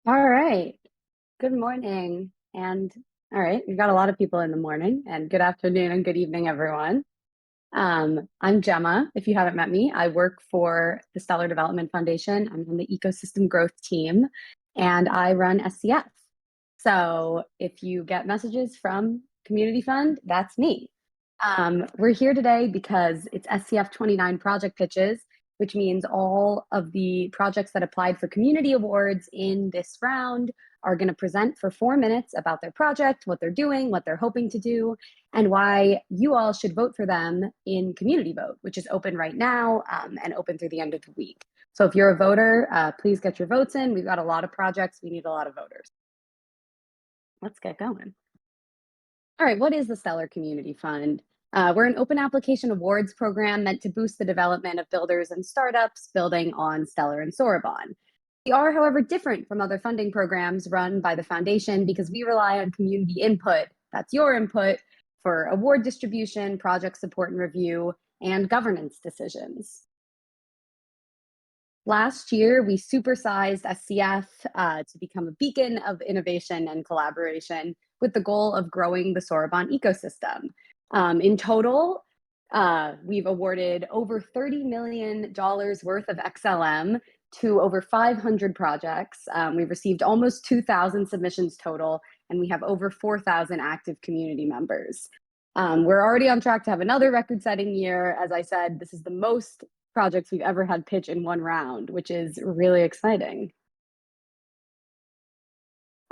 All right. Good morning. And all right, we've got a lot of people in the morning, and good afternoon and good evening, everyone. I'm Gemma. If you haven't met me, I work for the Stellar Development Foundation. I'm on the ecosystem growth team, and I run SCF. So if you get messages from Community Fund, that's me. We're here today because it's SCF 29 project pitches, which means all of the projects that applied for community awards in this round are going to present for 4 minutes about their project, what they're doing, what they're hoping to do, and why you all should vote for them in Community Vote, which is open right now and open through the end of the week. So if you're a voter, please get your votes in. We've got a lot of projects. We need a lot of voters. Let's get going. All right, what is the Stellar Community Fund? We're an open application awards program meant to boost the development of builders and startups building on Stellar and Soroban. We are, however, different from other funding programs run by the foundation because we rely on community input, that's your input, for award distribution, project support and review, and governance decisions. Last year, we supersized SCF to become a beacon of innovation and collaboration with the goal of growing the Soroban ecosystem. In total, we've awarded over $30 million worth of XLM to over 500 projects. We've received almost 2,000 submissions total, and we have over 4,000 active community members. We're already on track to have another record-setting year. As I said, this is the most projects we've ever had pitch in one round, which is really exciting.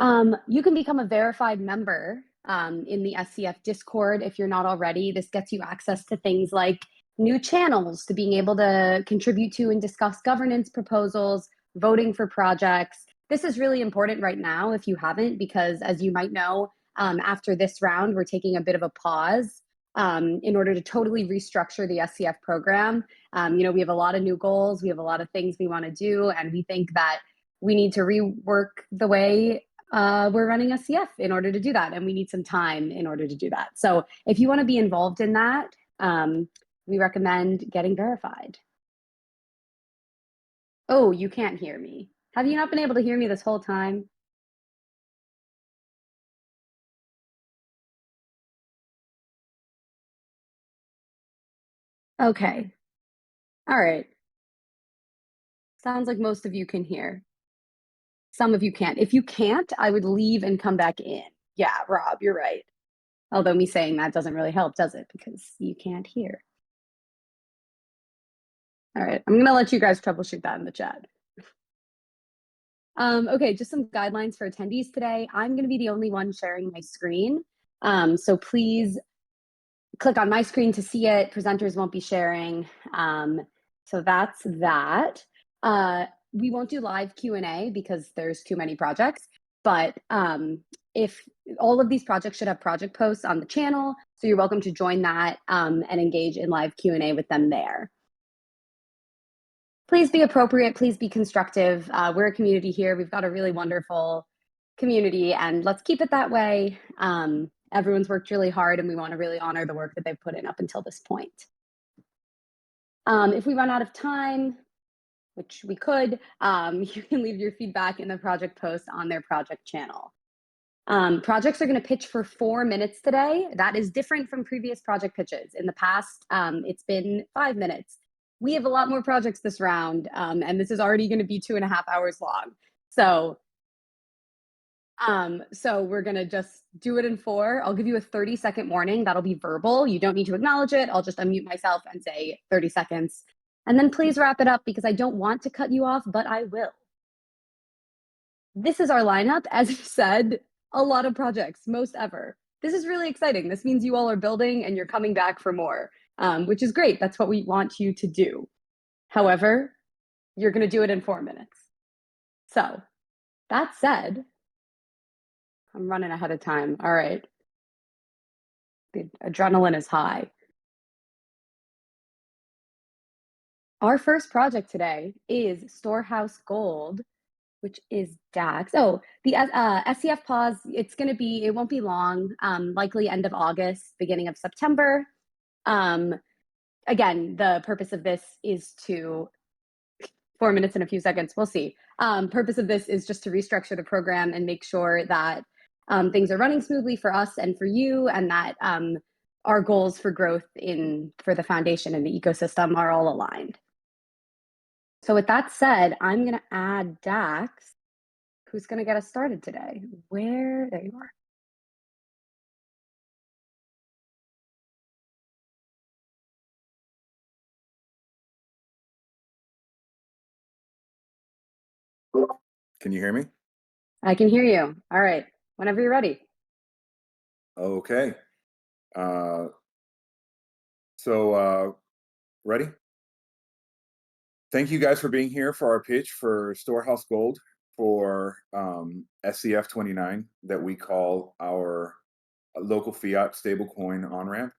You can become a verified member in the SCF Discord if you're not already. This gets you access to things like new channels, to being able to contribute to and discuss governance proposals, voting for projects. This is really important right now if you haven't, because as you might know, after this round, we're taking a bit of a pause in order to totally restructure the SCF program. We have a lot of new goals, we have a lot of things we want to do, and we think that we need to rework the way we're running SCF in order to do that, and we need some time in order to do that. So if you want to be involved in that, we recommend getting verified. Oh, you can't hear me. Have you not been able to hear me this whole time? Okay. All right. Sounds like most of you can hear. Some of you can't. If you can't, I would leave and come back in. Yeah, Rob, you're right. Although me saying that doesn't really help, does it? Because you can't hear. All right, I'm gonna let you guys troubleshoot that in the chat. Okay, just some guidelines for attendees today. I'm gonna be the only one sharing my screen. So please click on my screen to see it. Presenters won't be sharing. So that's that. We won't do live Q&A because there's too many projects, but if all of these projects should have project posts on the channel, so you're welcome to join that and engage in live Q&A with them there. Please be appropriate, please be constructive. We're a community here. We've got a really wonderful community, and let's keep it that way. Everyone's worked really hard, and we want to really honor the work that they've put in up until this point. If we run out of time, which we could, you can leave your feedback in the project post on their project channel. Projects are going to pitch for 4 minutes today. That is different from previous project pitches. In the past, it's been 5 minutes. We have a lot more projects this round, and this is already going to be 2.5 hours long. So we're going to just do it in 4. I'll give you a 30-second warning. That'll be verbal. You don't need to acknowledge it. I'll just unmute myself and say 30 seconds. And then please wrap it up because I don't want to cut you off, but I will. This is our lineup. As you said, a lot of projects, most ever. This is really exciting. This means you all are building and you're coming back for more, which is great. That's what we want you to do. However, you're going to do it in 4 minutes. So that said, I'm running ahead of time. All right. The adrenaline is high. Our first project today is Storehouse Gold, which is DAX. Oh, the SCF pause, it won't be long, likely end of August, beginning of September. Again, the purpose of this is to 4 minutes in a few seconds. We'll see. Purpose of this is just to restructure the program and make sure that things are running smoothly for us and for you, and that our goals for growth for the foundation and the ecosystem are all aligned. So with that said, I'm going to add Dax, who's going to get us started today. There you are. Can you hear me? I can hear you. All right. Whenever you're ready. Okay. Ready? Thank you guys for being here for our pitch for Storehouse Gold for SCF 29 that we call our local fiat stablecoin on-ramp.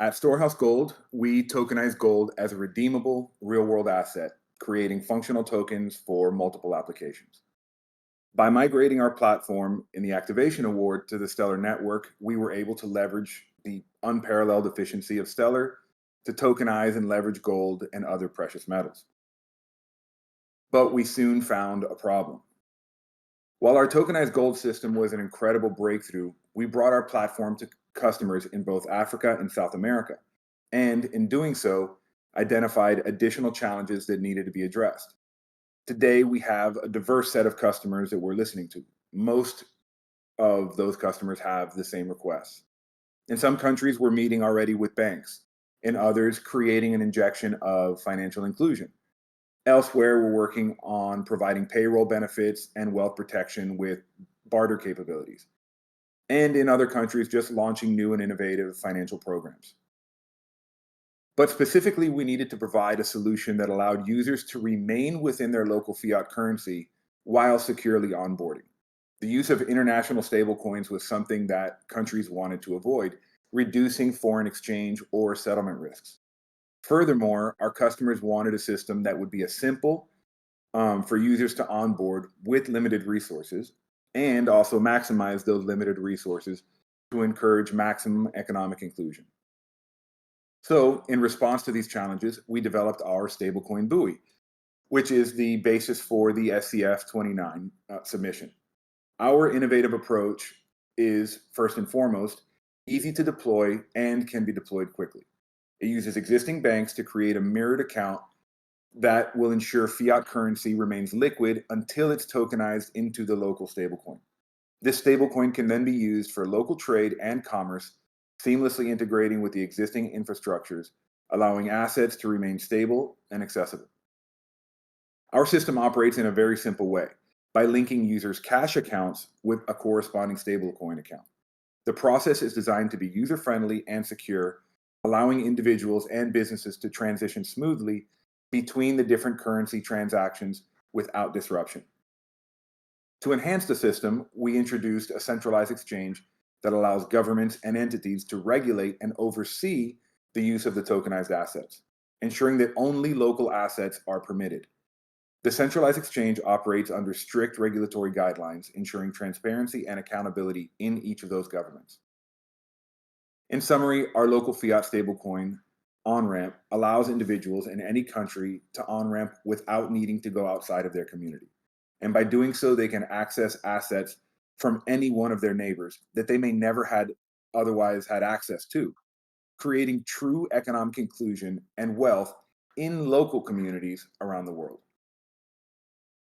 At Storehouse Gold, we tokenize gold as a redeemable real-world asset, creating functional tokens for multiple applications. By migrating our platform in the Activation Award to the Stellar network, we were able to leverage the unparalleled efficiency of Stellar to tokenize and leverage gold and other precious metals. But we soon found a problem. While our tokenized gold system was an incredible breakthrough, we brought our platform to customers in both Africa and South America, and in doing so, identified additional challenges that needed to be addressed. Today, we have a diverse set of customers that we're listening to. Most of those customers have the same requests. In some countries, we're meeting already with banks. In others, creating an injection of financial inclusion. Elsewhere, we're working on providing payroll benefits and wealth protection with barter capabilities. And in other countries, just launching new and innovative financial programs. But specifically, we needed to provide a solution that allowed users to remain within their local fiat currency while securely onboarding. The use of international stablecoins was something that countries wanted to avoid, reducing foreign exchange or settlement risks. Furthermore, our customers wanted a system that would be simple for users to onboard with limited resources, and also maximize those limited resources to encourage maximum economic inclusion. So, in response to these challenges, we developed our stablecoin buoy, which is the basis for the SCF 29 submission. Our innovative approach is, first and foremost, easy to deploy and can be deployed quickly. It uses existing banks to create a mirrored account that will ensure fiat currency remains liquid until it's tokenized into the local stablecoin. This stablecoin can then be used for local trade and commerce, seamlessly integrating with the existing infrastructures, allowing assets to remain stable and accessible. Our system operates in a very simple way, by linking users' cash accounts with a corresponding stablecoin account. The process is designed to be user-friendly and secure, allowing individuals and businesses to transition smoothly between the different currency transactions without disruption. To enhance the system, we introduced a centralized exchange that allows governments and entities to regulate and oversee the use of the tokenized assets, ensuring that only local assets are permitted. The centralized exchange operates under strict regulatory guidelines, ensuring transparency and accountability in each of those governments. In summary, our local fiat stablecoin on-ramp allows individuals in any country to on-ramp without needing to go outside of their community. And by doing so, they can access assets from any one of their neighbors that they may never otherwise had access to, creating true economic inclusion and wealth in local communities around the world.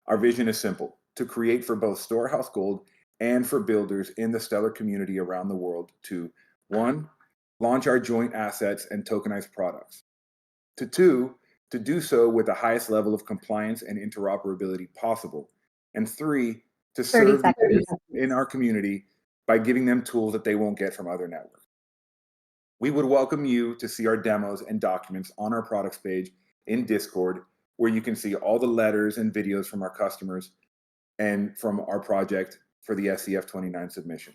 Our vision is simple: to create for both Storehouse Gold and for builders in the Stellar community around the world to, 1, launch our joint assets and tokenized products, to 2, to do so with the highest level of compliance and interoperability possible, and 3, to serve in our community by giving them tools that they won't get from other networks. We would welcome you to see our demos and documents on our products page in Discord, where you can see all the letters and videos from our customers and from our project for the SCF 29 submission.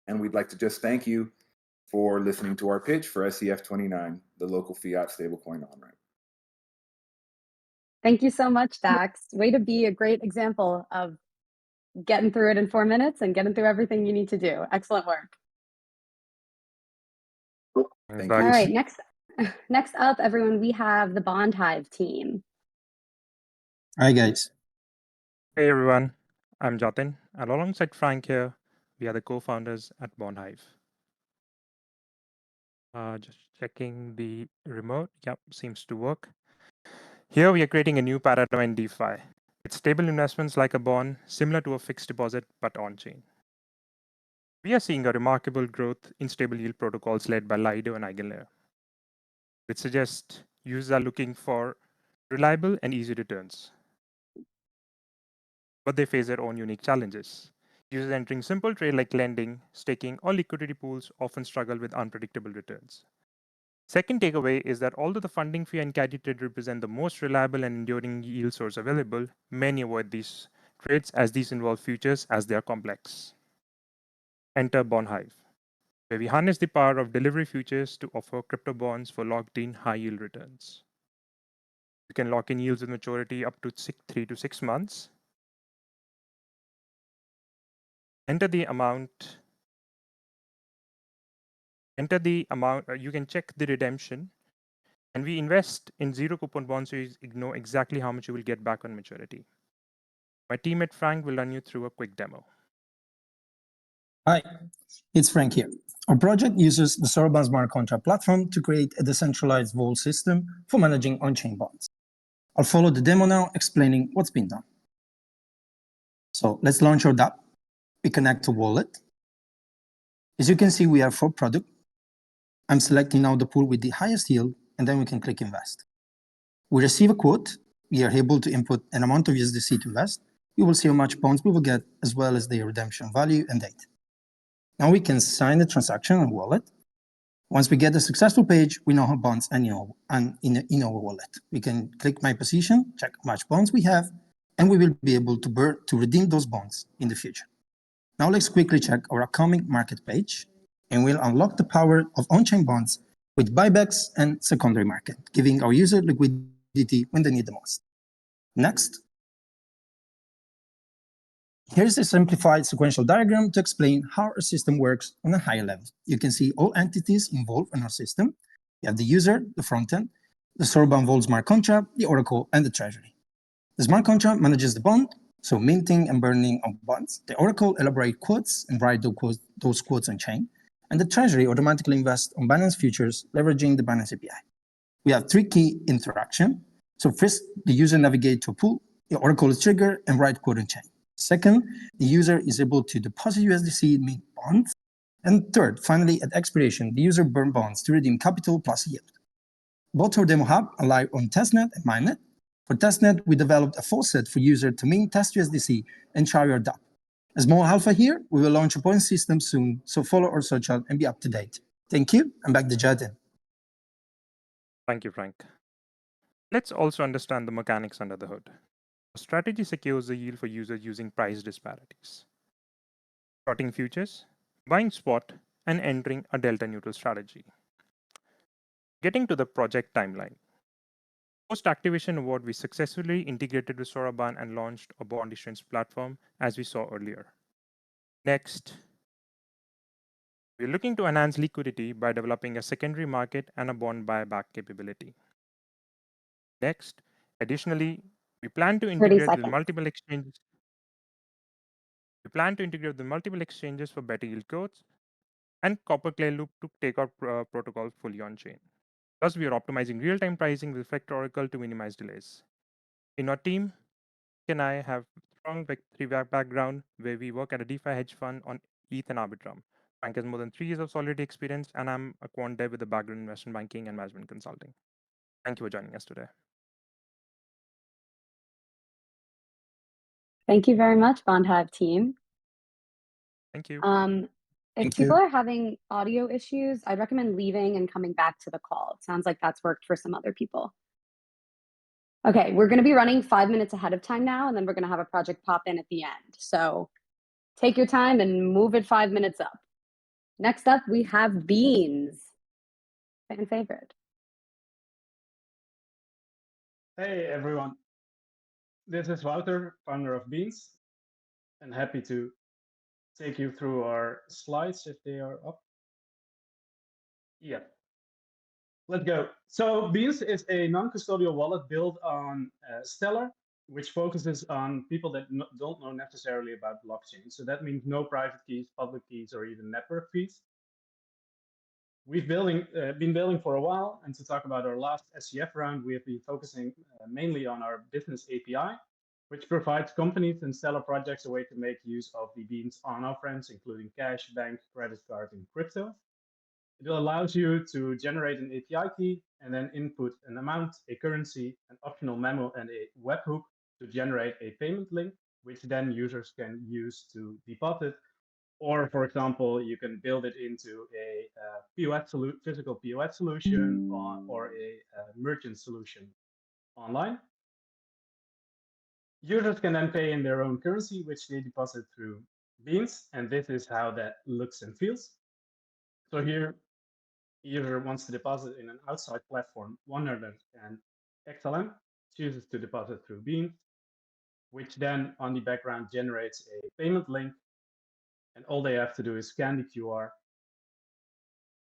And we'd like to just thank you for listening to our pitch for SCF 29, the local fiat stablecoin on-ramp. Thank you so much, Dax. Way to be a great example of getting through it in 4 minutes and getting through everything you need to do. Excellent work. Thank you. All right, next up, everyone, we have the BondHive team. Hi, guys. Hey everyone, I'm Jatin, and alongside Frank here, we are the co-founders at BondHive. Just checking the remote. Yep, seems to work. Here we are creating a new paradigm in DeFi. It's stable investments like a bond, similar to a fixed deposit, but on-chain. We are seeing a remarkable growth in stable yield protocols led by Lido and EigenLayer, which suggests users are looking for reliable and easy returns. But they face their own unique challenges. Users entering simple trade like lending, staking, or liquidity pools often struggle with unpredictable returns. Second takeaway is that although the funding fee and carry trade represent the most reliable and enduring yield source available, many avoid these trades as these involve futures as they are complex. Enter BondHive, where we harness the power of delivery futures to offer crypto bonds for locked-in high-yield returns. You can lock in yields with maturity up to 3 to 6 months. Enter the amount, you can check the redemption, and we invest in zero coupon bonds so you know exactly how much you will get back on maturity. My teammate Frank will run you through a quick demo. Hi, it's Frank here. Our project uses the Soroban smart contract platform to create a decentralized vault system for managing on-chain bonds. I'll follow the demo now, explaining what's been done. So let's launch our DApp. We connect to wallet. As you can see, we have 4 products. I'm selecting now the pool with the highest yield, and then we can click invest. We receive a quote. We are able to input an amount of USDC to invest. We will see how much bonds we will get, as well as their redemption value and date. Now we can sign the transaction on wallet. Once we get a successful page, we now have bonds in our wallet. We can click my position, check how much bonds we have, and we will be able to redeem those bonds in the future. Now let's quickly check our upcoming market page, and we'll unlock the power of on-chain bonds with buybacks and secondary market, giving our user liquidity when they need the most. Next, here's a simplified sequential diagram to explain how our system works on a higher level. You can see all entities involved in our system. You have the user, the front end, the Soroban Vault smart contract, the Oracle, and the treasury. The smart contract manages the bond, so minting and burning of bonds. The Oracle elaborate quotes and write those quotes on chain. And the treasury automatically invests on Binance futures, leveraging the Binance API. We have 3 key interactions. So first, the user navigates to a pool, the Oracle is triggered, and write quote on chain. Second, the user is able to deposit USDC, mint bonds. And third, finally, at expiration, the user burn bonds to redeem capital plus yield. Both our demo hub are live on testnet and mainnet. For testnet, we developed a faucet for user to mint test USDC and try our DApp. A small alpha here, we will launch a point system soon, so follow our social and be up to date. Thank you, and back to Jatin. Thank you, Frank. Let's also understand the mechanics under the hood. A strategy secures the yield for users using price disparities. Shorting futures, buying spot, and entering a delta neutral strategy. Getting to the project timeline. Post-activation award, we successfully integrated with Soroban and launched a bond issuance platform, as we saw earlier. Next, we're looking to enhance liquidity by developing a secondary market and a bond buyback capability. Next, additionally, we plan to integrate with multiple exchanges. We plan to integrate with multiple exchanges for better yield codes and Copper Clay Loop to take our protocol fully on chain. Thus, we are optimizing real-time pricing with Vector Oracle to minimize delays. In our team, and I have strong Web3 background where we work at a DeFi hedge fund on ETH and Arbitrum. Frank has more than 3 years of Solidity experience, and I'm a quant dev with a background in investment banking and management consulting. Thank you for joining us today. Thank you very much, BondHive team. Thank you. If people are having audio issues, I'd recommend leaving and coming back to the call. It sounds like that's worked for some other people. Okay, we're going to be running 5 minutes ahead of time now, and then we're going to have a project pop in at the end. So take your time and move it 5 minutes up. Next up, we have Beans. Fan favorite. Hey, everyone. This is Wouter, founder of Beans, and happy to take you through our slides if they are up. Yeah. Let's go. So Beans is a non-custodial wallet built on Stellar, which focuses on people that don't know necessarily about blockchain. So that means no private keys, public keys, or even network fees. We've been building for a while, and to talk about our last SCF round, we have been focusing mainly on our business API, which provides companies and seller projects a way to make use of the Beans on-off ramps, including cash, bank, credit card, and crypto. It allows you to generate an API key and then input an amount, a currency, an optional memo, and a webhook to generate a payment link, which then users can use to deposit. Or, for example, you can build it into a physical POS solution or a merchant solution online. Users can then pay in their own currency, which they deposit through Beans, and this is how that looks and feels. So here, user wants to deposit in an outside platform 100 and XLM, chooses to deposit through Beans, which then on the background generates a payment link, and all they have to do is scan the QR,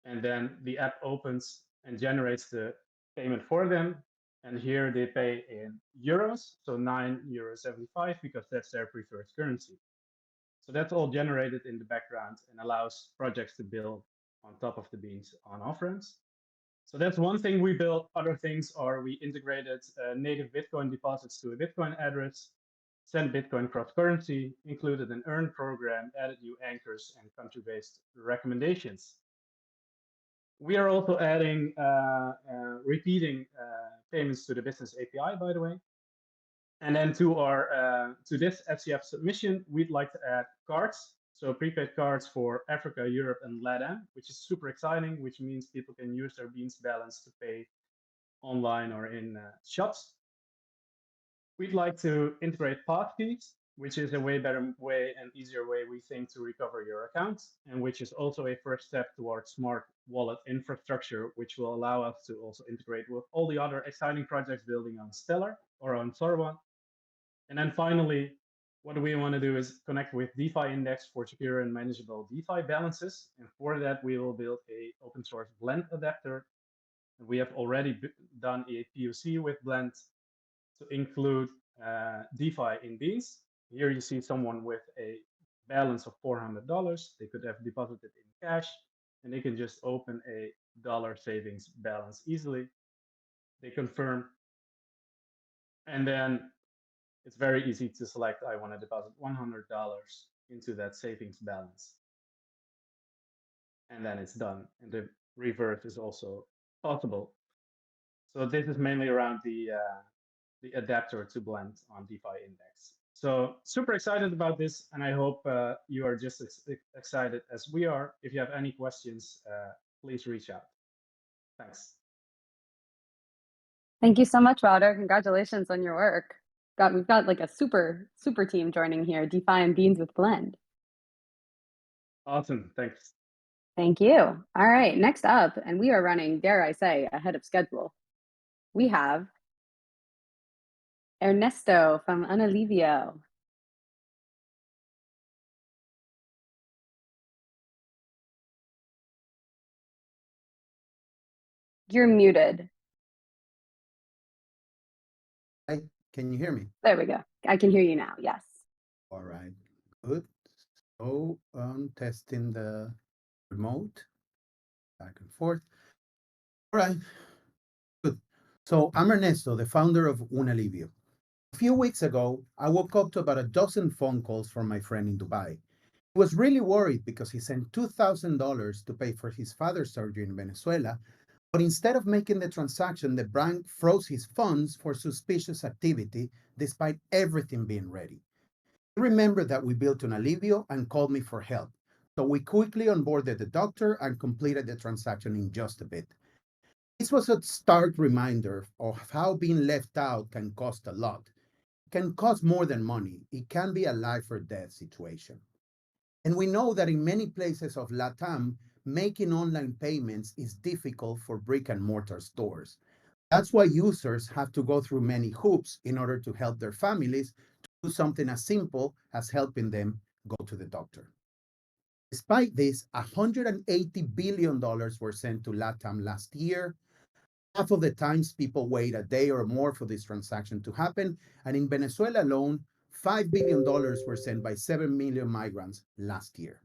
and then the app opens and generates the payment for them. And here they pay in euros, so €9.75, because that's their preferred currency. So that's all generated in the background and allows projects to build on top of the Beans on-off ramps. So that's one thing we built. Other things are we integrated native Bitcoin deposits to a Bitcoin address, sent Bitcoin cross-currency, included an earn program, added new anchors and country-based recommendations. We are also adding repeating payments to the business API, by the way. And then to this SCF submission, we'd like to add cards. So prepaid cards for Africa, Europe, and LATAM, which is super exciting, which means people can use their Beans balance to pay online or in shops. We'd like to integrate passkeys, which is a way better way and easier way, we think, to recover your account, and which is also a first step towards smart wallet infrastructure, which will allow us to also integrate with all the other exciting projects building on Stellar or on Soroban. And then finally, what we want to do is connect with DeFi Index for secure and manageable DeFi balances. And for that, we will build a open source Blend adapter. And we have already done a POC with Blend to include DeFi in Beans. Here you see someone with a balance of $400. They could have deposited in cash, and they can just open a dollar savings balance easily. They confirm, and then it's very easy to select, I want to deposit $100 into that savings balance. And then it's done. And the reverse is also possible. So this is mainly around the adapter to Blend on DeFi Index. So super excited about this. And I hope you are just as excited as we are. If you have any questions, please reach out. Thanks. Thank you so much, Wouter. Congratulations on your work. We've got like a super team joining here, DeFi and Beans with Blend. Awesome, thanks. Thank you. All right, next up, and we are running, dare I say, ahead of schedule. We have Ernesto from Unalivio. You're muted. Can you hear me? There we go. I can hear you now, yes. All right, good. So testing the remote, back and forth. All right, good. So I'm Ernesto, the founder of Unalivio. A few weeks ago, I woke up to about a dozen phone calls from my friend in Dubai. He was really worried because he sent $2,000 to pay for his father's surgery in Venezuela, but instead of making the transaction, the bank froze his funds for suspicious activity, despite everything being ready. He remembered that we built Unalivio and called me for help, so we quickly onboarded the doctor and completed the transaction in just a bit. This was a stark reminder of how being left out can cost a lot. It can cost more than money. It can be a life or death situation. And we know that in many places of LATAM, making online payments is difficult for brick and mortar stores. That's why users have to go through many hoops in order to help their families to do something as simple as helping them go to the doctor. Despite this, $180 billion were sent to LATAM last year. Half of the times people wait a day or more for this transaction to happen. And in Venezuela alone, $5 billion were sent by 7 million migrants last year.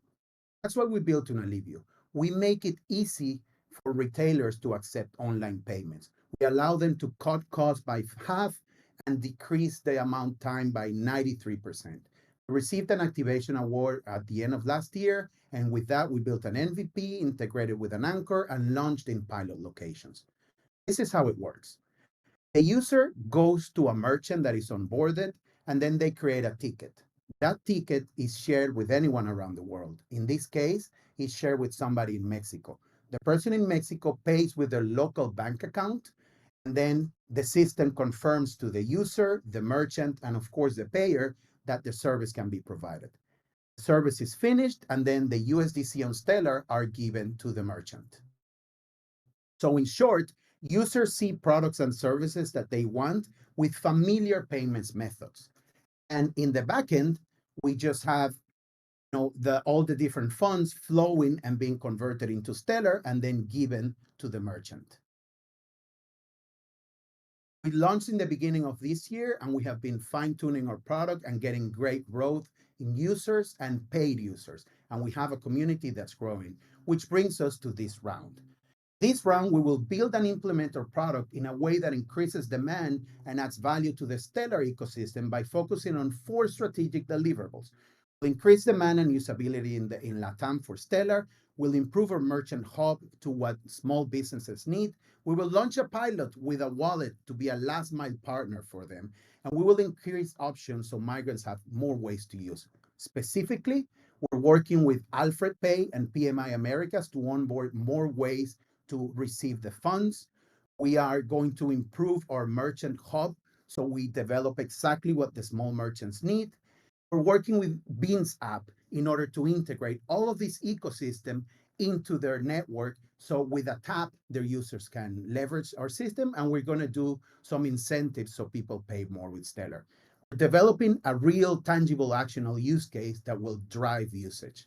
That's why we built Unalivio. We make it easy for retailers to accept online payments. We allow them to cut costs by half and decrease the amount time by 93%. We received an activation award at the end of last year, and with that, we built an MVP, integrated with an anchor, and launched in pilot locations. This is how it works. A user goes to a merchant that is onboarded, and then they create a ticket. That ticket is shared with anyone around the world. In this case, it's shared with somebody in Mexico. The person in Mexico pays with their local bank account, and then the system confirms to the user, the merchant, and of course the payer that the service can be provided. The service is finished, and then the USDC on Stellar are given to the merchant. So in short, users see products and services that they want with familiar payments methods. And in the backend, we just have all the different funds flowing and being converted into Stellar and then given to the merchant. We launched in the beginning of this year, and we have been fine-tuning our product and getting great growth in users and paid users. And we have a community that's growing, which brings us to this round. This round, we will build and implement our product in a way that increases demand and adds value to the Stellar ecosystem by focusing on 4 strategic deliverables. We'll increase demand and usability in LATAM for Stellar. We'll improve our merchant hub to what small businesses need. We will launch a pilot with a wallet to be a last mile partner for them. And we will increase options so migrants have more ways to use. Specifically, we're working with Alfred Pay and PMI Americas to onboard more ways to receive the funds. We are going to improve our merchant hub so we develop exactly what the small merchants need. We're working with Beans app in order to integrate all of this ecosystem into their network. So with a tap, their users can leverage our system, and we're going to do some incentives so people pay more with Stellar. We're developing a real tangible actionable use case that will drive usage.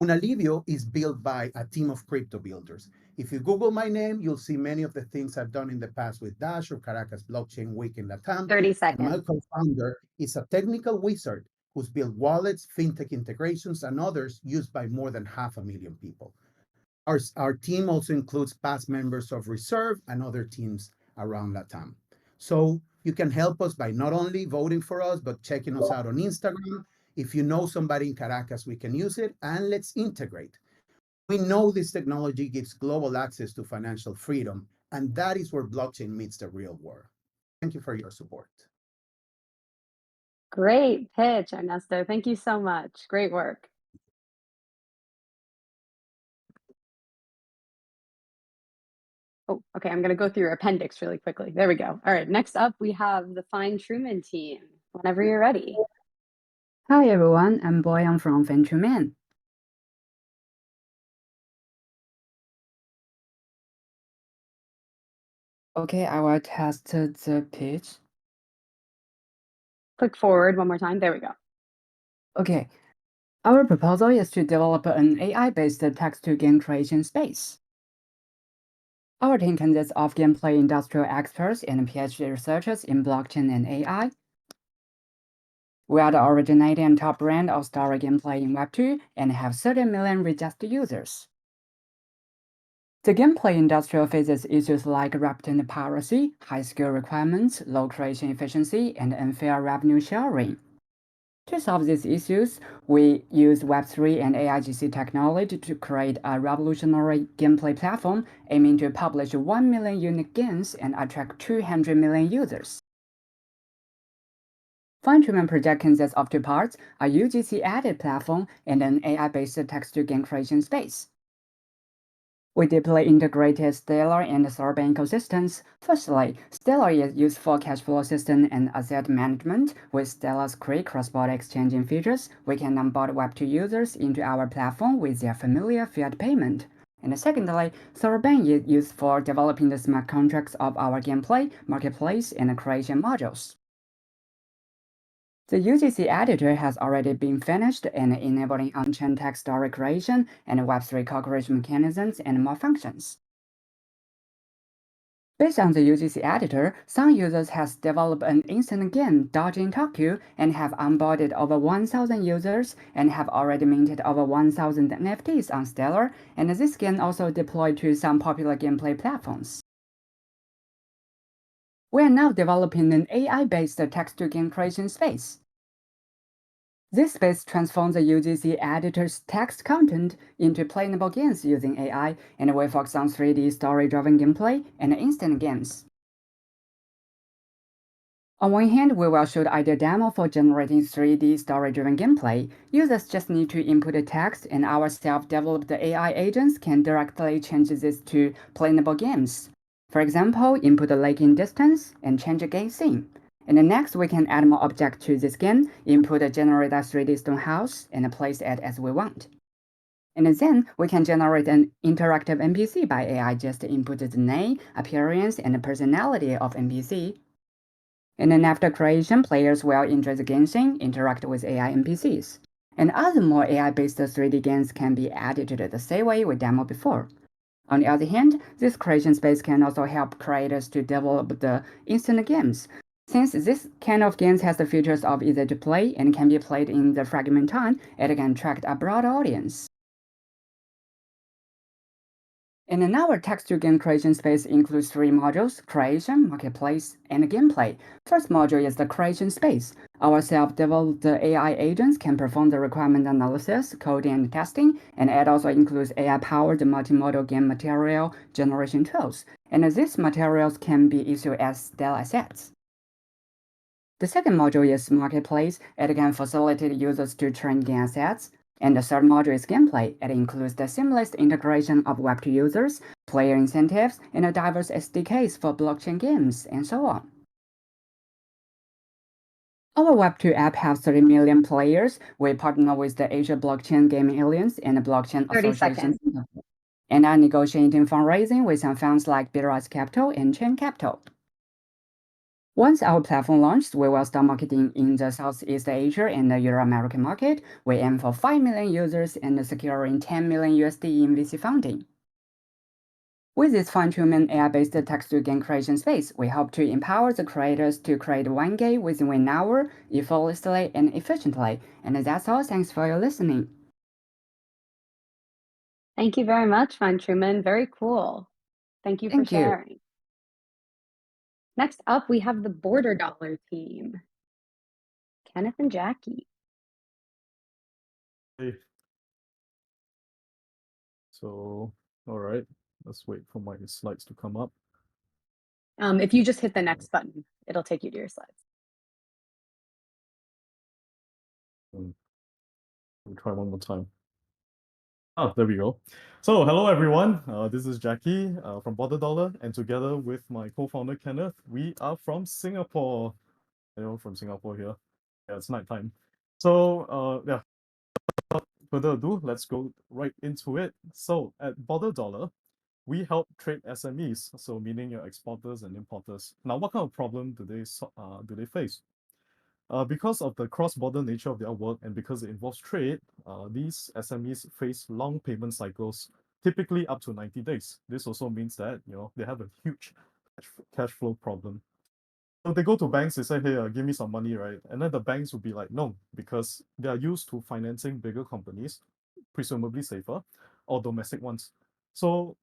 Unalivio is built by a team of crypto builders. If you Google my name, you'll see many of the things I've done in the past with Dash or Caracas Blockchain Week in Latam. 30 And seconds. my co-founder is a technical wizard who's built wallets, fintech integrations, and others used by more than 500,000 people. Our team also includes past members of Reserve and other teams around Latam. So you can help us by not only voting for us, but checking us out on Instagram. If you know somebody in Caracas, we can use it, and let's integrate. We know this technology gives global access to financial freedom, and that is where blockchain meets the real world. Thank you for your support. Great pitch, Ernesto. Thank you so much. Great work. Oh, okay. I'm going to go through your appendix really quickly. There we go. All right. Next up, we have the FindTruman team. Whenever you're ready. Hi everyone, I'm Boyan from FindTruman. Okay, I will test the pitch. Click forward one more time. There we go. Okay, our proposal is to develop an AI-based text-to-game creation space. Our team consists of gameplay industrial experts and PhD researchers in blockchain and AI. We are the originating and top brand of story gameplay in Web2 and have 30 million registered users. The gameplay industry faces issues like rampant piracy, high skill requirements, low creation efficiency, and unfair revenue sharing. To solve these issues, we use Web3 and AIGC technology to create a revolutionary gameplay platform aiming to publish 1 million unique games and attract 200 million users. FindTruman project consists of 2 parts, a UGC-added platform and an AI-based text-to-game creation space. We deeply integrated Stellar and Soroban ecosystems. Firstly, Stellar is used for cash flow system and asset management. With Stellar's quick cross-border exchanging features, we can onboard Web2 users into our platform with their familiar fiat payment. And secondly, Soroban is used for developing the smart contracts of our gameplay, marketplace, and creation modules. The UGC editor has already been finished and enabling on-chain text story creation and Web3 co-creation mechanisms and more functions. Based on the UGC editor, some users has developed an instant game, Dodging Tokyo, and have onboarded over 1,000 users and have already minted over 1,000 NFTs on Stellar, and this game also deployed to some popular gameplay platforms. We are now developing an AI-based text-to-game creation space. This space transforms the UGC editor's text content into playable games using AI, and we focus on 3D story-driven gameplay and instant games. On one hand, we will show the ideal demo for generating 3D story-driven gameplay. Users just need to input the text, and our self-developed AI agents can directly change this to playable games. For example, input the lake in distance and change the game scene. And then next, we can add more objects to this game, input a generate a 3D stone house, and place it as we want. And then we can generate an interactive NPC by AI, just input the name, appearance, and personality of NPC. And then after creation, players will enjoy the game scene, interact with AI NPCs. And other more AI-based 3D games can be added to the same way we demoed before. On the other hand, this creation space can also help creators to develop the instant games. Since this kind of games has the features of easy to play and can be played in the fragment time, it can attract a broad audience. And then our text-to-game creation space includes 3 modules: creation, marketplace, and gameplay. First module is the creation space. Our self-developed AI agents can perform the requirement analysis, coding, and testing, and it also includes AI-powered multimodal game material generation tools. And these materials can be issued as style assets. The second module is marketplace. It can facilitate users to train game assets. And the third module is gameplay. It includes the seamless integration of Web2 users, player incentives, and diverse SDKs for blockchain games, and so on. Our Web2 app has 30 million players. We partner with the Asia Blockchain Gaming Alliance and the Blockchain 30 Association. seconds. And are negotiating fundraising with some funds like Bitwave Capital and ChainCred. Once our platform launches, we will start marketing in the Southeast Asia and the Euro-American market. We aim for 5 million users and securing 10 million USD in VC funding. With this FindTruman AI-based text-to-game creation space, we hope to empower the creators to create one game within 1 hour, effortlessly and efficiently. And that's all. Thanks for your listening. Thank you very much, FindTruman. Very cool. Thank you for Thank you. sharing. Next up, we have the BorderDollar team, Kenneth and Jackie. Hey. So, all right, let's wait for my slides to come up. If you just hit the next button, it'll take you to your slides. We'll try one more time. Oh, there we go. So, hello everyone. This is Jackie from BorderDollar, and together with my co-founder Kenneth, we are from Singapore. From Singapore here. Yeah, it's nighttime. So, yeah. Without further ado, let's go right into it. So, at BorderDollar, we help trade SMEs, so meaning your exporters and importers. Now, what kind of problem do they face? Because of the cross-border nature of their work and because it involves trade, these SMEs face long payment cycles, typically up to 90 days. This also means that they have a huge cash flow problem. So they go to banks, they say, hey, give me some money, right? And then the banks will be like, no, because they are used to financing bigger companies, presumably safer, or domestic ones. So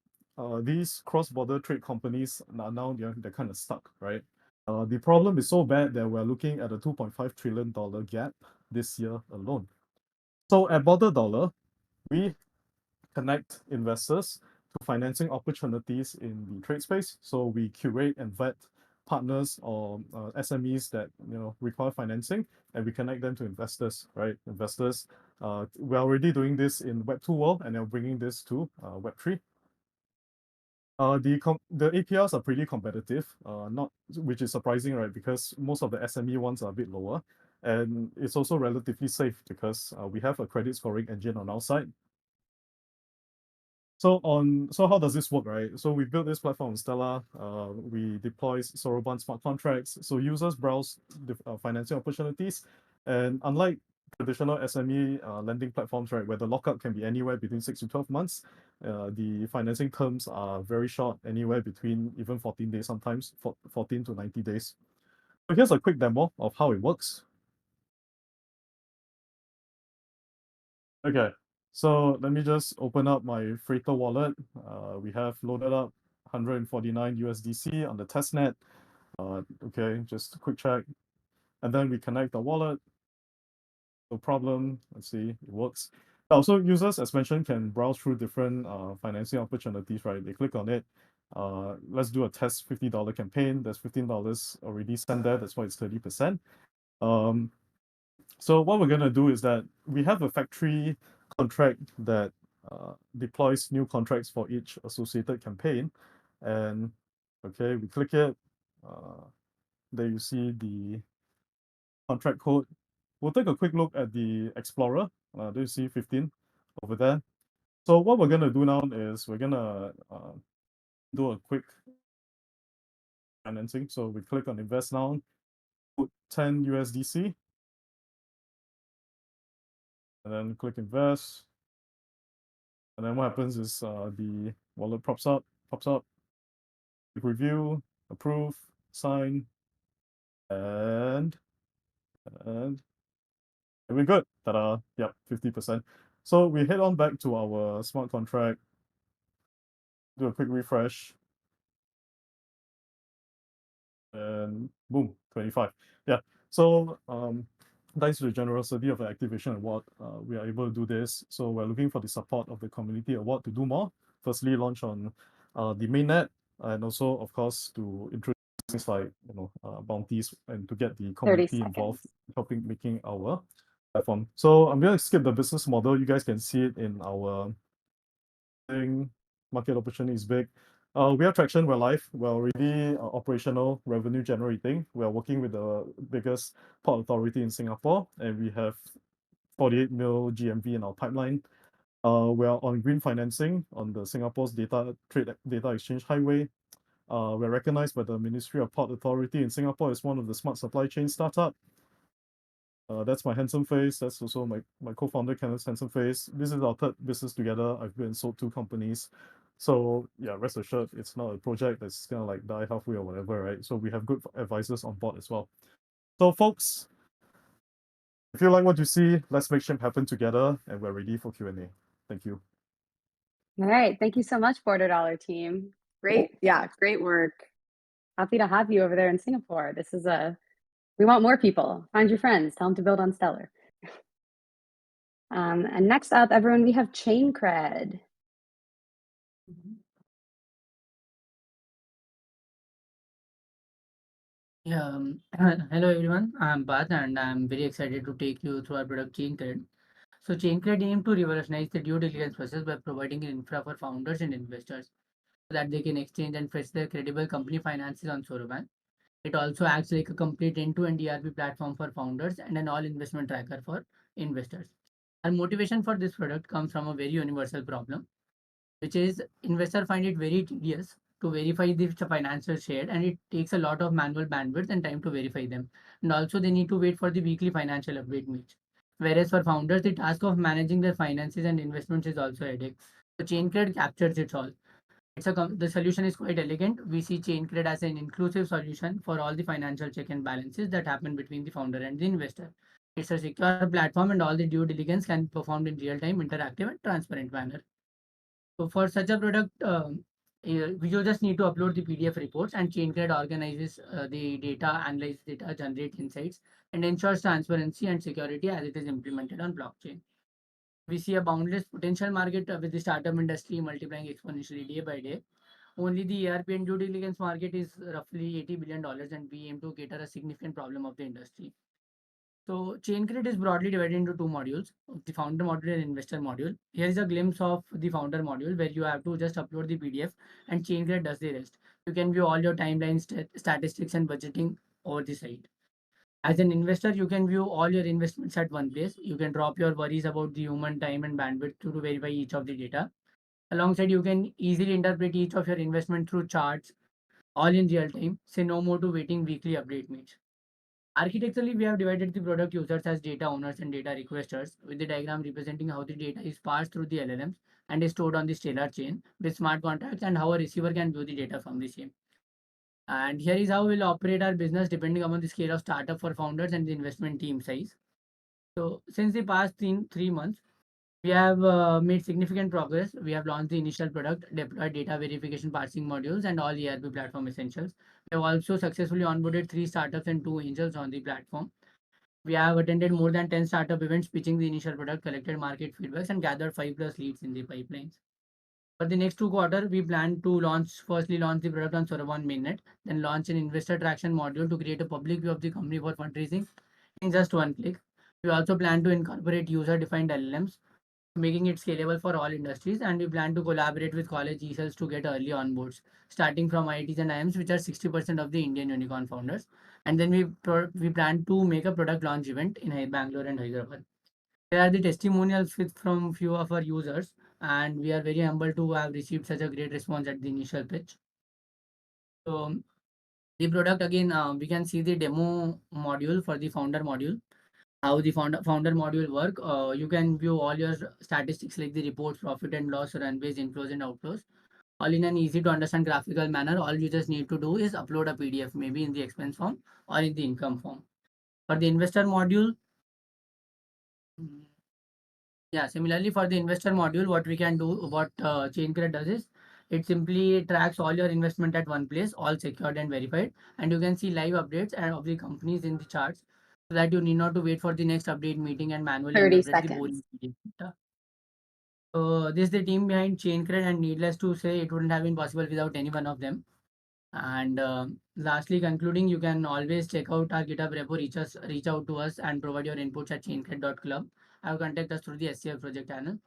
these cross-border trade companies are now they're kind of stuck, right? The problem is so bad that we're looking at a $2.5 trillion gap this year alone. So at BorderDollar, we connect investors to financing opportunities in the trade space. So we curate and vet partners or SMEs that require financing, and we connect them to investors, right? Investors, we're already doing this in Web 2 world, and they're bringing this to Web 3. The APRs are pretty competitive, which is surprising, right? Because most of the SME ones are a bit lower, and it's also relatively safe because we have a credit scoring engine on our side. So how does this work, right? So we built this platform on Stellar. We deploy Soroban smart contracts. So users browse the financing opportunities, and unlike traditional SME lending platforms, right, where the lockup can be anywhere between 6 to 12 months. The financing terms are very short, anywhere between even 14 days, sometimes 14 to 90 days. So here's a quick demo of how it works. Okay, so let me just open up my Freighter wallet. We have loaded up 149 USDC on the testnet. Okay, just a quick check. And then we connect the wallet. No problem. Let's see, it works. Also, users, as mentioned, can browse through different financing opportunities, right? They click on it. Let's do a test $50 campaign. There's $15 already sent there. That's why it's 30%. So what we're gonna do is that we have a factory contract that deploys new contracts for each associated campaign. And okay, we click it. There you see the contract code. We'll take a quick look at the Explorer. There you see 15 over there. So what we're gonna do now is we're gonna do a quick financing. So we click on invest now, put 10 USDC, and then click invest. And then what happens is the wallet pops up, click review, approve, sign, and we're good. Ta-da! Yep, 50%. So we head on back to our smart contract, do a quick refresh, and boom, 25. Yeah. So thanks to the generosity of the Activation Award, we are able to do this. So we're looking for the support of the Community Award to do more. Firstly, launch on the mainnet, and also, of course, to introduce things like bounties and to get the community involved, helping making our platform. So I'm going to skip the business model. You guys can see it in our thing. Market opportunity is big. We have traction. We're live. We're already operational, revenue generating. We are working with the biggest port authority in Singapore, and we have 48 mil GMV in our pipeline. We are on green financing on the Singapore's data exchange highway. We're recognized by the Ministry of Port Authority in Singapore as one of the smart supply chain startup. That's my handsome face. That's also my co-founder Kenneth's handsome face. This is our third business together. I've been sold 2 companies. So yeah, rest assured, it's not a project that's gonna like die halfway or whatever, right? So we have good advisors on board as well. So folks, if you like what you see, let's make shit happen together, and we're ready for Q&A. Thank you. All right. Thank you so much, BorderDollar team. Great. Yeah, great work. Happy to have you over there in Singapore. This is we want more people. Find your friends. Tell them to build on Stellar. And next up, everyone, we have ChainCred. Yeah, hello everyone. I'm Bhatt and I'm very excited to take you through our product ChainCred. So ChainCred aims to revolutionize the due diligence process by providing an infra for founders and investors so that they can exchange and fetch their credible company finances on Soroban. It also acts like a complete end-to-end ERP platform for founders and an all-investment tracker for investors. Our motivation for this product comes from a very universal problem, which is investors find it very tedious to verify the financials shared, and it takes a lot of manual bandwidth and time to verify them. And also they need to wait for the weekly financial update meet. Whereas for founders, the task of managing their finances and investments is also a headache. So ChainCred captures it all. The solution is quite elegant. We see ChainCred as an inclusive solution for all the financial check and balances that happen between the founder and the investor. It's a secure platform and all the due diligence can be performed in real time, interactive and transparent manner. So for such a product, you just need to upload the PDF reports, and ChainCred organizes the data, analyzes data, generates insights, and ensures transparency and security as it is implemented on blockchain. We see a boundless potential market with the startup industry multiplying exponentially day by day. Only the ERP and due diligence market is roughly $80 billion, and we aim to cater a significant problem of the industry. So ChainCred is broadly divided into 2 modules, the founder module and investor module. Here is a glimpse of the founder module where you have to just upload the PDF and ChainCred does the rest. You can view all your timelines, statistics and budgeting over the site. As an investor, you can view all your investments at one place. You can drop your worries about the human time and bandwidth to verify each of the data. Alongside, you can easily interpret each of your investment through charts, all in real time. Say no more to waiting weekly update meets. Architecturally, we have divided the product users as data owners and data requesters, with the diagram representing how the data is passed through the LLMs and is stored on the Stellar chain with smart contracts, and how a receiver can view the data from the same. And here is how we'll operate our business depending upon the scale of startup for founders and the investment team size. So since the past 3 months, we have made significant progress. We have launched the initial product, deployed data verification parsing modules, and all ERP platform essentials. We have also successfully onboarded 3 startups and 2 angels on the platform. We have attended more than 10 startup events pitching the initial product, collected market feedbacks, and gathered 5+ leads in the pipelines. For the next 2 quarters, we plan to firstly launch the product on Soroban mainnet, then launch an investor traction module to create a public view of the company for fundraising in just 1 click. We also plan to incorporate user-defined LLMs, making it scalable for all industries, and we plan to collaborate with college e-cells to get early onboards, starting from IITs and IIMs, which are 60% of the Indian unicorn founders. And then we plan to make a product launch event in Bangalore and Hyderabad. There are the testimonials from few of our users, and we are very humbled to have received such a great response at the initial pitch. So the product, again, we can see the demo module for the founder module. How the founder module work. You can view all your statistics like the reports, profit and loss, run-based inflows and outflows, all in an easy to understand graphical manner. All you just need to do is upload a PDF, maybe in the expense form or in the income form. For the investor module, yeah, similarly for the investor module, what we can do, what ChainCred does is, it simply tracks all your investment at one place, all secured and verified, and you can see live updates of the companies in the charts, so that you need not to wait for the next update meeting and manually 30 interpret the seconds. boring data. So this is the team behind ChainCred, and needless to say, it wouldn't have been possible without any one of them. And lastly, concluding, you can always check out our GitHub repo, reach out to us, and provide your inputs at ChainCred.club. Or contact us through the SCF project channel.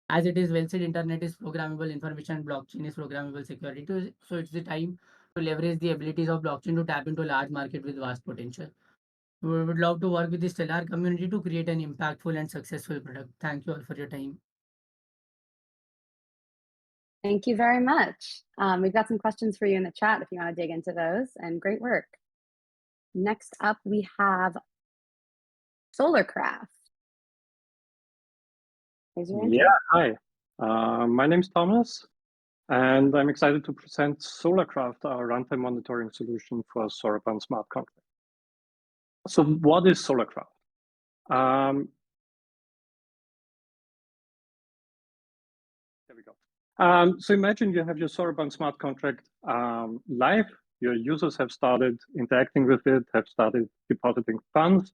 As it is well said, internet is programmable, information blockchain is programmable security. So it's the time to leverage the abilities of blockchain to tap into a large market with vast potential. We would love to work with the Stellar community to create an impactful and successful product. Thank you all for your time. Thank you very much. We've got some questions for you in the chat if you want to dig into those, and great work. Next up, we have Solarkraft. Yeah, hi. My name's Thomas, and I'm excited to present Solarkraft, our runtime monitoring solution for Soroban smart contract. So what is Solarkraft? There we go. So imagine you have your Soroban smart contract live. Your users have started interacting with it, have started depositing funds.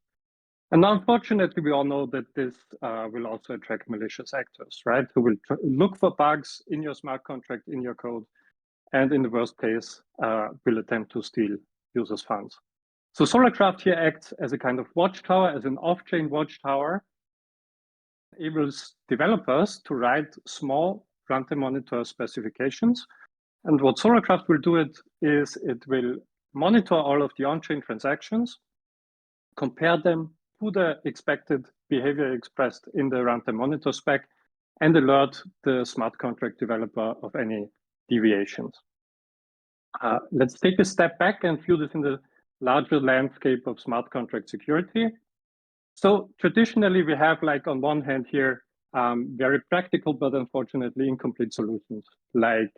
And unfortunately, we all know that this will also attract malicious actors, right? Who will look for bugs in your smart contract, in your code, and in the worst case, will attempt to steal users' funds. So Solarkraft here acts as a kind of watchtower, as an off-chain watchtower, enables developers to write small runtime monitor specifications. And what Solarkraft will do is it will monitor all of the on-chain transactions, compare them to the expected behavior expressed in the runtime monitor spec, and alert the smart contract developer of any deviations. Let's take a step back and view this in the larger landscape of smart contract security. So traditionally, we have, like, on one hand here, very practical, but unfortunately incomplete solutions, like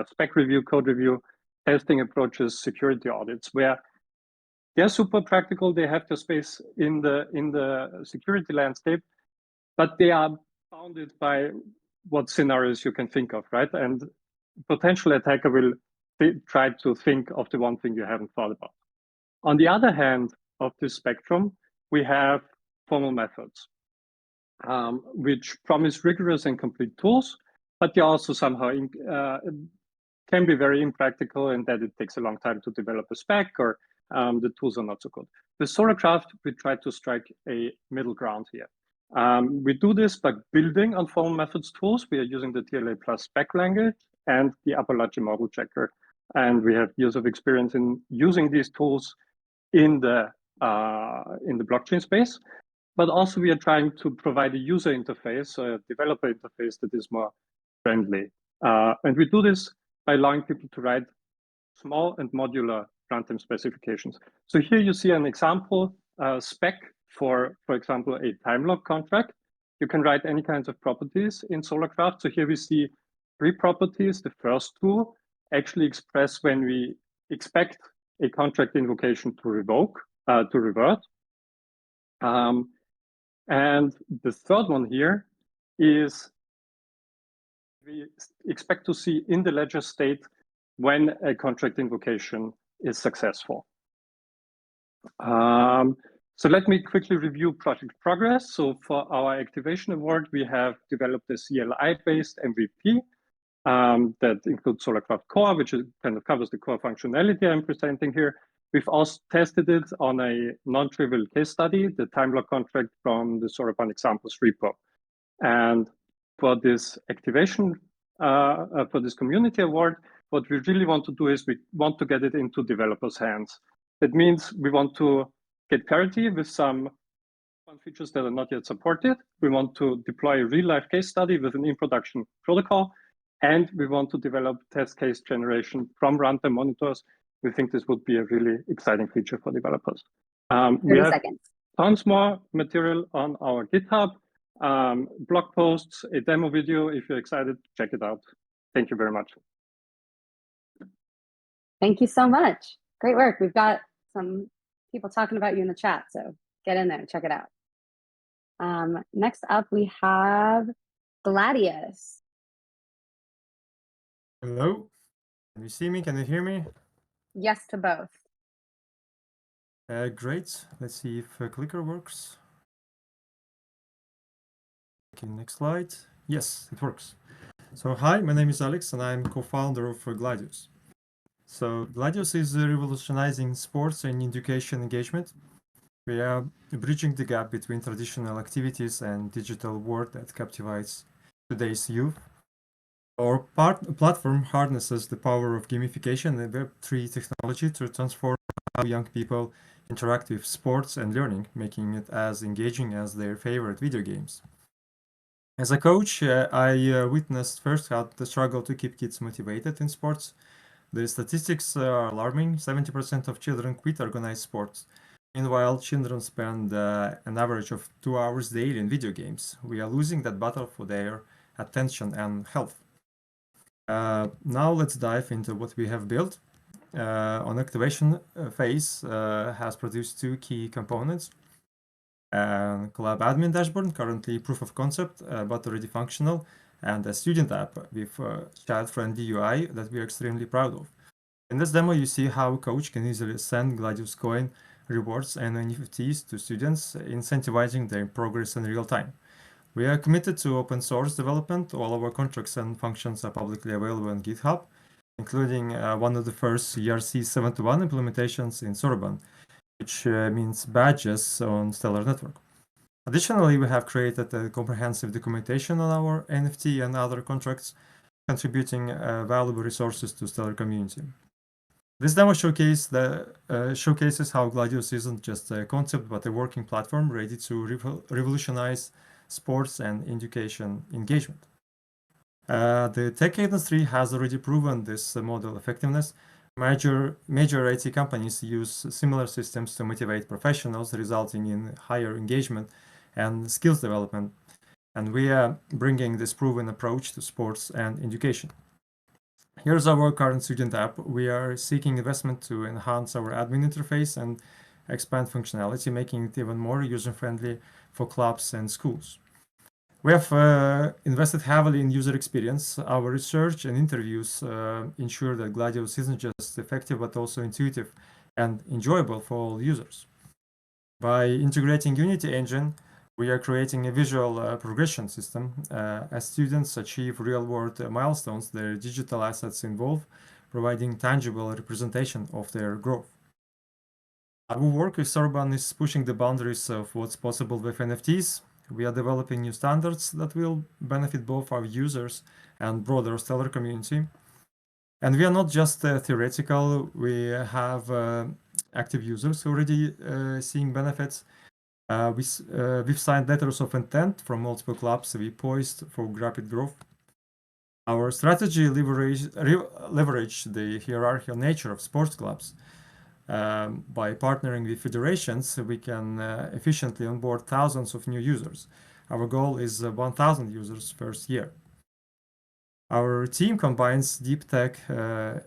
spec review, code review, testing approaches, security audits, where they're super practical. They have their space in the security landscape, but they are bounded by what scenarios you can think of, right? And potential attacker will try to think of the one thing you haven't thought about. On the other hand of this spectrum, we have formal methods, which promise rigorous and complete tools, but they also somehow can be very impractical in that it takes a long time to develop a spec, or the tools are not so good. With Solarkraft, we try to strike a middle ground here. We do this by building on formal methods tools. We are using the TLA plus spec language and the Appalachian model checker. And we have years of experience in using these tools in the blockchain space. But also we are trying to provide a user interface, a developer interface that is more friendly. And we do this by allowing people to write small and modular runtime specifications. So here you see an example spec for example, a time lock contract. You can write any kinds of properties in Solarkraft. So here we see 3 properties. The first 2 actually express when we expect a contract invocation to revert. And the third one here is we expect to see in the ledger state when a contract invocation is successful. So let me quickly review project progress. So for our activation award, we have developed a CLI-based MVP that includes Solarkraft Core, which kind of covers the core functionality I'm presenting here. We've also tested it on a non-trivial case study, the time lock contract from the Soroban examples repo. And for this activation, for this community award, what we really want to do is we want to get it into developers' hands. That means we want to get parity with some features that are not yet supported. We want to deploy a real-life case study with an in-production protocol, and we want to develop test case generation from runtime monitors. We think this would be a really exciting feature for developers. We have tons more material on our GitHub, blog posts, a demo video. If you're excited, check it out. Thank you very much. Thank you so much. Great work. We've got some people talking about you in the chat, so get in there, check it out. Next up, we have Gladius. Hello, can you see me? Can you hear me? Yes to both. Great. Let's see if clicker works. Okay, next slide. Yes, it works. So hi, my name is Alex and I'm co-founder of Gladius. So Gladius is revolutionizing sports and education engagement. We are bridging the gap between traditional activities and digital world that captivates today's youth. Our platform harnesses the power of gamification and Web3 technology to transform how young people interact with sports and learning, making it as engaging as their favorite video games. As a coach, I witnessed firsthand the struggle to keep kids motivated in sports. The statistics are alarming. 70% of children quit organized sports. Meanwhile, children spend an average of 2 hours daily in video games. We are losing that battle for their attention and health. Now let's dive into what we have built. On activation phase has produced 2 key components. CLOB admin dashboard, currently proof of concept, but already functional, and a student app with child-friendly UI that we are extremely proud of. In this demo, you see how a coach can easily send Gladius coin rewards and NFTs to students, incentivizing their progress in real time. We are committed to open source development. All our contracts and functions are publicly available on GitHub, including one of the first ERC 71 implementations in Soroban, which means badges on Stellar Network. Additionally, we have created a comprehensive documentation on our NFT and other contracts, contributing valuable resources to Stellar community. This demo showcases how Gladius isn't just a concept, but a working platform ready to revolutionize sports and education engagement. The tech industry has already proven this model effectiveness. Major IT companies use similar systems to motivate professionals, resulting in higher engagement and skills development. And we are bringing this proven approach to sports and education. Here's our current student app. We are seeking investment to enhance our admin interface and expand functionality, making it even more user-friendly for clubs and schools. We have invested heavily in user experience. Our research and interviews ensure that Gladius isn't just effective, but also intuitive and enjoyable for all users. By integrating Unity engine, we are creating a visual progression system. As students achieve real-world milestones, their digital assets evolve, providing tangible representation of their growth. Our work with Soroban is pushing the boundaries of what's possible with NFTs. We are developing new standards that will benefit both our users and broader Stellar community. And we are not just theoretical, we have active users already seeing benefits. We've signed letters of intent from multiple clubs. We poised for rapid growth. Our strategy leverage the hierarchical nature of sports clubs. By partnering with federations, we can efficiently onboard thousands of new users. Our goal is 1,000 users first year. Our team combines deep tech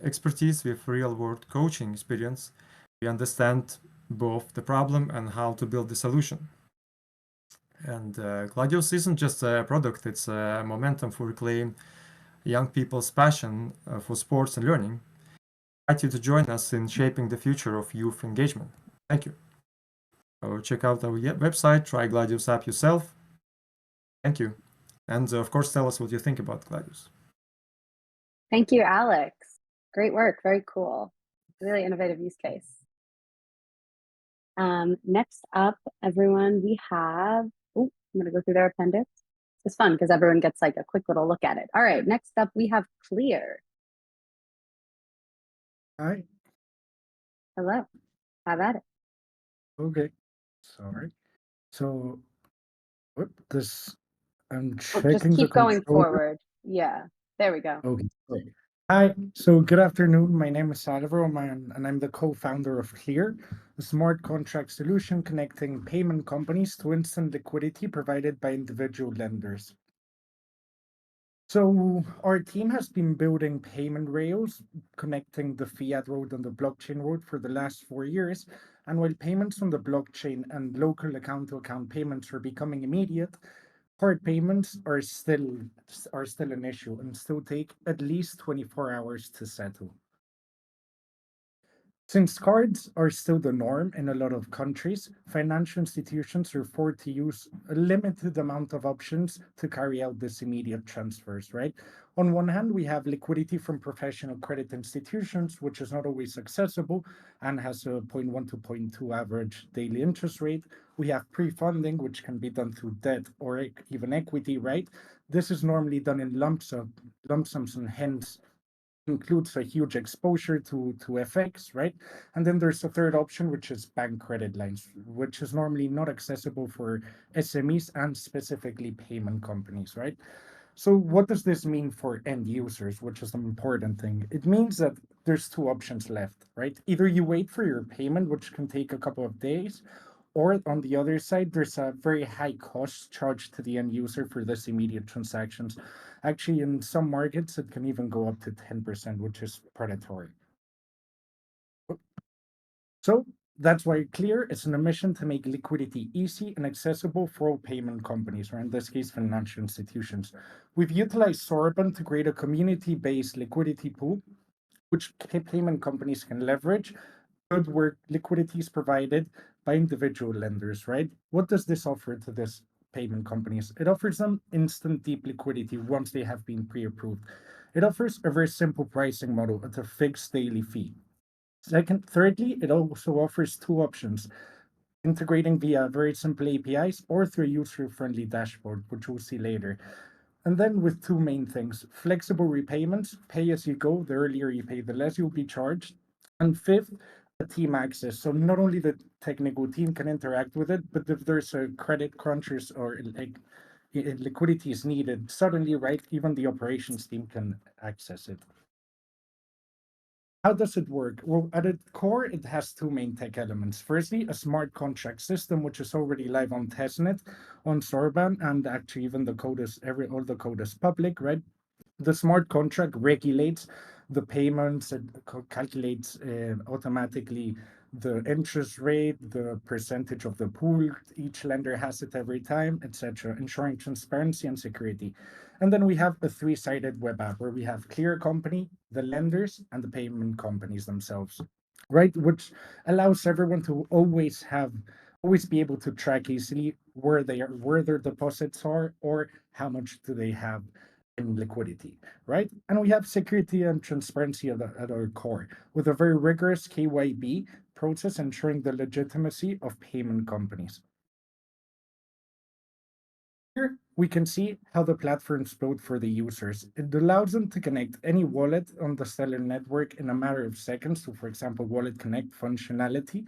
expertise with real-world coaching experience. We understand both the problem and how to build the solution. And Gladius isn't just a product, it's a momentum to reclaim young people's passion for sports and learning. I invite you to join us in shaping the future of youth engagement. Thank you. So check out our website, try Gladius app yourself. Thank you. And of course, tell us what you think about Gladius. Thank you, Alex. Great work. Very cool. Really innovative use case. Next up, everyone, we have, I'm going to go through their appendix. It's fun because everyone gets like a quick little look at it. All right, next up, we have Clear. Hi. Hello. Have at it. Okay. Sorry. So, I'm Just checking the keep going controller. forward. Yeah, there we go. Okay. Great. Hi. So, good afternoon. My name is Salvador, and I'm the co-founder of Clear, a smart contract solution connecting payment companies to instant liquidity provided by individual lenders. So our team has been building payment rails connecting the fiat world and the blockchain world for the last 4 years. And while payments on the blockchain and local account-to-account payments are becoming immediate, card payments are still an issue and still take at least 24 hours to settle. Since cards are still the norm in a lot of countries, financial institutions are forced to use a limited amount of options to carry out this immediate transfers, right? On one hand, we have liquidity from professional credit institutions, which is not always accessible and has a 0.1 to 0.2 average daily interest rate. We have pre-funding, which can be done through debt or even equity, right? This is normally done in lump sums, and hence includes a huge exposure to FX, right? And then there's a third option, which is bank credit lines, which is normally not accessible for SMEs and specifically payment companies, right? So what does this mean for end users, which is an important thing? It means that there's two options left, right? Either you wait for your payment, which can take a couple of days, or on the other side, there's a very high cost charged to the end user for this immediate transactions. Actually, in some markets, it can even go up to 10%, which is predatory. So that's why Clear is on a mission to make liquidity easy and accessible for all payment companies, or in this case, financial institutions. We've utilized Soroban to create a community-based liquidity pool, which payment companies can leverage. Good where liquidity is provided by individual lenders, right? What does this offer to this payment companies? It offers them instant deep liquidity once they have been pre-approved. It offers a very simple pricing model at a fixed daily fee. Thirdly, it also offers two options, integrating via very simple APIs or through a user-friendly dashboard, which we'll see later. And then with two main things, flexible repayments, pay as you go, the earlier you pay, the less you'll be charged. And fifth, a team access. So not only the technical team can interact with it, but if there's a credit crunchers or like liquidity is needed, suddenly, right, even the operations team can access it. How does it work? Well, at its core, it has two main tech elements. Firstly, a smart contract system, which is already live on testnet on Soroban, and actually even the code is all the code is public, right? The smart contract regulates the payments, it calculates automatically the interest rate, the percentage of the pool, each lender has it every time, etc., ensuring transparency and security. And then we have a three-sided web app where we have Clear Company, the lenders, and the payment companies themselves, right? Which allows everyone to always be able to track easily where their deposits are, or how much do they have in liquidity, right? And we have security and transparency at our core, with a very rigorous KYB process ensuring the legitimacy of payment companies. Here we can see how the platforms built for the users. It allows them to connect any wallet on the Stellar network in a matter of seconds to, for example, Wallet Connect functionality.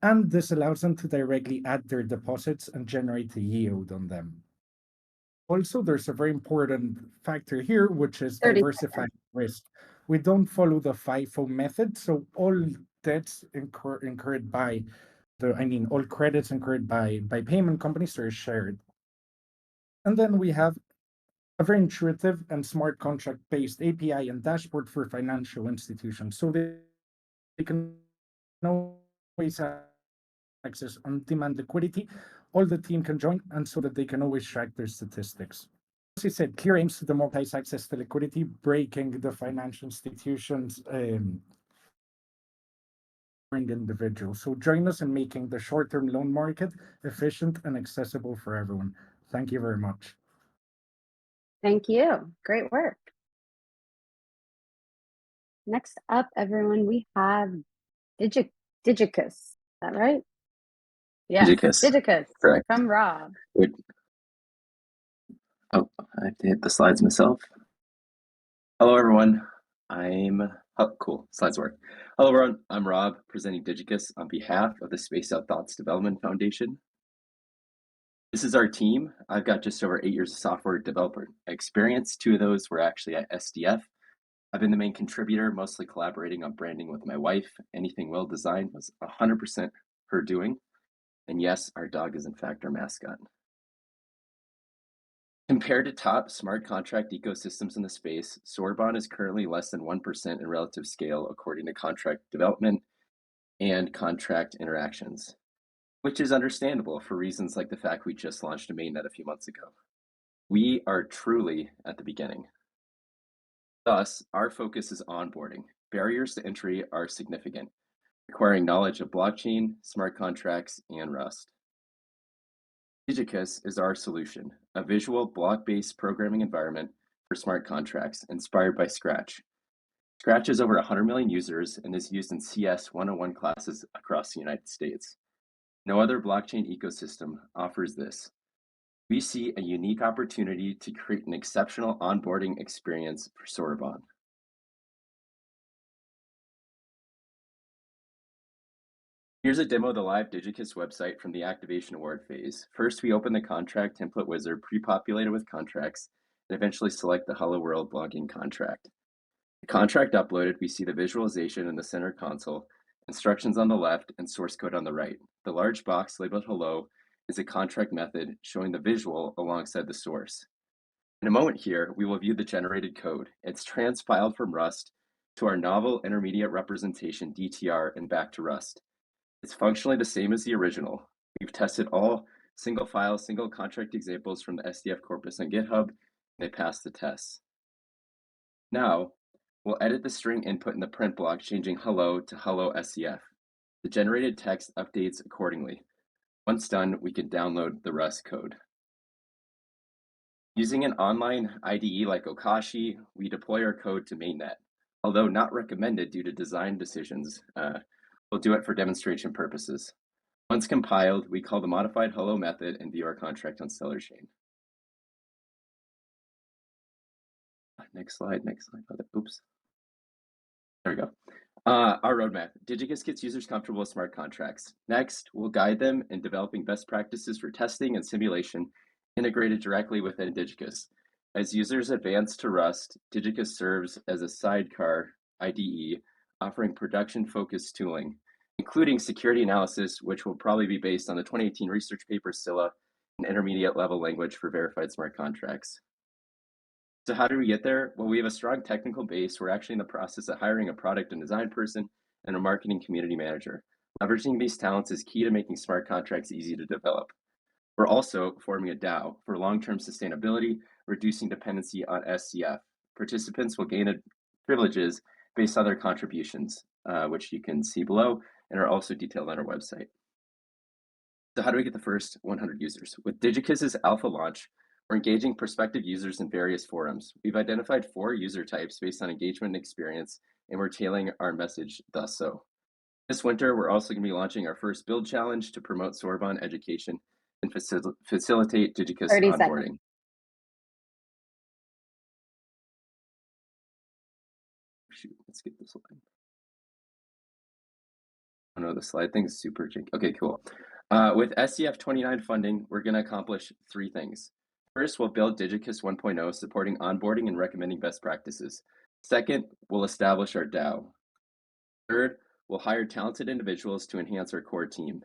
And this allows them to directly add their deposits and generate a yield on them. Also, there's a very important factor here, which is diversifying risk. We don't follow the FIFO method, so all debts incurred by all credits incurred by payment companies are shared. And then we have a very intuitive and smart contract-based API and dashboard for financial institutions, so they can always access on-demand liquidity. All the team can join, and so that they can always track their statistics. As I said, Clear aims to democratize access to liquidity, breaking the financial institutions individuals. So join us in making the short-term loan market efficient and accessible for everyone. Thank you very much. Thank you. Great work. Next up, everyone, we have Digicus. Is that right? Yes, Digicus Correct. from Rob. Good. Oh, I have to hit the slides myself. Hello, everyone. Cool, slides work. Hello, everyone. I'm Rob, presenting Digicus on behalf of the Space Out Thoughts Development Foundation. This is our team. I've got just over 8 years of software developer experience. 2 of those were actually at SDF. I've been the main contributor, mostly collaborating on branding with my wife. Anything well designed was 100% her doing. And yes, our dog is in fact our mascot. Compared to top smart contract ecosystems in the space, Soroban is currently less than 1% in relative scale according to contract development and contract interactions, which is understandable for reasons like the fact we just launched a mainnet a few months ago. We are truly at the beginning. Thus, our focus is onboarding. Barriers to entry are significant, requiring knowledge of blockchain, smart contracts, and Rust. Digicus is our solution, a visual block-based programming environment for smart contracts inspired by Scratch. Scratch has over 100 million users and is used in CS 101 classes across the United States. No other blockchain ecosystem offers this. We see a unique opportunity to create an exceptional onboarding experience for Soroban. Here's a demo of the live Digicus website from the activation award phase. First, we open the contract template wizard pre-populated with contracts and eventually select the Hello World blogging contract. The contract uploaded, we see the visualization in the center console, instructions on the left, and source code on the right. The large box labeled Hello is a contract method showing the visual alongside the source. In a moment here, we will view the generated code. It's transpiled from Rust to our novel intermediate representation DTR and back to Rust. It's functionally the same as the original. We've tested all single file, single contract examples from the SCF corpus on GitHub, and they passed the tests. Now, we'll edit the string input in the print block, changing hello to hello SCF. The generated text updates accordingly. Once done, we can download the Rust code. Using an online IDE like Okashi, we deploy our code to mainnet. Although not recommended due to design decisions, we'll do it for demonstration purposes. Once compiled, we call the modified hello method and view our contract on Stellar Chain. Next slide. Oops. There we go. Our roadmap. Digicus gets users comfortable with smart contracts. Next, we'll guide them in developing best practices for testing and simulation integrated directly within Digicus. As users advance to Rust, Digicus serves as a sidecar IDE offering production-focused tooling, including security analysis, which will probably be based on the 2018 research paper Scylla, an intermediate level language for verified smart contracts. So how did we get there? Well, we have a strong technical base. We're actually in the process of hiring a product and design person and a marketing community manager. Leveraging these talents is key to making smart contracts easy to develop. We're also forming a DAO for long-term sustainability, reducing dependency on SCF. Participants will gain privileges based on their contributions, which you can see below and are also detailed on our website. So how do we get the first 100 users? With Digicus's alpha launch, we're engaging prospective users in various forums. We've identified 4 user types based on engagement and experience, and we're tailoring our message thus so. This winter, we're also going to be launching our first build challenge to promote Soroban education and facilitate Digicus 30 onboarding. seconds. Shoot, let's get this slide. Oh no, the slide thing is super janky. Okay, cool. With SCF 29 funding, we're going to accomplish 3 things. First, we'll build Digicus 1.0, supporting onboarding and recommending best practices. Second, we'll establish our DAO. Third, we'll hire talented individuals to enhance our core team.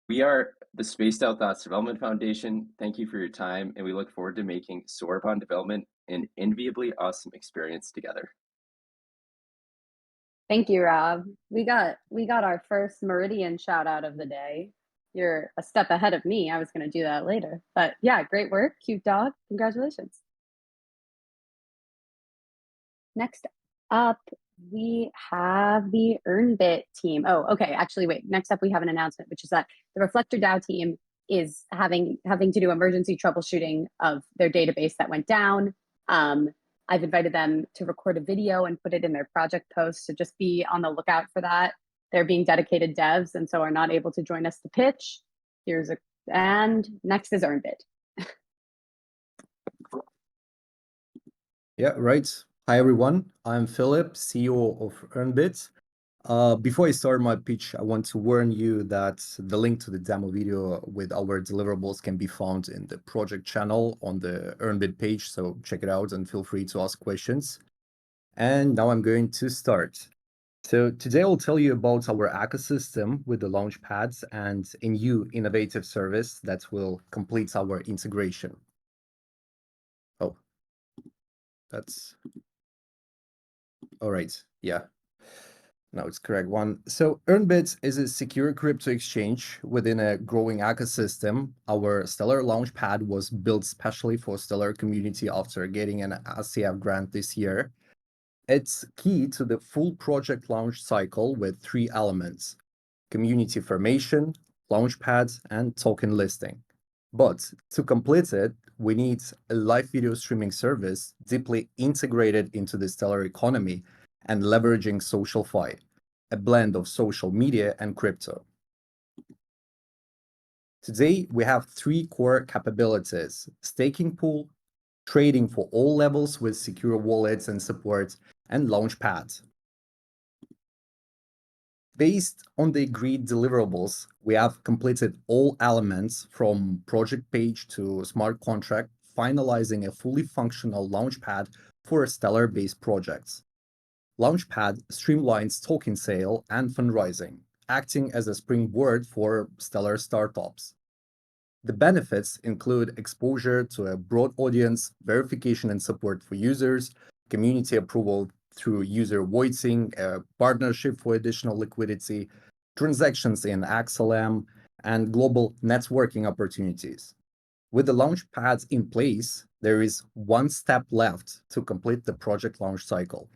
We are the Spaced Out Thoughts Development Foundation. Thank you for your time, and we look forward to making Soroban development an enviably awesome experience together. Thank you, Rob. We got our first Meridian shout out of the day. You're a step ahead of me. I was going to do that later, but yeah, great work, cute dog. Congratulations. Next up, we have the EarnBIT team. Oh, okay. Actually, wait. Next up, we have an announcement, which is that the Reflector DAO team is having to do emergency troubleshooting of their database that went down. I've invited them to record a video and put it in their project post, so just be on the lookout for that. They're being dedicated devs and so are not able to join us to pitch. And next is EarnBIT. Yeah, right. Hi, everyone. I'm Philip, CEO of EarnBIT. Before I start my pitch, I want to warn you that the link to the demo video with our deliverables can be found in the project channel on the EarnBIT page, so check it out and feel free to ask questions. And now I'm going to start. So today I'll tell you about our ecosystem with the Launchpads and a new innovative service that will complete our integration. Oh, that's all right. Yeah. No, it's correct one. So EarnBIT is a secure crypto exchange within a growing ecosystem. Our Stellar Launchpad was built specially for Stellar community after getting an SCF grant this year. It's key to the full project launch cycle with 3 elements: community formation, launchpads, and token listing. But to complete it, we need a live video streaming service deeply integrated into the Stellar economy and leveraging SocialFi, a blend of social media and crypto. Today, we have 3 core capabilities: staking pool, trading for all levels with secure wallets and support, and Launchpad. Based on the agreed deliverables, we have completed all elements from project page to smart contract, finalizing a fully functional Launchpad for Stellar-based projects. Launchpad streamlines token sale and fundraising, acting as a springboard for Stellar startups. The benefits include exposure to a broad audience, verification and support for users, community approval through user voicing, a partnership for additional liquidity, transactions in XLM, and global networking opportunities. With the Launchpads in place, there is one step left to complete the project launch cycle.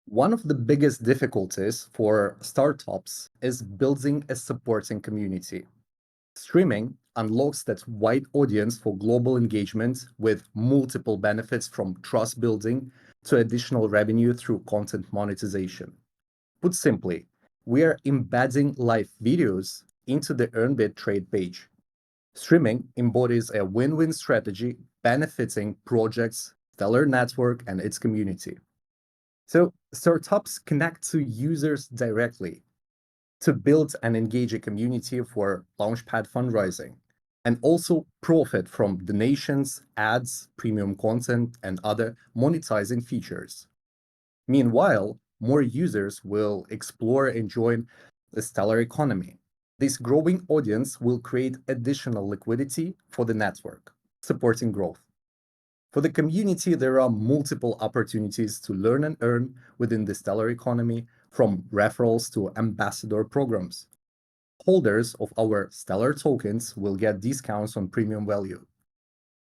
One of the biggest difficulties for startups is building a supporting community. Streaming unlocks that wide audience for global engagement with multiple benefits from trust building to additional revenue through content monetization. Put simply, we are embedding live videos into the EarnBIT trade page. Streaming embodies a win-win strategy benefiting projects, Stellar Network, and its community. So startups connect to users directly to build and engage a community for Launchpad fundraising, and also profit from donations, ads, premium content, and other monetizing features. Meanwhile, more users will explore and join the Stellar economy. This growing audience will create additional liquidity for the network, supporting growth. For the community, there are multiple opportunities to learn and earn within the Stellar economy, from referrals to ambassador programs. Holders of our Stellar tokens will get discounts on premium value.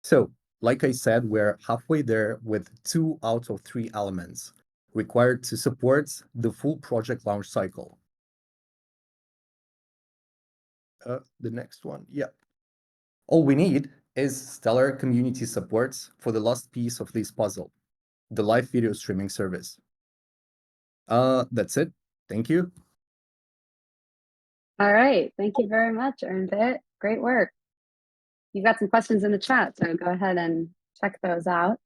So, like I said, we're halfway there with 2 out of 3 elements required to support the full project launch cycle. The next one, yeah. All we need is Stellar community support for the last piece of this puzzle, the live video streaming service. That's it. Thank you. All right. Thank you very much, EarnBIT. Great work. You've got some questions in the chat, so go ahead and check those out.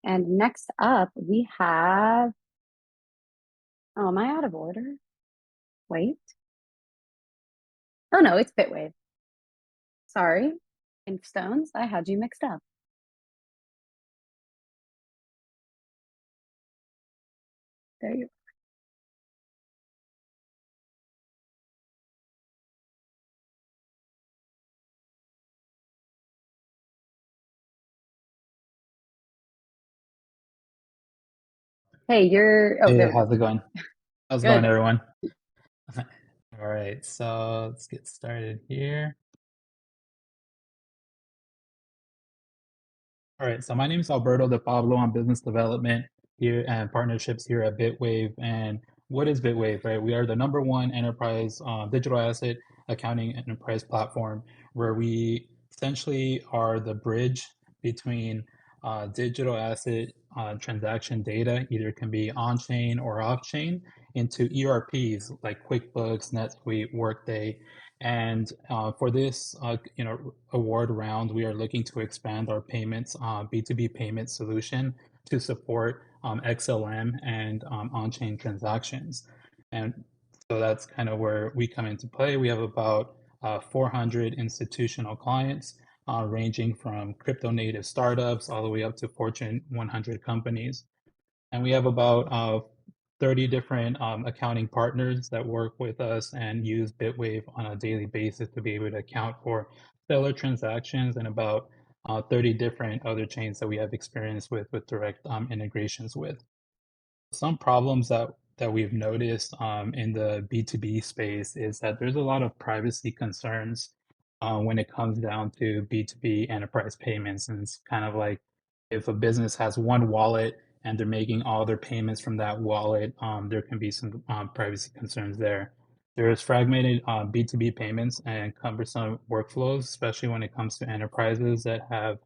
And next up, we have... Oh, am I out of order? Wait. Oh, no, it's Bitwave. Sorry. InfStones, I had you mixed up. There you go. Hey, you're. Oh, Hey, there we how's go. it going? How's it Good. going, everyone? All right, so let's get started here. All right, so my name is Alberto De Pablo. I'm business development here and partnerships here at Bitwave. And what is Bitwave, right? We are the #1 enterprise digital asset accounting enterprise platform where we essentially are the bridge between digital asset transaction data, either can be on-chain or off-chain, into ERPs like QuickBooks, NetSuite, Workday. And for this, award round, we are looking to expand our payments, B2B payment solution to support XLM and on-chain transactions. And so that's kind of where we come into play. We have about 400 institutional clients, ranging from crypto native startups all the way up to Fortune 100 companies. And we have about 30 different accounting partners that work with us and use Bitwave on a daily basis to be able to account for stellar transactions and about 30 different other chains that we have experience with direct integrations with. Some problems that we've noticed in the B2B space is that there's a lot of privacy concerns when it comes down to B2B enterprise payments. And it's kind of like if a business has one wallet and they're making all their payments from that wallet, there can be some privacy concerns there. There's fragmented B2B payments and cumbersome workflows, especially when it comes to enterprises that have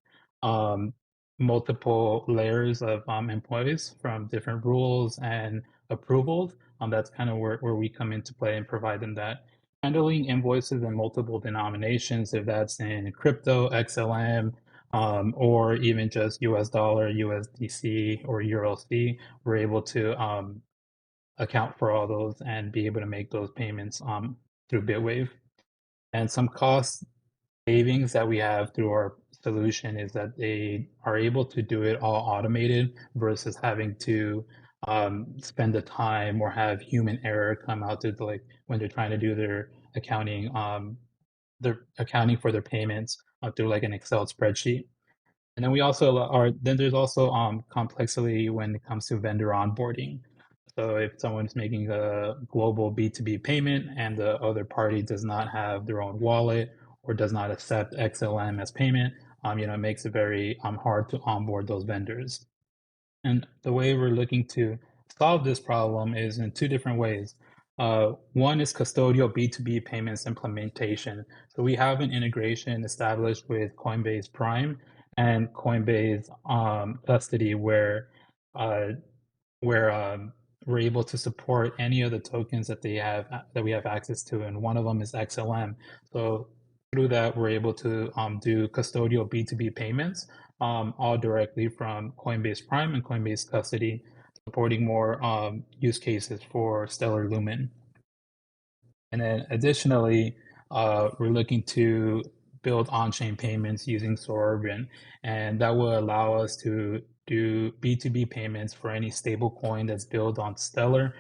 multiple layers of employees from different rules and approvals. That's kind of where we come into play and provide them that. Handling invoices in multiple denominations, if that's in crypto, XLM, or even just US dollar, USDC, or EuroC, we're able to account for all those and be able to make those payments through Bitwave. And some cost savings that we have through our solution is that they are able to do it all automated versus having to spend the time or have human error come out to like when they're trying to do their accounting for their payments through like an Excel spreadsheet. And then we also then there's also complexity when it comes to vendor onboarding. So if someone's making a global B2B payment and the other party does not have their own wallet or does not accept XLM as payment, it makes it very hard to onboard those vendors. And the way we're looking to solve this problem is in two different ways. One is custodial B2B payments implementation. So we have an integration established with Coinbase Prime and Coinbase Custody where we're able to support any of the tokens that we have access to, and one of them is XLM. So through that, we're able to do custodial B2B payments all directly from Coinbase Prime and Coinbase Custody, supporting more use cases for Stellar Lumen. And then additionally, we're looking to build on-chain payments using Soroban, and that will allow us to do B2B payments for any stablecoin that's built on Stellar.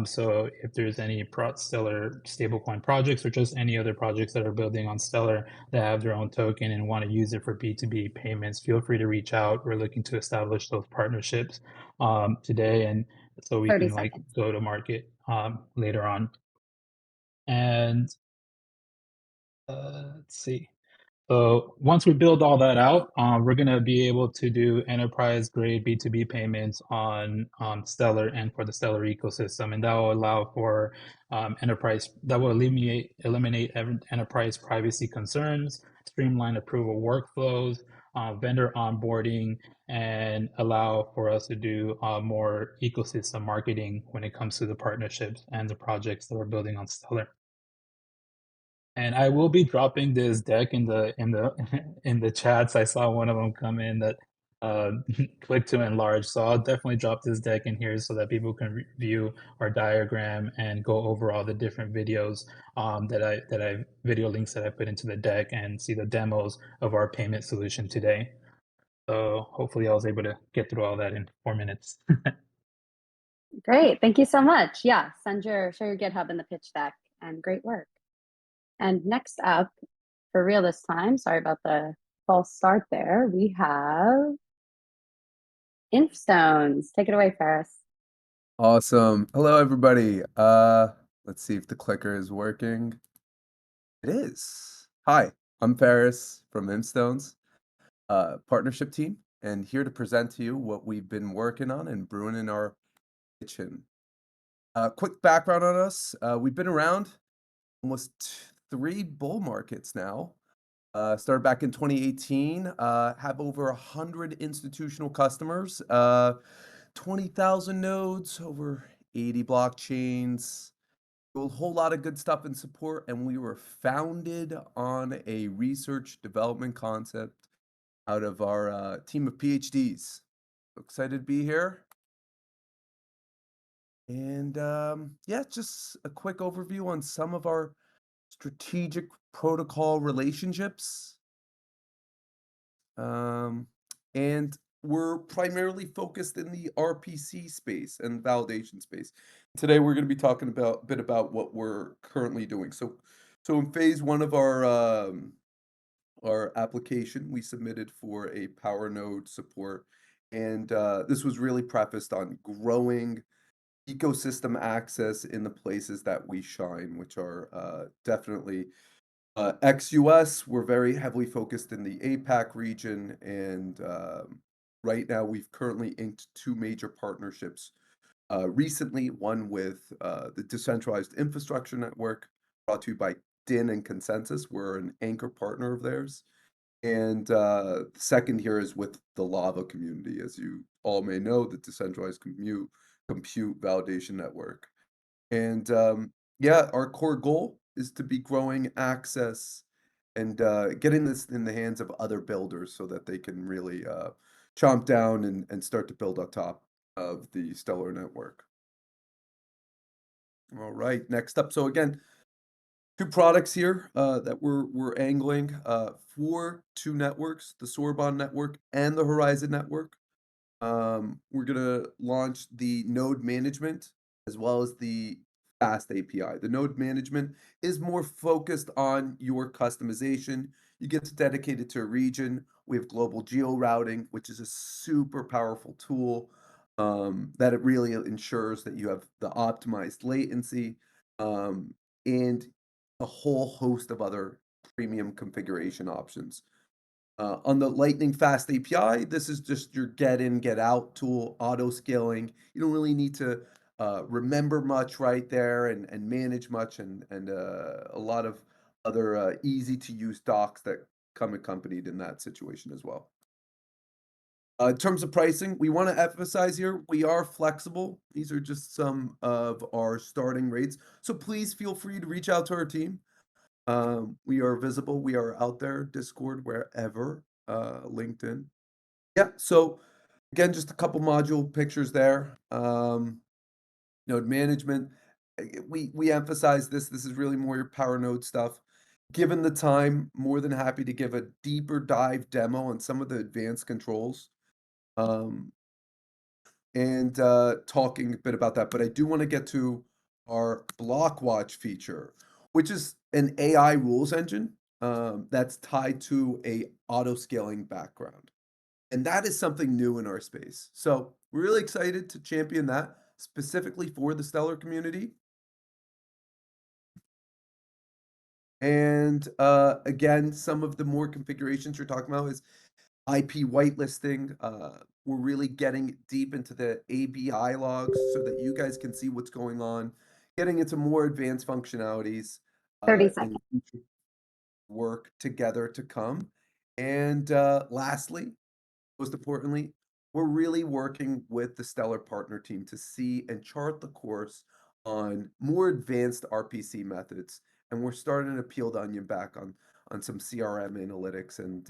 So if there's any Stellar stablecoin projects or just any other projects that are building on Stellar that have their own token and want to use it for B2B payments, feel free to reach out. We're looking to establish those partnerships today, and so we 30 can like seconds. go to market later on. And let's see. So once we build all that out, we're going to be able to do enterprise grade B2B payments on Stellar and for the Stellar ecosystem. And that will allow for that will eliminate enterprise privacy concerns, streamline approval workflows, vendor onboarding, and allow for us to do more ecosystem marketing when it comes to the partnerships and the projects that we're building on Stellar. And I will be dropping this deck in the in the chats. I saw one of them come in that click to enlarge. So I'll definitely drop this deck in here so that people can view our diagram and go over all the different videos video links that I put into the deck and see the demos of our payment solution today. So hopefully I was able to get through all that in 4 minutes. Great. Thank you so much. Yeah, share your GitHub in the pitch deck, and great work. And next up, for real this time, sorry about the false start there, we have InfStones. Take it away, Ferris. Awesome. Hello, everybody. Let's see if the clicker is working. It is. Hi, I'm Ferris from InfStones, partnership team, and here to present to you what we've been working on and brewing in our kitchen. Quick background on us. We've been around almost 3 bull markets now. Started back in 2018, have over 100 institutional customers, 20,000 nodes, over 80 blockchains, a whole lot of good stuff in support, and we were founded on a research development concept out of our team of PhDs. Excited to be here. And yeah, just a quick overview on some of our strategic protocol relationships. And we're primarily focused in the RPC space and validation space. Today, we're going to be talking a bit about what we're currently doing. So in phase 1 of our application, we submitted for a power node support, and this was really prefaced on growing ecosystem access in the places that we shine, which are definitely ex-US. We're very heavily focused in the APAC region, and right now we've currently inked 2 major partnerships. Recently, one with the Decentralized Infrastructure Network, brought to you by DIN and Consensus. We're an anchor partner of theirs. And the second here is with the Lava community, as you all may know, the Decentralized Compute Validation Network. And yeah, our core goal is to be growing access and getting this in the hands of other builders so that they can really chomp down and start to build on top of the Stellar network. All right, next up. So again, 2 products here that we're angling for 2 networks, the Soroban network and the Horizon network. We're gonna launch the node management as well as the fast API. The node management is more focused on your customization. You get to dedicate it to a region. We have global geo routing, which is a super powerful tool that it really ensures that you have the optimized latency and a whole host of other premium configuration options. On the Lightning Fast API, this is just your get in, get out tool, auto scaling. You don't really need to remember much right there and manage much and a lot of other easy to use docs that come accompanied in that situation as well. In terms of pricing, we want to emphasize here, we are flexible. These are just some of our starting rates. So please feel free to reach out to our team. We are visible. We are out there, Discord, wherever, LinkedIn. Yeah, so again, just a couple module pictures there. Node management, we emphasize this. This is really more your power node stuff. Given the time, more than happy to give a deeper dive demo on some of the advanced controls. And talking a bit about that, but I do want to get to our block watch feature, which is an AI rules engine that's tied to a auto scaling background. And that is something new in our space. So we're really excited to champion that specifically for the Stellar community. And again, some of the more configurations you're talking about is IP whitelisting. We're really getting deep into the ABI logs so that you guys can see what's going on, getting into more advanced functionalities. 30 seconds. Work together to come. And lastly, most importantly, we're really working with the Stellar partner team to see and chart the course on more advanced RPC methods. And we're starting to peel the onion back on some CRM analytics and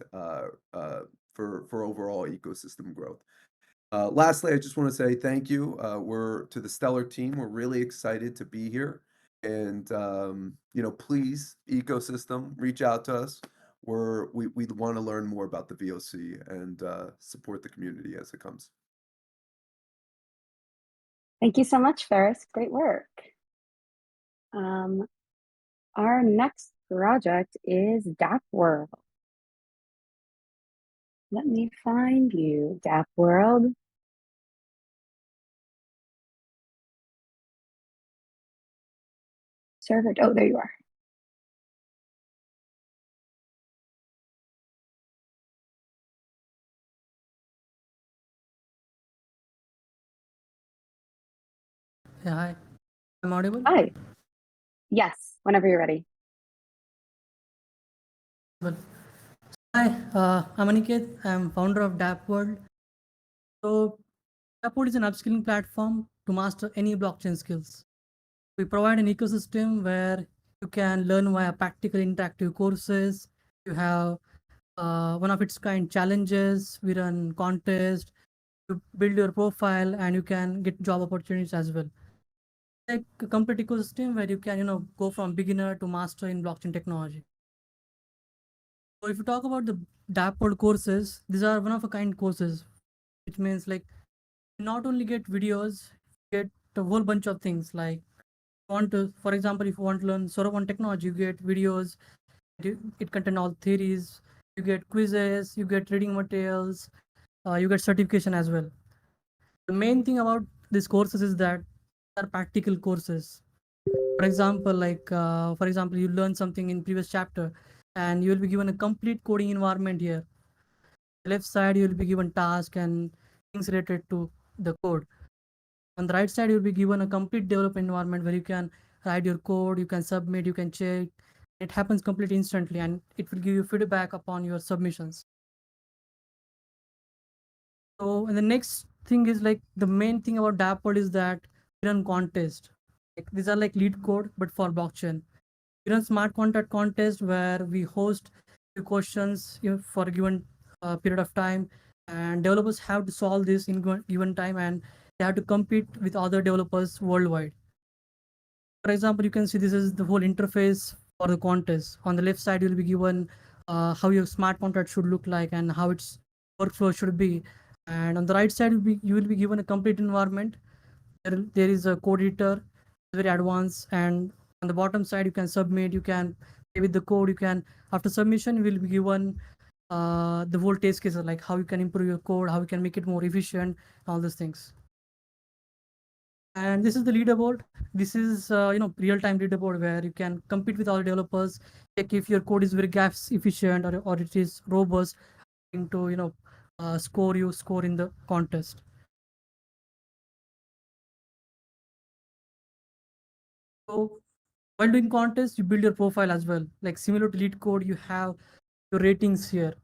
for overall ecosystem growth. Lastly, I just want to say thank you. We're to the Stellar team. We're really excited to be here. And you know, please, ecosystem, reach out to us. We want to learn more about the VOC and support the community as it comes. Thank you so much, Ferris. Great work. Our next project is DApp World. Let me find you, DApp World. Server, oh, there you are. Yeah, hi. I'm audible? Hi. Yes, whenever you're ready. Well, hi, I'm Aniket. I'm founder of DApp World. So, DApp World is an upskilling platform to master any blockchain skills. We provide an ecosystem where you can learn via practical interactive courses. You have one of its kind challenges. We run contests. You build your profile, and you can get job opportunities as well. Like a complete ecosystem where you can, go from beginner to master in blockchain technology. So if you talk about the DApp World courses, these are one of a kind courses, which means like you not only get videos, you get a whole bunch of things. Like for example, if you want to learn Soroban technology, you get videos. It contain all theories. You get quizzes. You get reading materials. You get certification as well. The main thing about these courses is that they are practical courses. For example, you learn something in previous chapter, and you will be given a complete coding environment here. Left side, you will be given task and things related to the code. On the right side, you'll be given a complete development environment where you can write your code, you can submit, you can check. It happens completely instantly, and it will give you feedback upon your submissions. So, and the next thing is like the main thing about DApp World is that we run contest. Like, these are like lead code, but for blockchain. We run smart contract contest where we host the questions for a given period of time, and developers have to solve this in given time, and they have to compete with other developers worldwide. For example, you can see this is the whole interface for the contest. On the left side, you'll be given how your smart contract should look like and how its workflow should be. And on the right side, you will be given a complete environment. There is a code editor, very advanced, and on the bottom side, you can submit, you can play with the code, you can, after submission, you will be given the whole test cases, like how you can improve your code, how you can make it more efficient, all these things. And this is the leaderboard. This is real-time leaderboard where you can compete with other developers, check if your code is very gas efficient or it is robust, into score in the contest. So while doing contests, you build your profile as well. Like similar to lead code, you have your ratings here,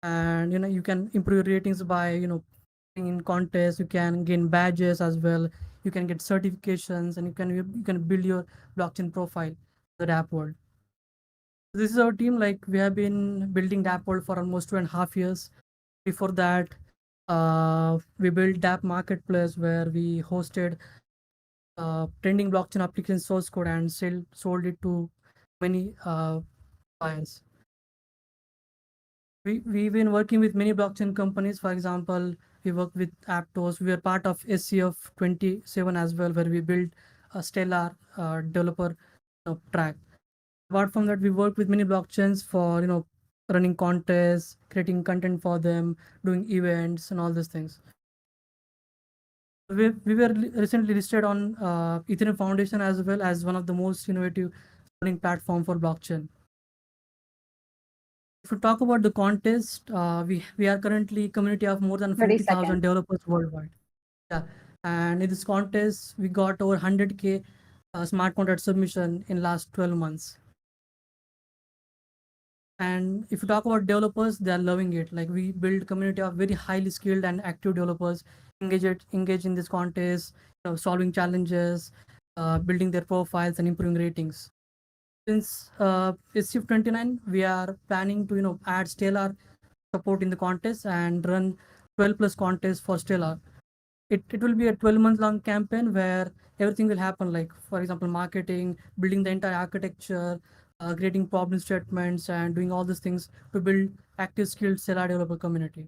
and you can improve your ratings by in contests. You can gain badges as well. You can get certifications, and you can build your blockchain profile, the DApp World. This is our team. Like we have been building DApp World for almost 2.5 years. Before that, we built DApp Marketplace where we hosted trending blockchain application source code and sold it to many buyers. We've been working with many blockchain companies. For example, we work with Aptos. We are part of SCF 27 as well, where we build a Stellar developer track. Apart from that, we work with many blockchains for running contests, creating content for them, doing events, and all these things. We were recently listed on Ethereum Foundation as well as one of the most innovative learning platform for blockchain. If you talk about the contest, we are currently a community of more than 50,000 developers worldwide. Yeah, and in this contest, we got over 100K smart contract submission in last 12 months. And if you talk about developers, they are loving it. Like we build community of very highly skilled and active developers, engage in this contest, solving challenges, building their profiles and improving ratings. Since SCF 29, we are planning to add Stellar support in the contest and run 12 plus contests for Stellar. It will be a 12-month long campaign where everything will happen, like for example marketing, building the entire architecture, creating problem statements, and doing all these things to build active skilled Stellar developer community.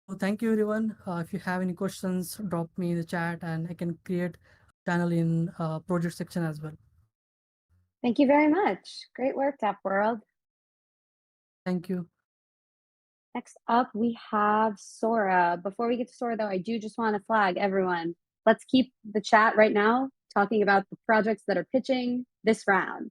So thank you, everyone. If you have any questions, drop me in the chat, and I can create a channel in project section as well. Thank you very much. Great work, DApp World. Thank you. Next up, we have Sora. Before we get to Sora, though, I do just want to flag everyone. Let's keep the chat right now talking about the projects that are pitching this round.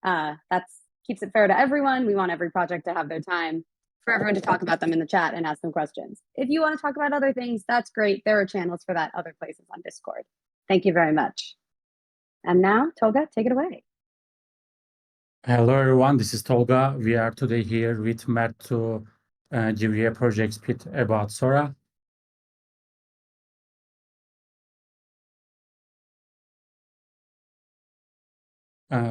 That's keeps it fair to everyone. We want every project to have their time for everyone to talk about them in the chat and ask them questions. If you want to talk about other things, that's great. There are channels for that other places on Discord. Thank you very much. And now, Tolga, take it away. Hello everyone, this is Tolga. We are today here with Mert to give you a project pitch about Sora.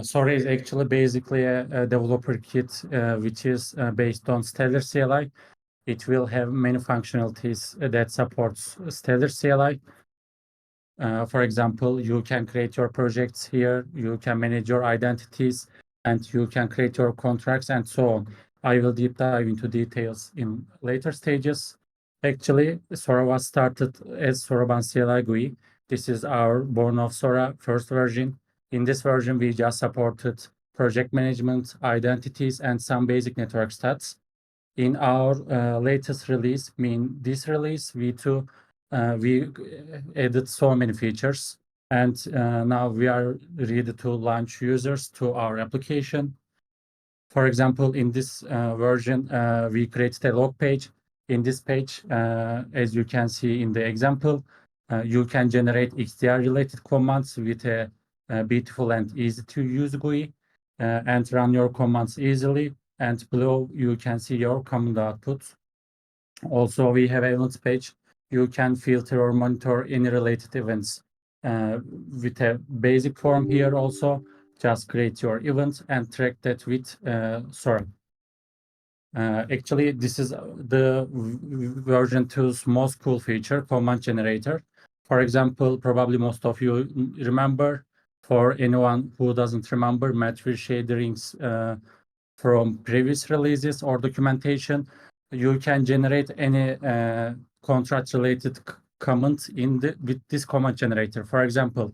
Sora is actually basically a developer kit which is based on Stellar CLI. It will have many functionalities that supports Stellar CLI. For example, you can create your projects here, you can manage your identities, and you can create your contracts and so on. I will deep dive into details in later stages. Actually, Sora was started as Soroban CLI GUI. This is our Born of Sora first version. In this version, we just supported project management, identities, and some basic network stats. In our latest release, this release, V2, we added so many features, and now we are ready to launch users to our application. For example, in this version, we created a log page. In this page, as you can see in the example, you can generate XDR-related commands with a beautiful and easy-to-use GUI and run your commands easily. And below, you can see your command output. Also, we have events page. You can filter or monitor any related events with a basic form here also. Just create your event and track that with Sora. Actually, this is the version 2's most cool feature, command generator. For example, probably most of you remember. For anyone who doesn't remember, Matt will share the links from previous releases or documentation. You can generate any contract-related comment with this command generator. For example,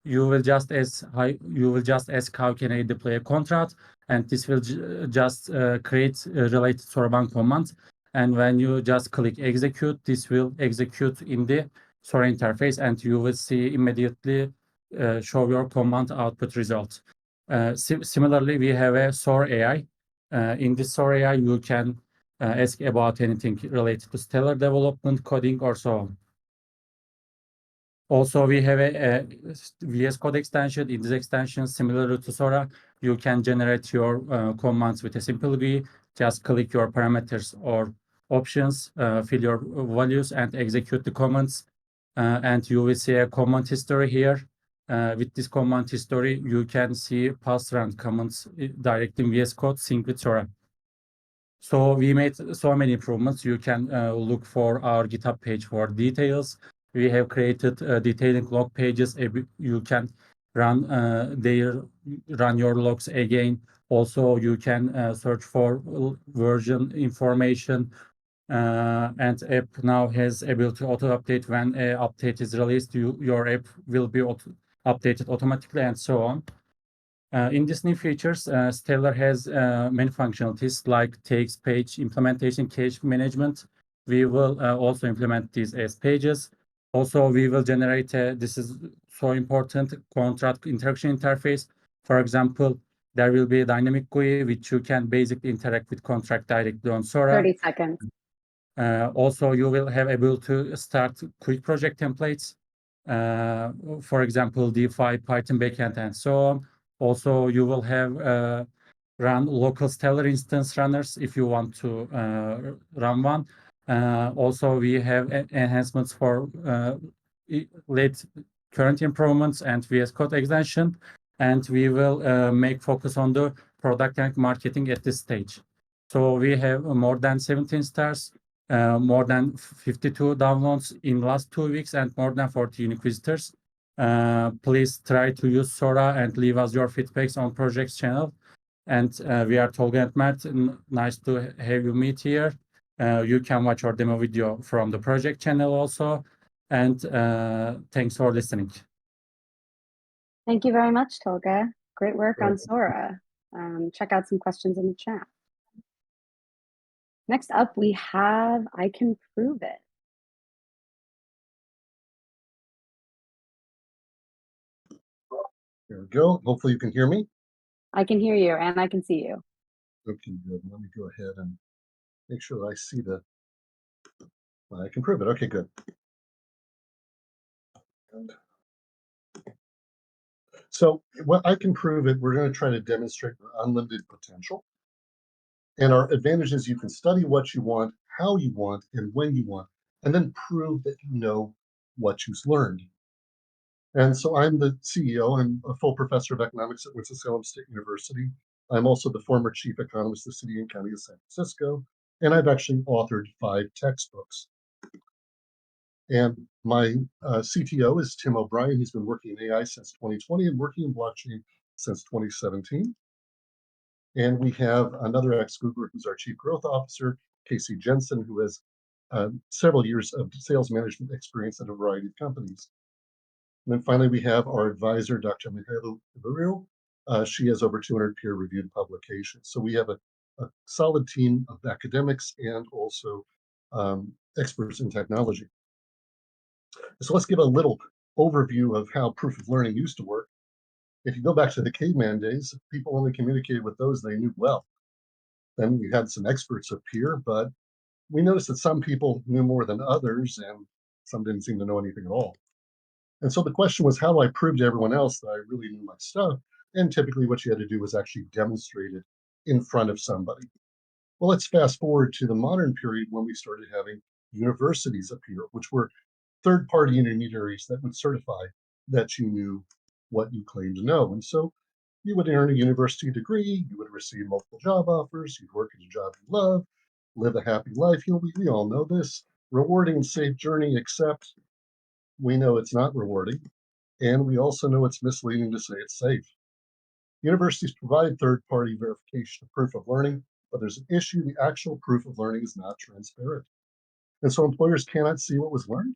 you will just ask how can I deploy a contract, and this will just create a related Soroban command. And when you just click execute, this will execute in the Sora interface, and you will see immediately show your command output result. Similarly, we have a Sora AI. In this Sora AI, you can ask about anything related to Stellar development, coding, or so on. Also, we have a VS Code extension. In this extension, similar to Sora, you can generate your commands with a simple GUI. Just click your parameters or options, fill your values, and execute the commands. And you will see a command history here. With this command history, you can see past run commands directly in VS Code sync with Sora. So we made so many improvements. You can look for our GitHub page for details. We have created detailing log pages. You can run your logs again. Also, you can search for version information. And app now has ability to auto update when an update is released. Your app will be updated automatically and so on. In these new features, Stellar has many functionalities like text page implementation, cache management. We will also implement these as pages. Also, we will generate this is so important, contract interaction interface. For example, there will be a dynamic GUI which you can basically interact with contract directly on Sora. 30 seconds. Also, you will have able to start quick project templates. For example, DeFi, Python backend, and so on. Also, you will have run local Stellar instance runners if you want to run one. Also, we have enhancements for late current improvements and VS Code extension. And we will make focus on the product and marketing at this stage. So we have more than 17 stars, more than 52 downloads in last 2 weeks, and more than 40 unique visitors. Please try to use Sora and leave us your feedbacks on projects channel. And we are Tolga and Mert. Nice to have you meet here. You can watch our demo video from the project channel also. And thanks for listening. Thank you very much, Tolga. Great work on Sora. Check out some questions in the chat. Next up, we have ICanProveIt. There we go. Hopefully you can hear me. I can hear you and I can see you. Okay, good. Let me go ahead and make sure that I see the I can prove it. Okay, good. So what I can prove it, we're going to try to demonstrate unlimited potential. And our advantage is you can study what you want, how you want, and when you want, and then prove that you know what you've learned. And so I'm the CEO. I'm a full professor of economics at Winston-Salem State University. I'm also the former chief economist of the city and county of San Francisco. And I've actually authored 5 textbooks. And my CTO is Tim O'Brien. He's been working in AI since 2020 and working in blockchain since 2017. And we have another ex-Googler who's our chief growth officer, Casey Jensen, who has several years of sales management experience at a variety of companies. And then finally, we have our advisor, Dr. Mihailo Ivario. She has over 200 peer-reviewed publications. So we have a solid team of academics and also experts in technology. So let's give a little overview of how proof of learning used to work. If you go back to the caveman days, people only communicated with those they knew well. Then we had some experts appear, but we noticed that some people knew more than others and some didn't seem to know anything at all. And so the question was, how do I prove to everyone else that I really knew my stuff? And typically what you had to do was actually demonstrate it in front of somebody. Well, let's fast forward to the modern period when we started having universities appear, which were third-party intermediaries that would certify that you knew what you claimed to know. And so you would earn a university degree, you would receive multiple job offers, you'd work at a job you love, live a happy life. You know, we all know this. Rewarding and safe journey, except we know it's not rewarding. And we also know it's misleading to say it's safe. Universities provide third-party verification of proof of learning, but there's an issue. The actual proof of learning is not transparent. And so employers cannot see what was learned.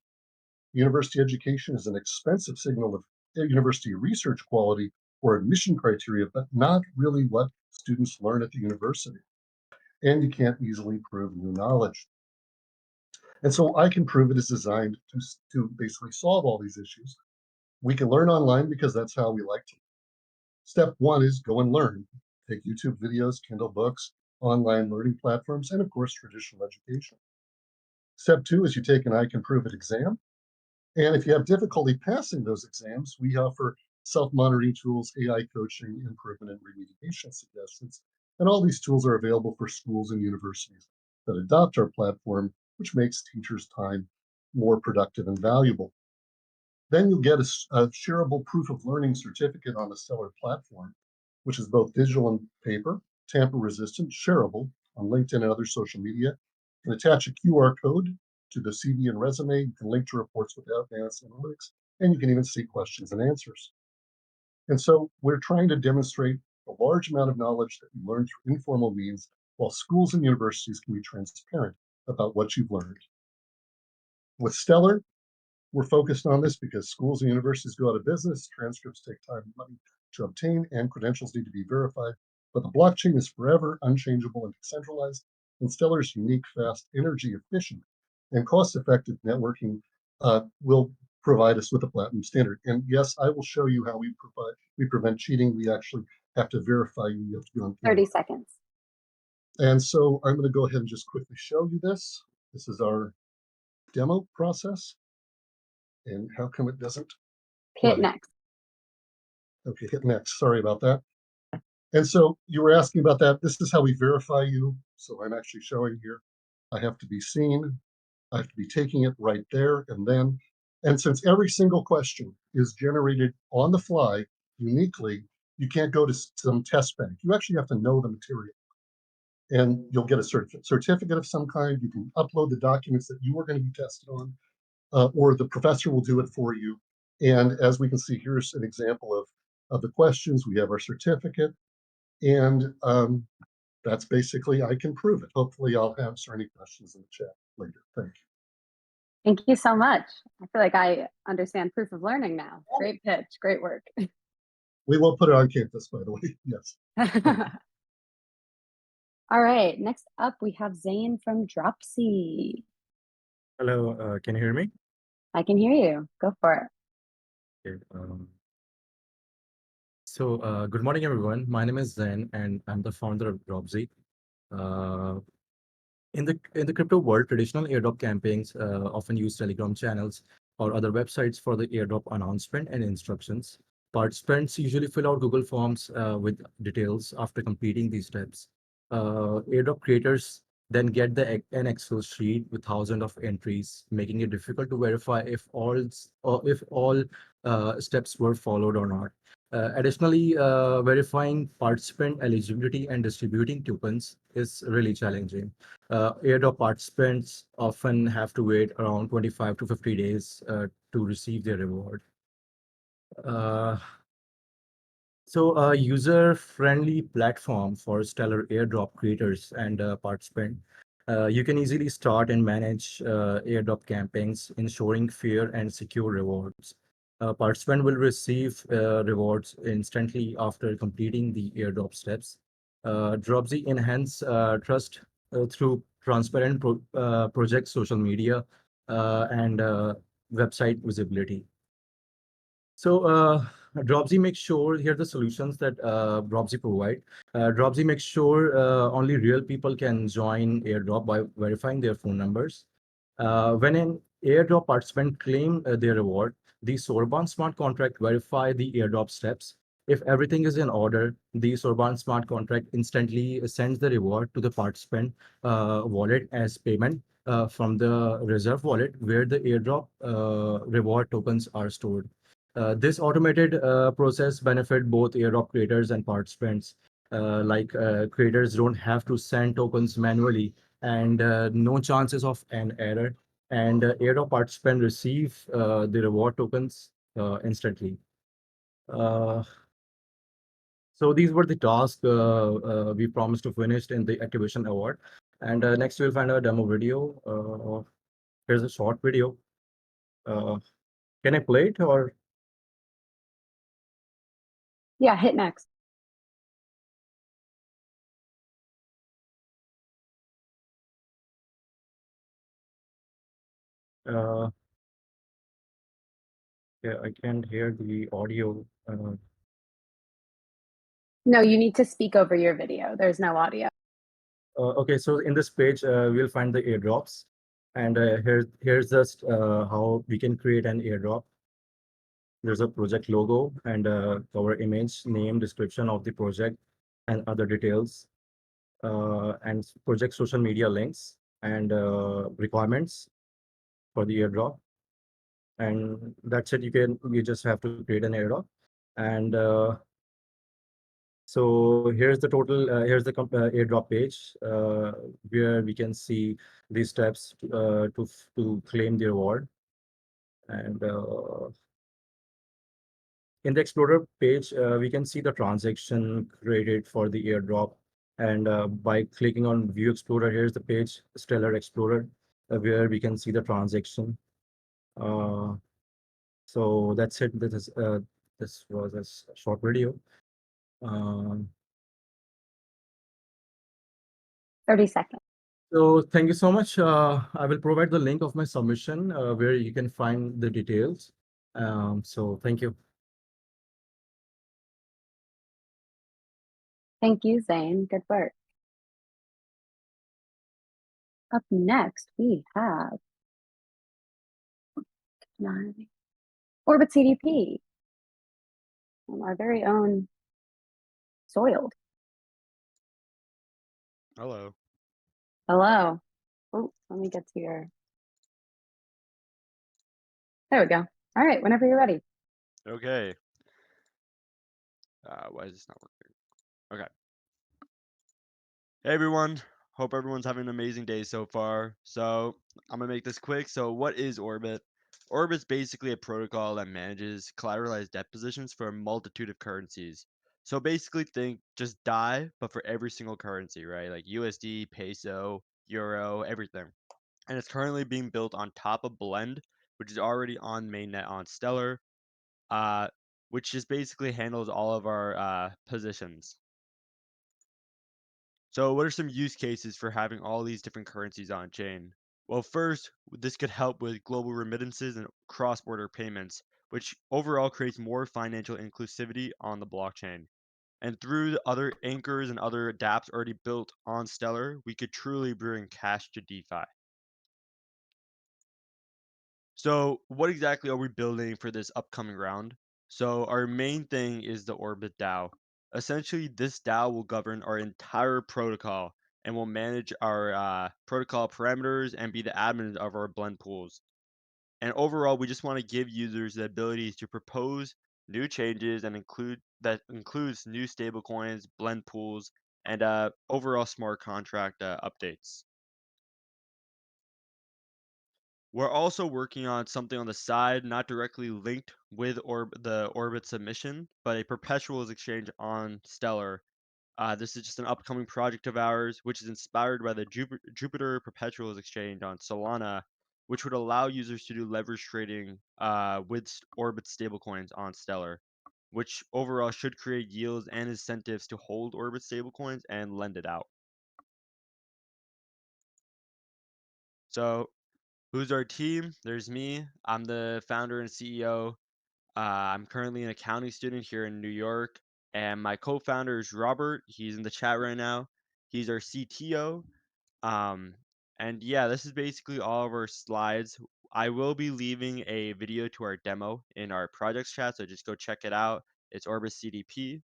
University education is an expensive signal of university research quality or admission criteria, but not really what students learn at the university. And you can't easily prove new knowledge. And so ICanProveIt is designed to basically solve all these issues. We can learn online because that's how we like to. Step 1 is go and learn. Take YouTube videos, Kindle books, online learning platforms, and of course, traditional education. Step 2 is you take an ICanProveIt exam. And if you have difficulty passing those exams, we offer self-monitoring tools, AI coaching, improvement, and remediation suggestions. And all these tools are available for schools and universities that adopt our platform, which makes teachers' time more productive and valuable. Then you'll get a shareable proof of learning certificate on the Stellar platform, which is both digital and paper, tamper-resistant, shareable on LinkedIn and other social media. You can attach a QR code to the CV and resume. You can link to reports without advanced analytics, and you can even see questions and answers. And so we're trying to demonstrate a large amount of knowledge that you learn through informal means, while schools and universities can be transparent about what you've learned. With Stellar, we're focused on this because schools and universities go out of business, transcripts take time and money to obtain, and credentials need to be verified. But the blockchain is forever unchangeable and decentralized, and Stellar's unique, fast, energy efficient, and cost-effective networking will provide us with a platinum standard. And yes, I will show you how we prevent cheating. We actually have to verify you. You have to be on camera. 30 seconds. And so I'm going to go ahead and just quickly show you this. This is our demo process. And how come it doesn't? Hit next. Okay, hit next. Sorry about that. And so you were asking about that. This is how we verify you. So I'm actually showing here. I have to be seen. I have to be taking it right there and then. And since every single question is generated on the fly uniquely, you can't go to some test bank. You actually have to know the material. And you'll get a certificate of some kind. You can upload the documents that you are going to be tested on, or the professor will do it for you. And as we can see, here's an example of the questions. We have our certificate. And that's basically I can prove it. Hopefully I'll answer any questions in the chat later. Thank you. Thank you so much. I feel like I understand proof of learning now. Great pitch, great work. We will put it on campus, by the way. Yes. All right, next up we have Zane from Dropzey. Hello, can you hear me? I can hear you. Go for it. Okay, good morning, everyone. My name is Zen, and I'm the founder of Dropzey. In the crypto world, traditional airdrop campaigns often use Telegram channels or other websites for the airdrop announcement and instructions. Participants usually fill out Google Forms with details after completing these steps. Airdrop creators then get an Excel sheet with thousands of entries, making it difficult to verify if all steps were followed or not. Additionally, verifying participant eligibility and distributing tokens is really challenging. Airdrop participants often have to wait around 25 to 50 days to receive their reward. A user-friendly platform for stellar airdrop creators and participants. You can easily start and manage airdrop campaigns, ensuring fair and secure rewards. Participant will receive rewards instantly after completing the airdrop steps. Dropzey enhance trust through transparent project social media and website visibility. Dropzey makes sure, here are the solutions that Dropzey provide. Dropzey makes sure only real people can join airdrop by verifying their phone numbers. When an airdrop participant claim their reward, the Soroban smart contract verify the airdrop steps. If everything is in order, the Soroban smart contract instantly sends the reward to the participant wallet as payment from the reserve wallet where the airdrop reward tokens are stored. This automated process benefit both airdrop creators and participants. Creators don't have to send tokens manually and no chances of an error. And airdrop participants receive the reward tokens instantly. So these were the tasks we promised to finish in the activation award. And next we'll find a demo video. Here's a short video. Can I play it or? Yeah, hit next. Yeah, I can't hear the audio. No, you need to speak over your video. There's no audio. Okay, so in this page, we'll find the airdrops. And here's just how we can create an airdrop. There's a project logo and cover image, name, description of the project, and other details. And project social media links and requirements for the airdrop. And that's it. You just have to create an airdrop. And so here's the total, here's the airdrop page where we can see these steps to claim the reward. And in the Explorer page, we can see the transaction created for the airdrop. And by clicking on View Explorer, here's the page, Stellar Explorer, where we can see the transaction. So that's it. This was a short video. 30 seconds. So thank you so much. I will provide the link of my submission where you can find the details. So thank you. Thank you, Zane. Good work. Up next, we have OrbitCDP, our very own Soiled. Hello. Hello. Oh, let me get to your. There we go. All right, whenever you're ready. Okay. Why is this not working? Okay. Hey everyone. Hope everyone's having an amazing day so far. So I'm gonna make this quick. So what is Orbit? Orbit's basically a protocol that manages collateralized debt positions for a multitude of currencies. So basically think just DAI, but for every single currency, right? Like USD, peso, euro, everything. And it's currently being built on top of Blend, which is already on mainnet on Stellar, which just basically handles all of our positions. So what are some use cases for having all these different currencies on chain? Well, first, this could help with global remittances and cross-border payments, which overall creates more financial inclusivity on the blockchain. And through the other anchors and other dApps already built on Stellar, we could truly bring cash to DeFi. So what exactly are we building for this upcoming round? So our main thing is the Orbit DAO. Essentially, this DAO will govern our entire protocol and will manage our protocol parameters and be the admin of our blend pools. And overall, we just want to give users the ability to propose new changes and includes new stablecoins, blend pools, and overall smart contract updates. We're also working on something on the side, not directly linked with the Orbit submission, but a perpetuals exchange on Stellar. This is just an upcoming project of ours, which is inspired by the Jupiter Perpetuals exchange on Solana, which would allow users to do leverage trading with Orbit stablecoins on Stellar, which overall should create yields and incentives to hold Orbit stablecoins and lend it out. So who's our team? There's me. I'm the founder and CEO. I'm currently an accounting student here in New York, and my co-founder is Robert. He's in the chat right now. He's our CTO. And yeah, this is basically all of our slides. I will be leaving a video to our demo in our projects chat, so just go check it out. It's OrbitCDP.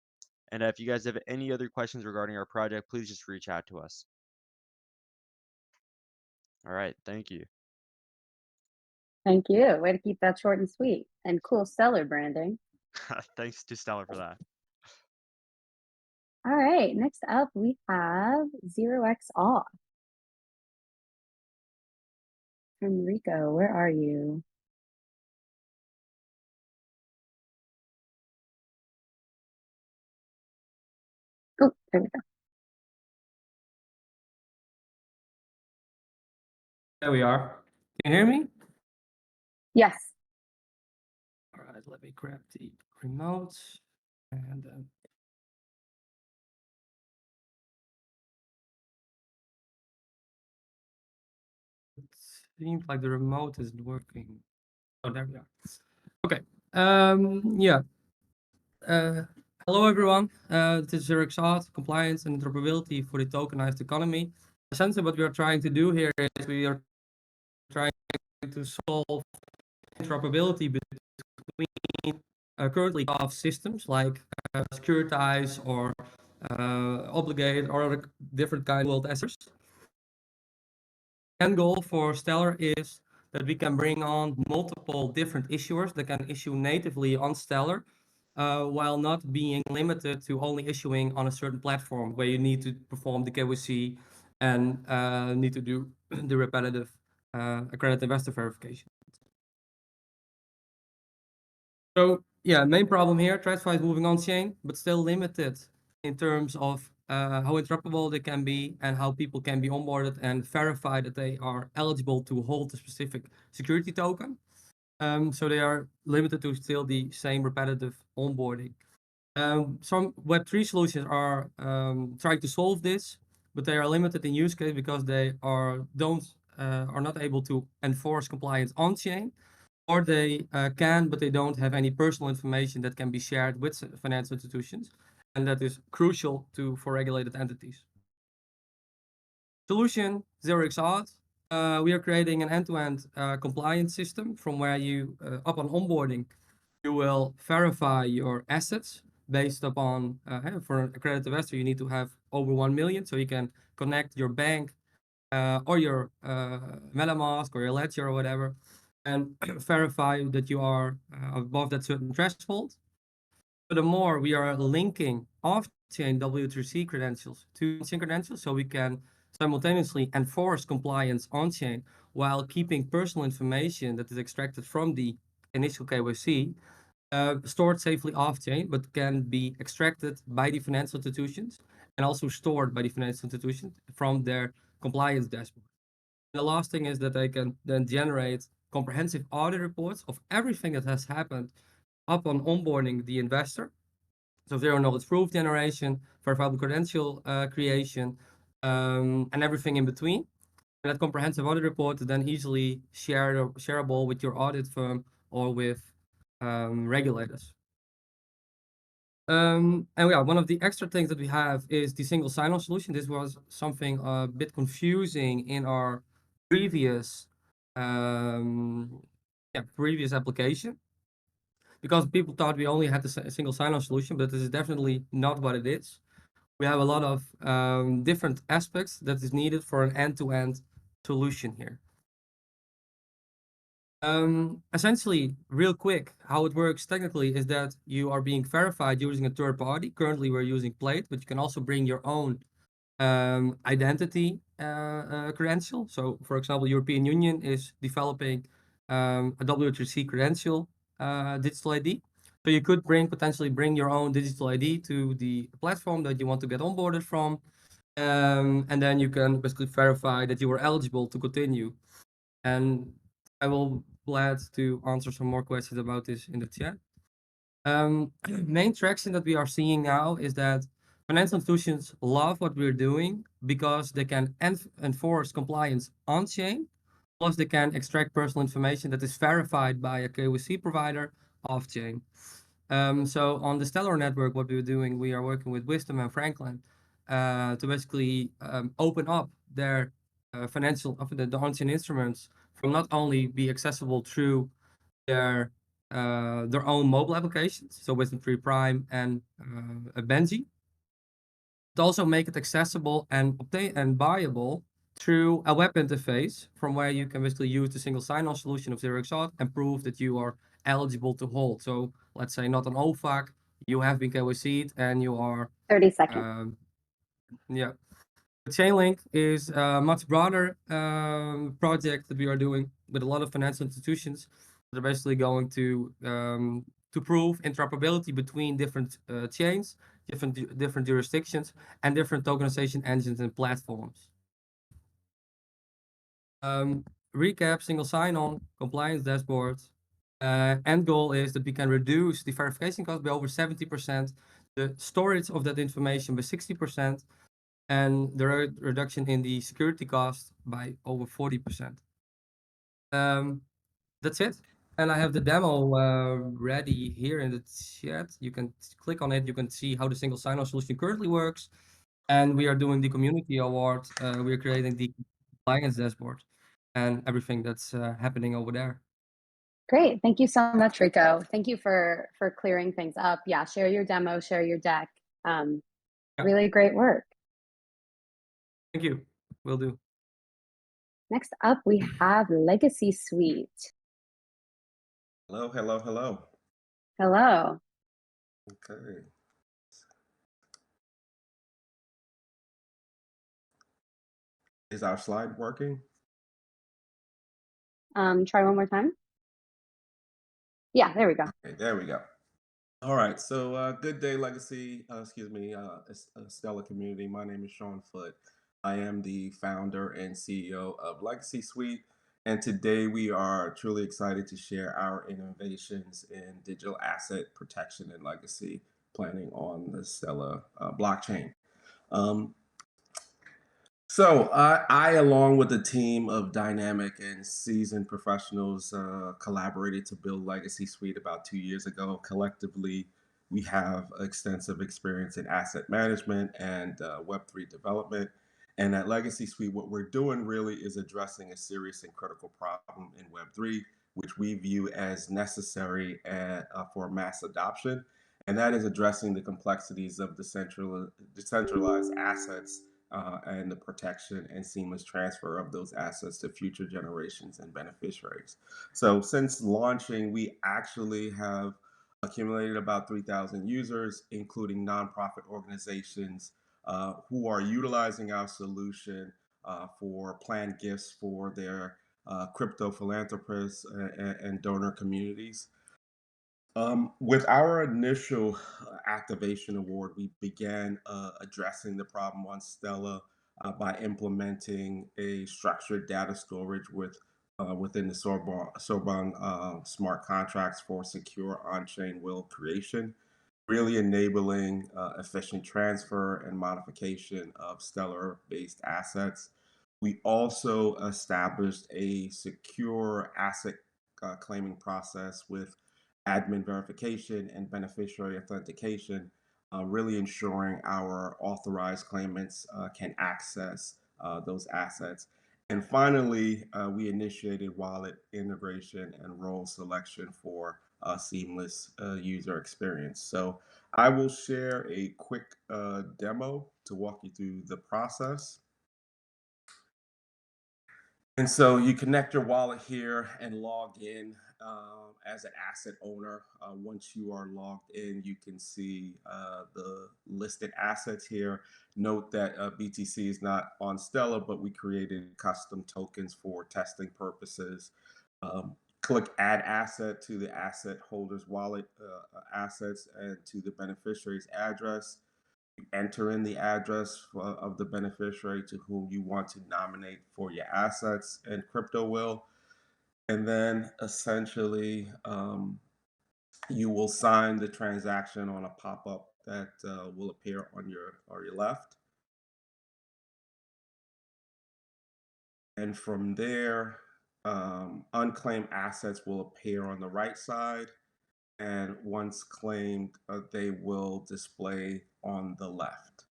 And if you guys have any other questions regarding our project, please just reach out to us. All right, thank you. Thank you. Way to keep that short and sweet. And cool Stellar branding. Thanks to Stellar for that. All right, next up we have 0xAwe. Enrico, where are you? Oh, there we go. There we are. Can you hear me? Yes. All right, let me grab the remote and it seems like the remote isn't working. Oh, there we are. Okay. Yeah. Hello everyone. This is 0xAwe, compliance and interoperability for the tokenized economy. Essentially, what we are trying to do here is we are trying to solve interoperability between currently of systems like securitize or obligate or other different kind of world assets. End goal for Stellar is that we can bring on multiple different issuers that can issue natively on Stellar, while not being limited to only issuing on a certain platform where you need to perform the KYC and need to do the repetitive accredited investor verification. So yeah, main problem here, TradFi is moving on chain, but still limited in terms of how interoperable they can be and how people can be onboarded and verify that they are eligible to hold a specific security token. So they are limited to still the same repetitive onboarding. Some Web3 solutions are trying to solve this, but they are limited in use case because they are not able to enforce compliance on chain, or they can, but they don't have any personal information that can be shared with financial institutions, and that is crucial for regulated entities. Solution 0xAwe. We are creating an end-to-end compliance system from where you, upon onboarding, you will verify your assets based upon, for an accredited investor, you need to have over 1 million, so you can connect your bank or your MetaMask or your Ledger or whatever, and verify that you are above that certain threshold. Furthermore, we are linking off-chain W3C credentials to on-chain credentials, so we can simultaneously enforce compliance on-chain while keeping personal information that is extracted from the initial KYC stored safely off-chain, but can be extracted by the financial institutions and also stored by the financial institutions from their compliance dashboard. And the last thing is that they can then generate comprehensive audit reports of everything that has happened upon onboarding the investor. So zero knowledge proof generation, verifiable credential creation, and everything in between. And that comprehensive audit report is then easily shareable with your audit firm or with regulators. And yeah, one of the extra things that we have is the single sign-on solution. This was something a bit confusing in our previous previous application, because people thought we only had the single sign-on solution, but this is definitely not what it is. We have a lot of different aspects that is needed for an end-to-end solution here. Essentially, real quick, how it works technically is that you are being verified using a third party. Currently, we're using Plate, but you can also bring your own identity credential. So, for example, European Union is developing a W3C credential digital ID. So you could potentially bring your own digital ID to the platform that you want to get onboarded from, and then you can basically verify that you are eligible to continue. And I will glad to answer some more questions about this in the chat. Main traction that we are seeing now is that financial institutions love what we're doing because they can enforce compliance on chain, plus they can extract personal information that is verified by a KYC provider off chain. So on the Stellar network, what we're doing, we are working with Wisdom and Franklin to basically open up their financial the on-chain instruments from not only be accessible through their own mobile applications, so Wisdom 3 Prime and Benji, but also make it accessible and buyable through a web interface from where you can basically use the single sign-on solution of 0xAuth and prove that you are eligible to hold. So let's say not an OFAC, you have been KYC'd and you are 30 seconds. Yeah. The Chainlink is a much broader project that we are doing with a lot of financial institutions. They're basically going to prove interoperability between different chains, different jurisdictions, and different tokenization engines and platforms. Recap: single sign-on, compliance dashboards. End goal is that we can reduce the verification cost by over 70%, the storage of that information by 60%, and the reduction in the security cost by over 40%. That's it. And I have the demo ready here in the chat. You can click on it. You can see how the single sign-on solution currently works. And we are doing the community award. We are creating the compliance dashboard and everything that's happening over there. Great. Thank you so much, Rico. Thank you for clearing things up. Yeah, share your demo, share your deck. Really great work. Thank you. Will do. Next up, we have Legacy Suite. Hello, hello, hello. Hello. Okay. Is our slide working? Try one more time. Yeah, there we go. Okay, there we go. All right, so good day, Legacy, Stellar community. My name is Sean Foote. I am the founder and CEO of Legacy Suite, and today we are truly excited to share our innovations in digital asset protection and legacy planning on the Stellar blockchain. So I, along with a team of dynamic and seasoned professionals, collaborated to build Legacy Suite about 2 years ago. Collectively, we have extensive experience in asset management and Web3 development. And at Legacy Suite, what we're doing really is addressing a serious and critical problem in Web3, which we view as necessary for mass adoption. And that is addressing the complexities of decentralized assets and the protection and seamless transfer of those assets to future generations and beneficiaries. So since launching, we actually have accumulated about 3,000 users, including nonprofit organizations who are utilizing our solution for planned gifts for their crypto philanthropists and donor communities. With our initial activation award, we began addressing the problem on Stella by implementing a structured data storage within the Soroban smart contracts for secure on-chain will creation, really enabling efficient transfer and modification of Stellar-based assets. We also established a secure asset claiming process with admin verification and beneficiary authentication, really ensuring our authorized claimants can access those assets. And finally, we initiated wallet integration and role selection for a seamless user experience. So I will share a quick demo to walk you through the process. And so you connect your wallet here and log in as an asset owner. Once you are logged in, you can see the listed assets here. Note that BTC is not on Stellar, but we created custom tokens for testing purposes. Click Add Asset to the asset holder's wallet assets and to the beneficiary's address. Enter in the address of the beneficiary to whom you want to nominate for your assets and crypto will. And then essentially, you will sign the transaction on a pop-up that will appear on your left. And from there, unclaimed assets will appear on the right side. And once claimed, they will display on the left.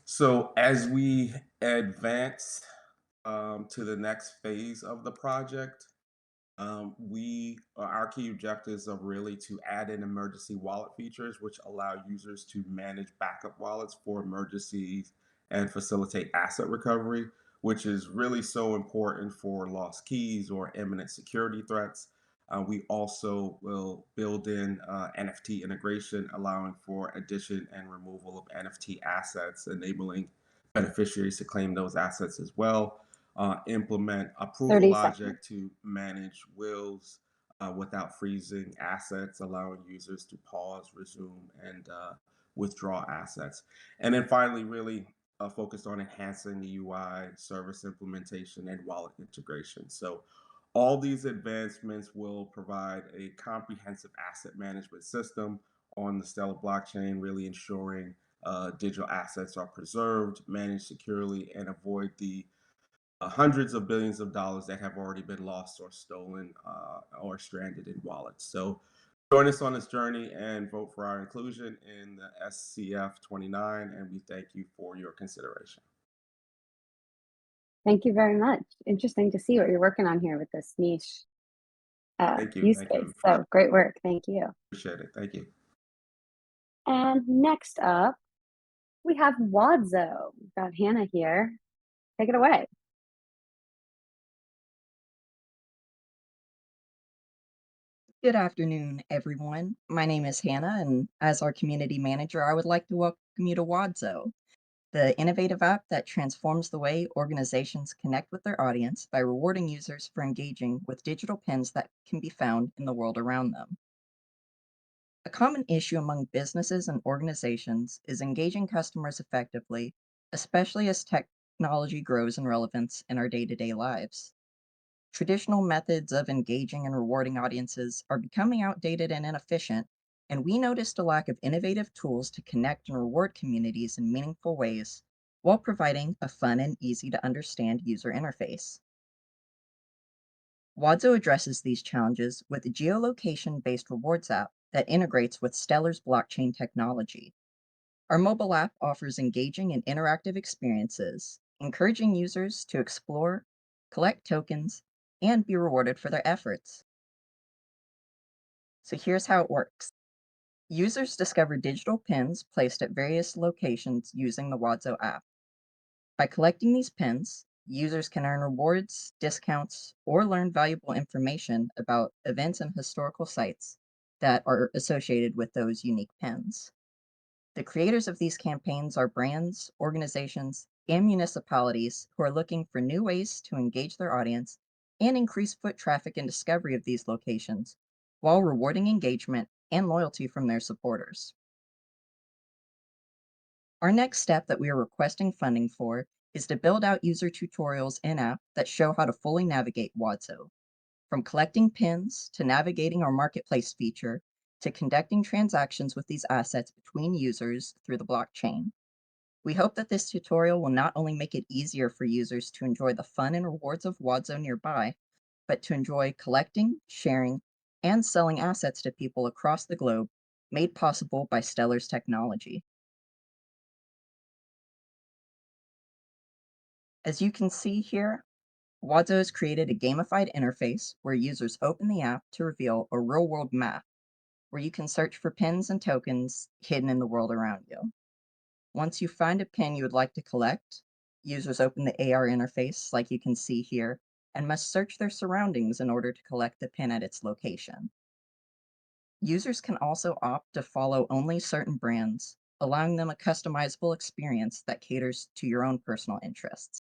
So as we advance to the next phase of the project, our key objectives are really to add in emergency wallet features, which allow users to manage backup wallets for emergencies and facilitate asset recovery, which is really so important for lost keys or imminent security threats. We also will build in NFT integration, allowing for addition and removal of NFT assets, enabling beneficiaries to claim those assets as well. Implement approval 30 logic seconds. to manage wills without freezing assets, allowing users to pause, resume, and withdraw assets. And then finally, really focused on enhancing the UI, service implementation, and wallet integration. So all these advancements will provide a comprehensive asset management system on the Stellar blockchain, really ensuring digital assets are preserved, managed securely, and avoid the hundreds of billions of dollars that have already been lost or stolen or stranded in wallets. So join us on this journey and vote for our inclusion in the SCF 29, and we thank you for your consideration. Thank you very much. Interesting to see what you're working on here with this niche Thank you. use Thank case. you. So great work. Thank you. Appreciate it. Thank you. And next up, we have Wadzzo. We've got Hannah here. Take it away. Good afternoon, everyone. My name is Hannah, and as our community manager, I would like to welcome you to Wadzzo, the innovative app that transforms the way organizations connect with their audience by rewarding users for engaging with digital pins that can be found in the world around them. A common issue among businesses and organizations is engaging customers effectively, especially as technology grows in relevance in our day-to-day lives. Traditional methods of engaging and rewarding audiences are becoming outdated and inefficient, and we noticed a lack of innovative tools to connect and reward communities in meaningful ways while providing a fun and easy to understand user interface. Wadzzo addresses these challenges with a geolocation-based rewards app that integrates with Stellar's blockchain technology. Our mobile app offers engaging and interactive experiences, encouraging users to explore, collect tokens, and be rewarded for their efforts. So here's how it works. Users discover digital pins placed at various locations using the Wadzzo app. By collecting these pins, users can earn rewards, discounts, or learn valuable information about events and historical sites that are associated with those unique pins. The creators of these campaigns are brands, organizations, and municipalities who are looking for new ways to engage their audience and increase foot traffic and discovery of these locations while rewarding engagement and loyalty from their supporters. Our next step that we are requesting funding for is to build out user tutorials in-app that show how to fully navigate Wadzzo, from collecting pins to navigating our marketplace feature to conducting transactions with these assets between users through the blockchain. We hope that this tutorial will not only make it easier for users to enjoy the fun and rewards of Wadzzo nearby, but to enjoy collecting, sharing, and selling assets to people across the globe, made possible by Stellar's technology. As you can see here, Wadzzo has created a gamified interface where users open the app to reveal a real-world map where you can search for pins and tokens hidden in the world around you. Once you find a pin you would like to collect, users open the AR interface like you can see here and must search their surroundings in order to collect the pin at its location. Users can also opt to follow only certain brands, allowing them a customizable experience that caters to your own personal interests.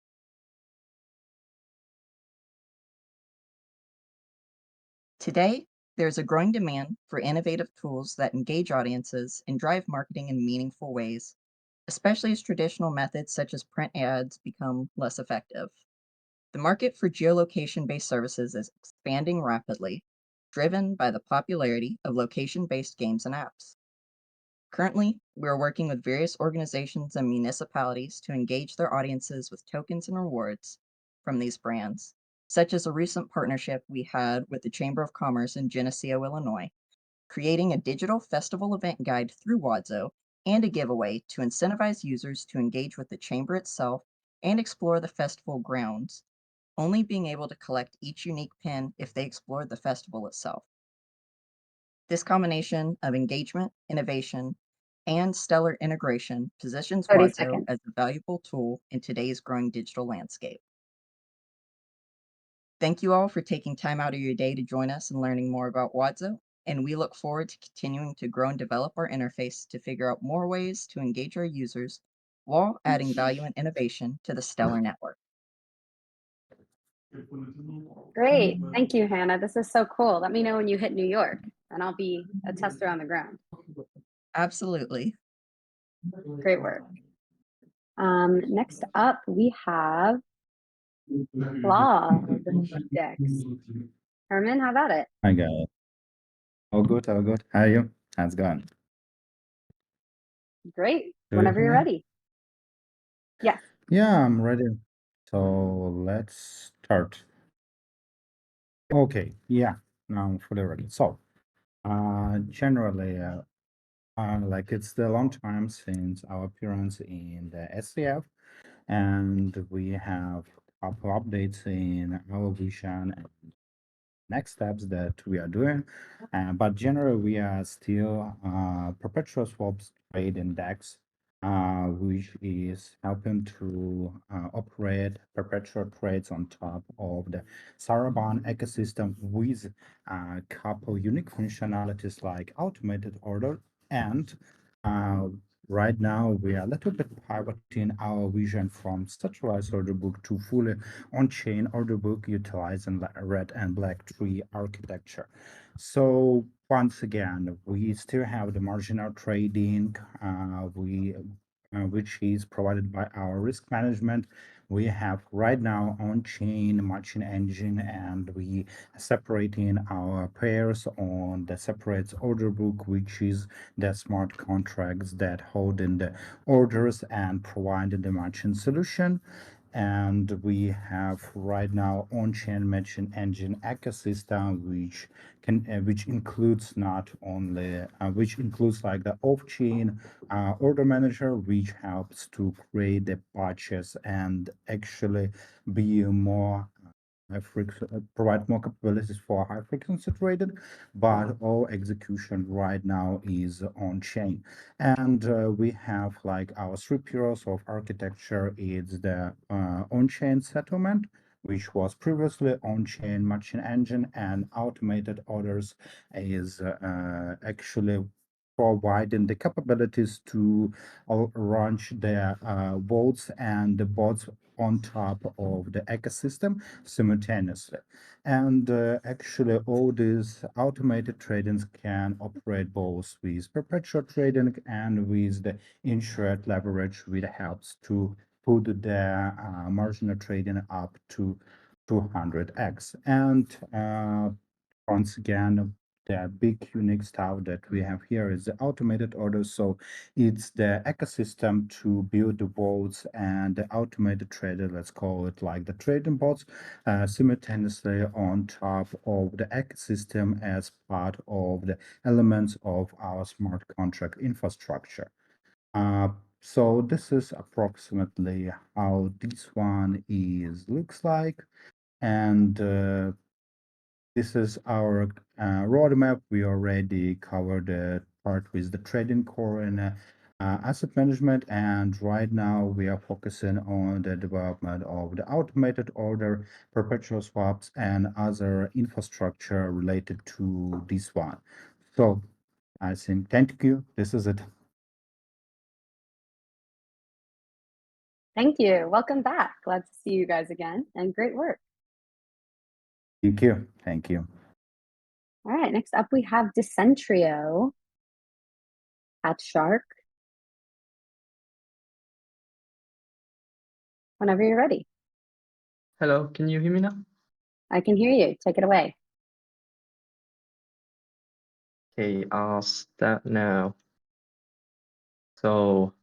Today, there's a growing demand for innovative tools that engage audiences and drive marketing in meaningful ways, especially as traditional methods such as print ads become less effective. The market for geolocation-based services is expanding rapidly, driven by the popularity of location-based games and apps. Currently, we are working with various organizations and municipalities to engage their audiences with tokens and rewards from these brands, such as a recent partnership we had with the Chamber of Commerce in Geneseo, Illinois, creating a digital festival event guide through Wadzzo and a giveaway to incentivize users to engage with the chamber itself and explore the festival grounds, only being able to collect each unique pin if they explored the festival itself. This combination of engagement, innovation, and stellar integration positions 30 Wadzzo seconds. as a valuable tool in today's growing digital landscape. Thank you all for taking time out of your day to join us and learning more about Wadzzo, and we look forward to continuing to grow and develop our interface to figure out more ways to engage our users while adding value and innovation to the Stellar network. Great. Thank you, Hannah. This is so cool. Let me know when you hit New York, and I'll be a tester on the ground. Absolutely. Great work. Next up, we have CLOB Dex. Herman, how about it? Hi guys. All good, all good. How are you? How's it going? Great. Do you Whenever hear you're me? ready. Yes. Yeah, I'm ready. So let's start. Okay, yeah, now I'm fully ready. So, generally, like it's the long time since our appearance in the SCF, and we have a couple updates in our vision and next steps that we are doing. But generally, we are still perpetual swaps trade index, which is helping to operate perpetual trades on top of the Soroban ecosystem with a couple unique functionalities like automated order and right now, we are a little bit pivoting our vision from centralized order book to fully on-chain order book utilizing the red and black tree architecture. So once again, we still have the marginal trading, which is provided by our risk management. We have right now on-chain matching engine, and we separating our pairs on the separate order book, which is the smart contracts that hold in the orders and providing the matching solution. And we have right now on-chain matching engine ecosystem, which includes not only which includes like the off-chain order manager, which helps to create the patches and actually be more provide more capabilities for high frequency traded, but all execution right now is on chain. And we have like our three pillars of architecture is the on-chain settlement, which was previously on-chain matching engine, and automated orders is actually providing the capabilities to launch the bots, and the bots on top of the ecosystem simultaneously. And actually, all these automated tradings can operate both with perpetual trading and with the insured leverage, which helps to put the marginal trading up to 200x. And once again, the big unique stuff that we have here is the automated orders. So it's the ecosystem to build the bots and the automated trader, let's call it like the trading bots, simultaneously on top of the ecosystem as part of the elements of our smart contract infrastructure. So this is approximately how this one looks like. And this is our roadmap. We already covered the part with the trading core and asset management. And right now we are focusing on the development of the automated order, perpetual swaps, and other infrastructure related to this one. So I think, thank you. This is it. Thank you. Welcome back. Glad to see you guys again, and great work. Thank you. Thank you. All right, next up we have Decentrio at Shark. Whenever you're ready. Hello, can you hear me now? I can hear you. Take it away. Okay, I'll start now. So,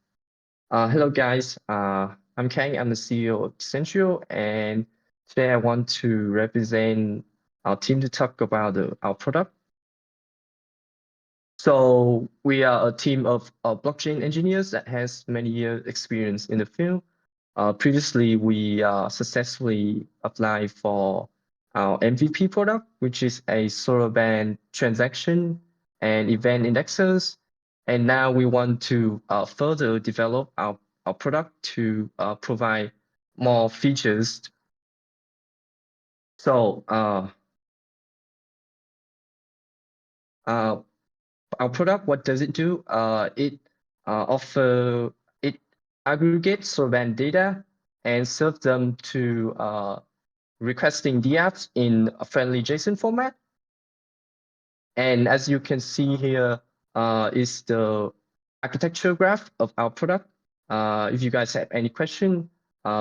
hello guys. I'm Kang. I'm the CEO of Decentrio, and today I want to represent our team to talk about our product. So we are a team of blockchain engineers that has many years experience in the field. Previously, we successfully applied for our MVP product, which is a Soroban transaction and event indexers. And now we want to further develop our product to provide more features. So our product, what does it do? It aggregates Soroban data and serves them to requesting DApps in a friendly JSON format. And as you can see here is the architecture graph of our product. If you guys have any question,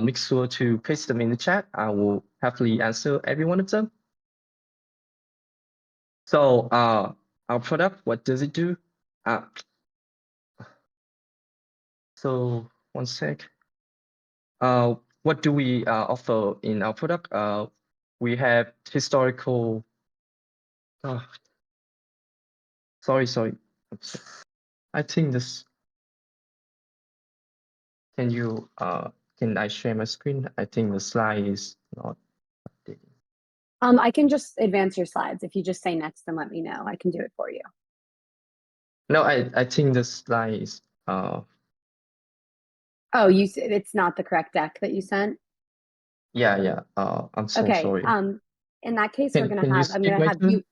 make sure to paste them in the chat. I will happily answer every one of them. So our product, what does it do? So one sec. What do we offer in our product? We have historical. Sorry. I think this. Can you can I share my screen? I think the slide is not updating. I can just advance your slides. If you just say next and let me know, I can do it for you. No, I think the slide is Oh, it's not the correct deck that you sent? Yeah. I'm so okay. sorry. In that case, I'm gonna have you.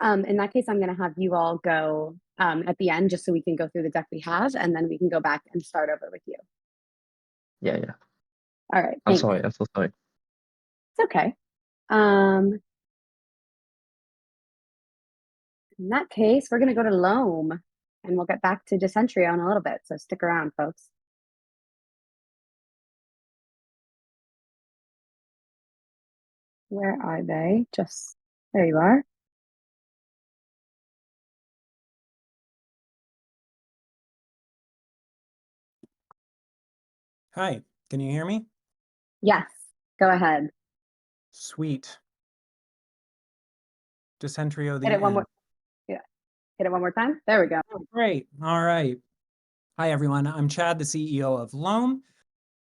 In that case, I'm gonna have you all go at the end just so we can go through the deck we have, and then we can go back and start over with you. Yeah. All right. I'm sorry. I'm so sorry. It's okay. In that case, we're gonna go to Loam, and we'll get back to Decentrio in a little bit. So stick around, folks. Where are they? Just there you are. Hi, can you hear me? Yes, go ahead. Sweet. Decentrio, the Hit it one more. Yeah, hit it one more time. There we go. Oh, great. All right. Hi, everyone. I'm Chad, the CEO of Loam.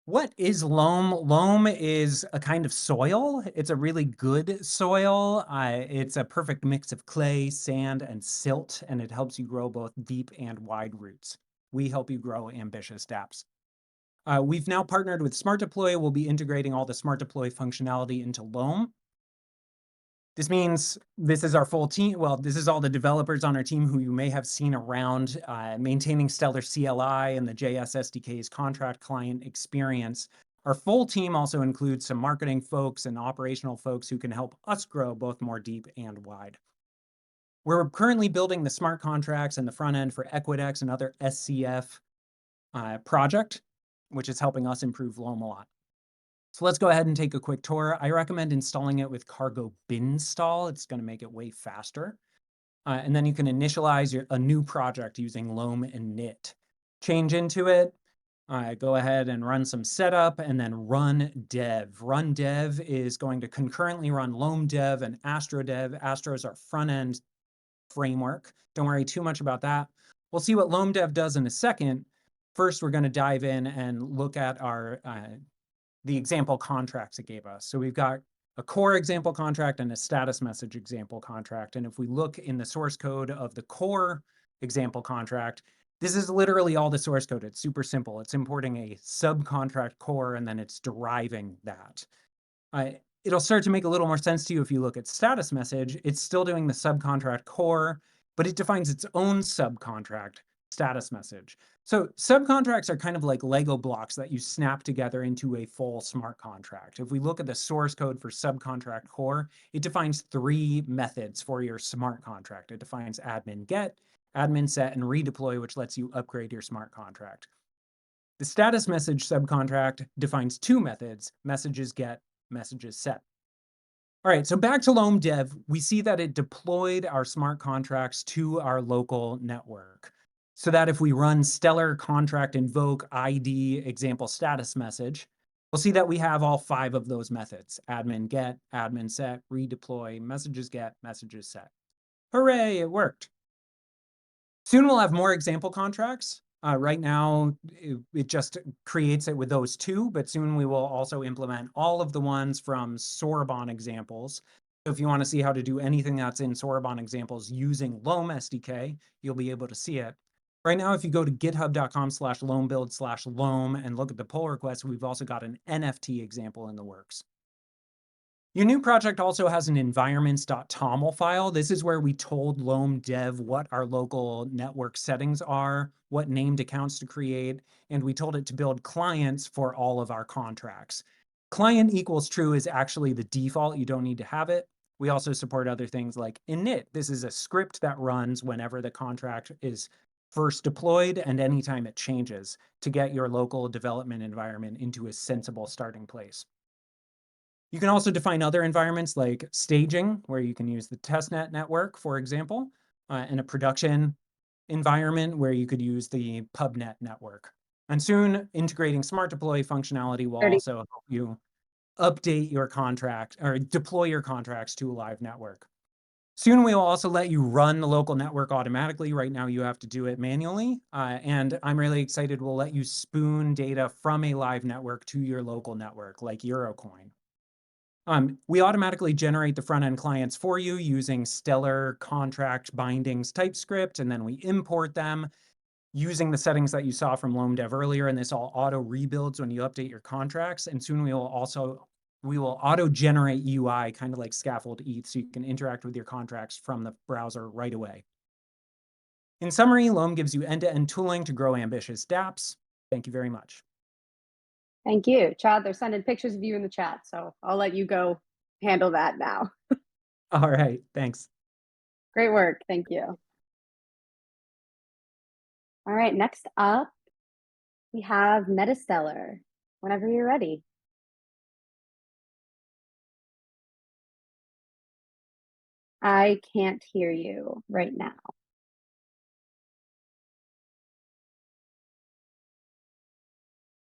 What is Loam? Loam is a kind of soil. It's a really good soil. It's a perfect mix of clay, sand, and silt, and it helps you grow both deep and wide roots. We help you grow ambitious dApps. We've now partnered with Smart Deploy. We'll be integrating all the Smart Deploy functionality into Loam. This means this is our full team. Well, this is all the developers on our team who you may have seen around maintaining Stellar CLI and the JS SDK's contract client experience. Our full team also includes some marketing folks and operational folks who can help us grow both more deep and wide. We're currently building the smart contracts and the front end for Equidex and other SCF project, which is helping us improve Loam a lot. So let's go ahead and take a quick tour. I recommend installing it with cargo bin install. It's going to make it way faster. And then you can initialize a new project using Loam and Knit. Change into it, go ahead and run some setup and then run dev. Run dev is going to concurrently run Loam dev and Astro dev. Astro is our front end framework. Don't worry too much about that. We'll see what Loam dev does in a second. First, we're going to dive in and look at our the example contracts it gave us. So we've got a core example contract and a status message example contract. And if we look in the source code of the core example contract, this is literally all the source code. It's super simple. It's importing a subcontract core and then it's deriving that. It'll start to make a little more sense to you if you look at status message. It's still doing the subcontract core, but it defines its own subcontract status message. So subcontracts are kind of like Lego blocks that you snap together into a full smart contract. If we look at the source code for subcontract core, it defines 3 methods for your smart contract. It defines admin get, admin set, and redeploy, which lets you upgrade your smart contract. The status message subcontract defines 2 methods, messages get, messages set. All right, so back to Loam dev, we see that it deployed our smart contracts to our local network. So that if we run stellar contract invoke ID example status message, we'll see that we have all 5 of those methods: admin get, admin set, redeploy, messages get, messages set. Hooray, it worked. Soon we'll have more example contracts. Right now, it just creates it with those 2, but soon we will also implement all of the ones from Soroban examples. So if you want to see how to do anything that's in Soroban examples using Loam SDK, you'll be able to see it. Right now, if you go to github.com/loambuild/loam and look at the pull request, we've also got an NFT example in the works. Your new project also has an environments.toml file. This is where we told Loam dev what our local network settings are, what named accounts to create, and we told it to build clients for all of our contracts. Client equals true is actually the default. You don't need to have it. We also support other things like init. This is a script that runs whenever the contract is first deployed and anytime it changes to get your local development environment into a sensible starting place. You can also define other environments like staging, where you can use the testnet network, for example, and a production environment where you could use the pubnet network. And soon, integrating smart deploy functionality will also help you update your contract or deploy your contracts to a live network. Soon, we will also let you run the local network automatically. Right now, you have to do it manually. And I'm really excited we'll let you spoon data from a live network to your local network, like Eurocoin. We automatically generate the front-end clients for you using stellar contract bindings TypeScript, and then we import them using the settings that you saw from Loam dev earlier, and this all auto rebuilds when you update your contracts. And soon we will auto-generate UI, kind of like Scaffold ETH, so you can interact with your contracts from the browser right away. In summary, Loam gives you end-to-end tooling to grow ambitious dApps. Thank you very much. Thank you. Chad, they're sending pictures of you in the chat, so I'll let you go handle that now. All right, thanks. Great work. Thank you. All right, next up, we have Metastellar. Whenever you're ready. I can't hear you right now.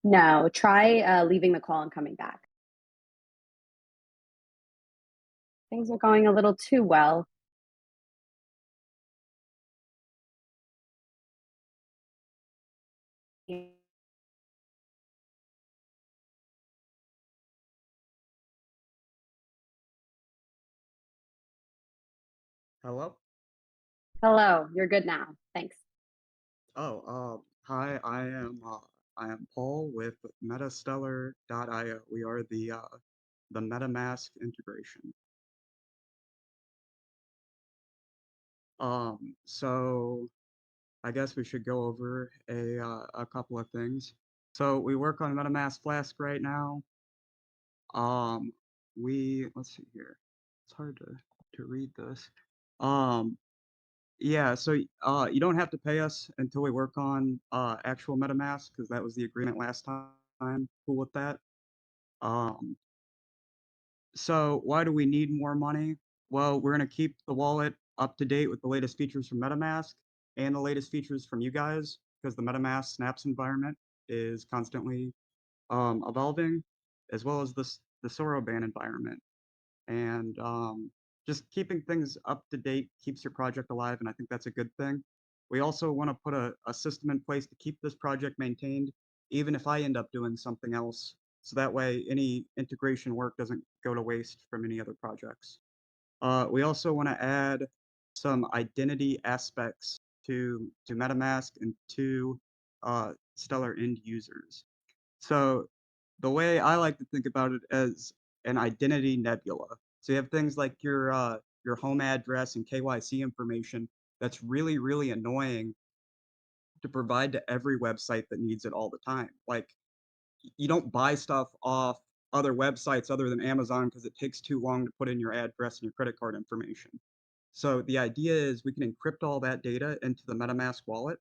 No, try leaving the call and coming back. Things are going a little too well. Hello? Hello, you're good now. Thanks. Oh, hi, I am Paul with Metastellar.io. We are the MetaMask integration. So I guess we should go over a couple of things. So we work on MetaMask Flask right now. Let's see here. It's hard to read this. Yeah, so you don't have to pay us until we work on actual MetaMask, because that was the agreement last time. Cool with that. So why do we need more money? Well, we're going to keep the wallet up to date with the latest features from MetaMask and the latest features from you guys, because the MetaMask Snaps environment is constantly evolving, as well as the Soroban environment. And just keeping things up to date keeps your project alive, and I think that's a good thing. We also want to put a system in place to keep this project maintained, even if I end up doing something else, so that way any integration work doesn't go to waste from any other projects. We also want to add some identity aspects to MetaMask and to Stellar end users. So the way I like to think about it as an identity nebula. So you have things like your home address and KYC information that's really, really annoying to provide to every website that needs it all the time. Like, you don't buy stuff off other websites other than Amazon because it takes too long to put in your address and your credit card information. So the idea is we can encrypt all that data into the MetaMask wallet,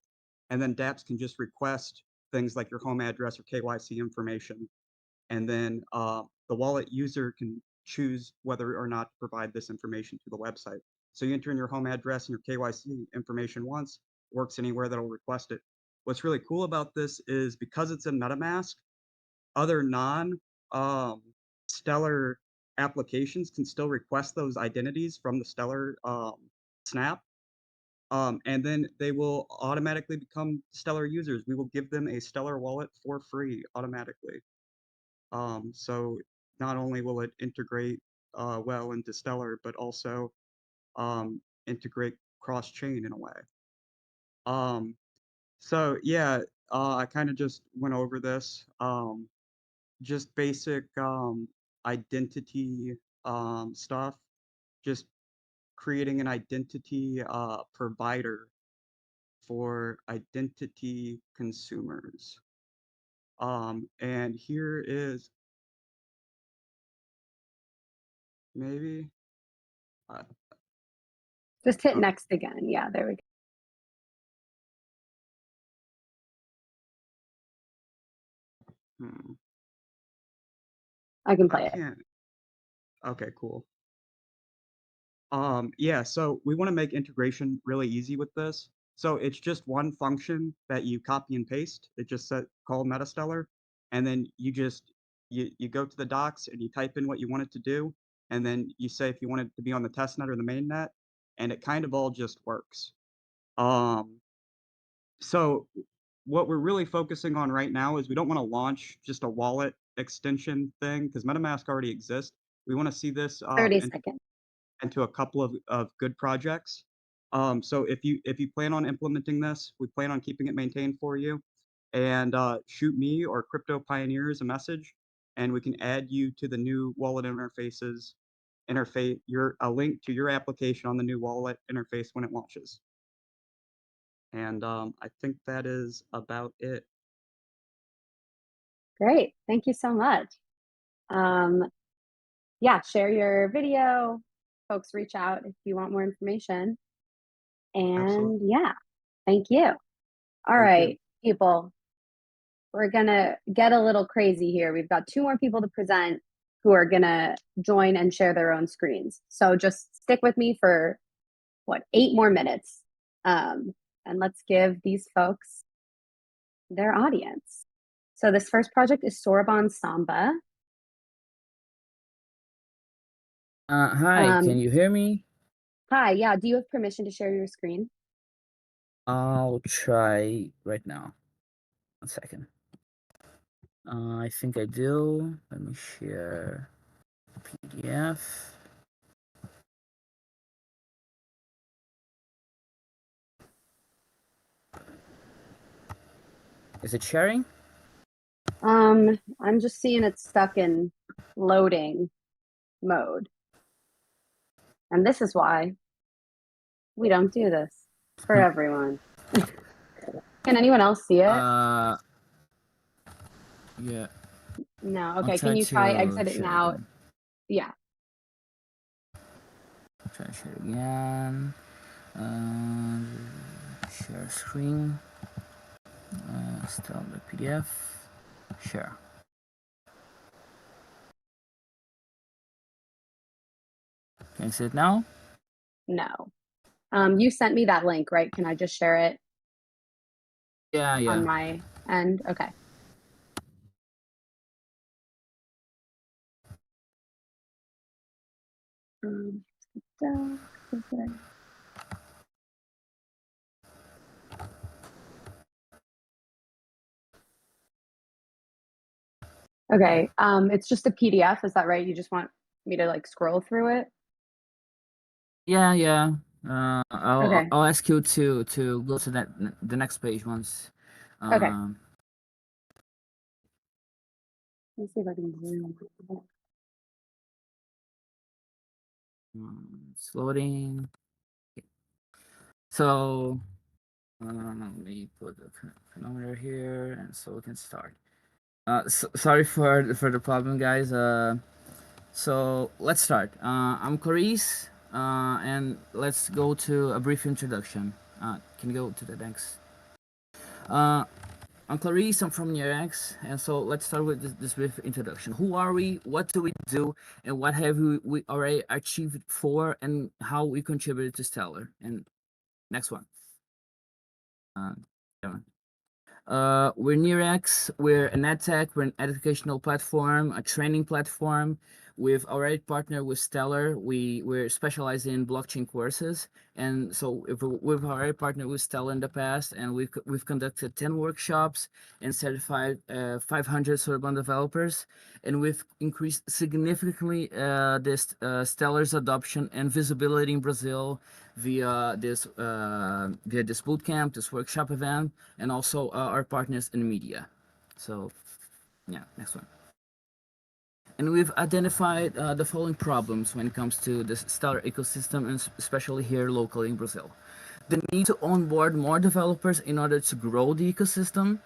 and then dApps can just request things like your home address or KYC information, and then the wallet user can choose whether or not to provide this information to the website. So you enter in your home address and your KYC information once, works anywhere that'll request it. What's really cool about this is because it's in MetaMask, other non-Stellar applications can still request those identities from the Stellar Snap, and then they will automatically become Stellar users. We will give them a Stellar wallet for free automatically. So not only will it integrate well into Stellar, but also integrate cross-chain in a way. So yeah, I kind of just went over this. Just basic identity stuff. Just creating an identity provider for identity consumers. And here is maybe. Just hit next again. Yeah, there we go. I can play it. Okay, cool. Yeah, so we want to make integration really easy with this. So it's just one function that you copy and paste. It just called MetaStellar, and then you just you go to the docs and you type in what you want it to do, and then you say if you want it to be on the testnet or the mainnet, and it kind of all just works. So what we're really focusing on right now is we don't want to launch just a wallet extension thing because MetaMask already exists. We want to see this 30 seconds. into a couple of good projects. So if you plan on implementing this, we plan on keeping it maintained for you, and shoot me or Crypto Pioneers a message, and we can add you to the new wallet interfaces. A link to your application on the new wallet interface when it launches. And I think that is about it. Great. Thank you so much. Yeah, share your video. Folks, reach out if you want more information. And Absolutely. yeah, thank you. All right, people. We're going to get a little crazy here. We've got 2 more people to present who are going to join and share their own screens. So just stick with me for, 8 more minutes. And let's give these folks their audience. So this first project is Soroban Samba. Hi, can you hear me? Hi, yeah. Do you have permission to share your screen? I'll try right now. 1 second. I think I do. Let me share PDF. Is it sharing? I'm just seeing it stuck in loading mode. And this is why we don't do this for everyone. Can anyone else see it? Yeah. No. I'll Okay. try Can you try to exit it share now? again. Yeah. Try to share again. Share screen. Start the PDF. Share. Can you see it now? No. You sent me that link, right? Can I just share it Yeah, on yeah. my end? Okay. Okay. It's just a PDF. Is that right? You just want me to like scroll through it? Yeah, yeah. Okay. I'll ask you to go to the next page once. Okay. Let me see if I can zoom. It's loading. Okay. So let me put the chronometer here, and so we can start. Sorry for the problem, guys. So let's start. I'm Clarice, and let's go to a brief introduction. Can you go to the next? I'm Clarice, I'm from NearX, and so let's start with this brief introduction. Who are we, what do we do, and what have we already achieved for, and how we contribute to Stellar? And next one. Yeah. We're NearX, we're an edtech, we're an educational platform, a training platform. We've already partnered with Stellar. We're specialized in blockchain courses. And so we've already partnered with Stellar in the past, and we've conducted 10 workshops and certified 500 Soroban developers. And we've increased significantly this Stellar's adoption and visibility in Brazil via this bootcamp, this workshop event, and also our partners in media. So, yeah, next one. And we've identified the following problems when it comes to the Stellar ecosystem, and especially here locally in Brazil. The need to onboard more developers in order to grow the ecosystem,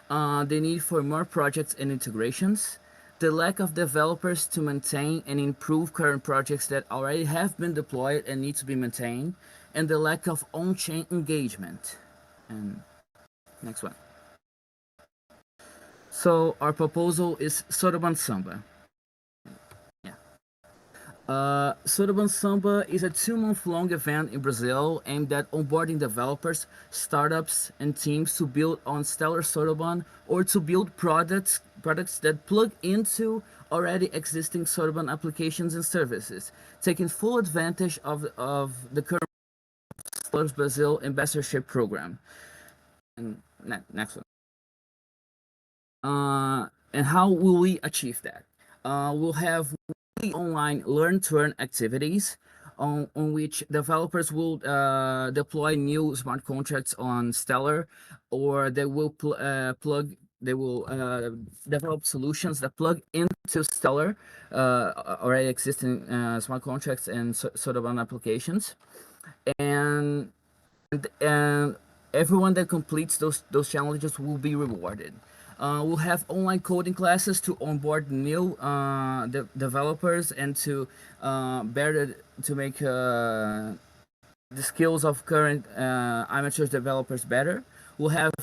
the need for more projects and integrations, the lack of developers to maintain and improve current projects that already have been deployed and need to be maintained, and the lack of on-chain engagement. And next one. So our proposal is Soroban Samba. Soroban Samba is a 2-month-long event in Brazil aimed at onboarding developers, startups, and teams to build on Stellar Soroban or to build products that plug into already existing Soroban applications and services, taking full advantage of the current Stellar Brazil ambassadorship program. And next one. And how will we achieve that? We'll have online learn-to-earn activities on which developers will deploy new smart contracts on Stellar, or they will develop solutions that plug into Stellar already existing smart contracts and sort of on applications, and everyone that completes those challenges will be rewarded. We'll have online coding classes to onboard new developers and to better to make the skills of current amateur developers better. We'll have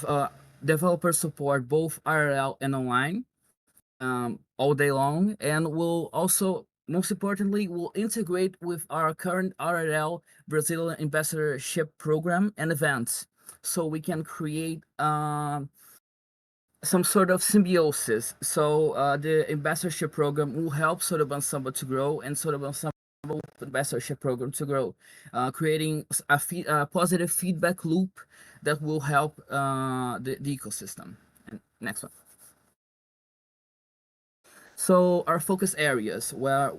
developer support both IRL and online all day long, and we'll also, most importantly, we'll integrate with our current RRL Brazilian ambassadorship program and events, so we can create some sort of symbiosis. So the ambassadorship program will help Soroban Samba to grow, and Soroban Samba will help the ambassadorship program to grow, creating a positive feedback loop that will help the ecosystem. And next one. So our focus areas, where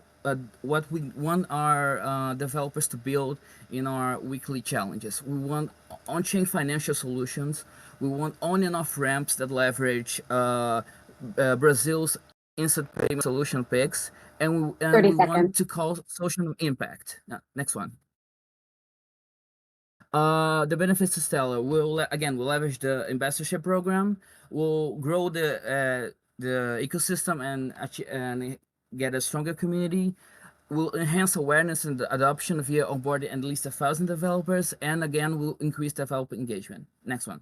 what we want our developers to build in our weekly challenges. We want on-chain financial solutions. We want on and off ramps that leverage Brazil's instant payment solution PIX, and we want to cause social impact. Next one. The benefits to Stellar, we'll leverage the ambassadorship program. We'll grow the the ecosystem and get a stronger community. Will enhance awareness and adoption via onboarding at least 1,000 developers, and again will increase developer engagement. Next one.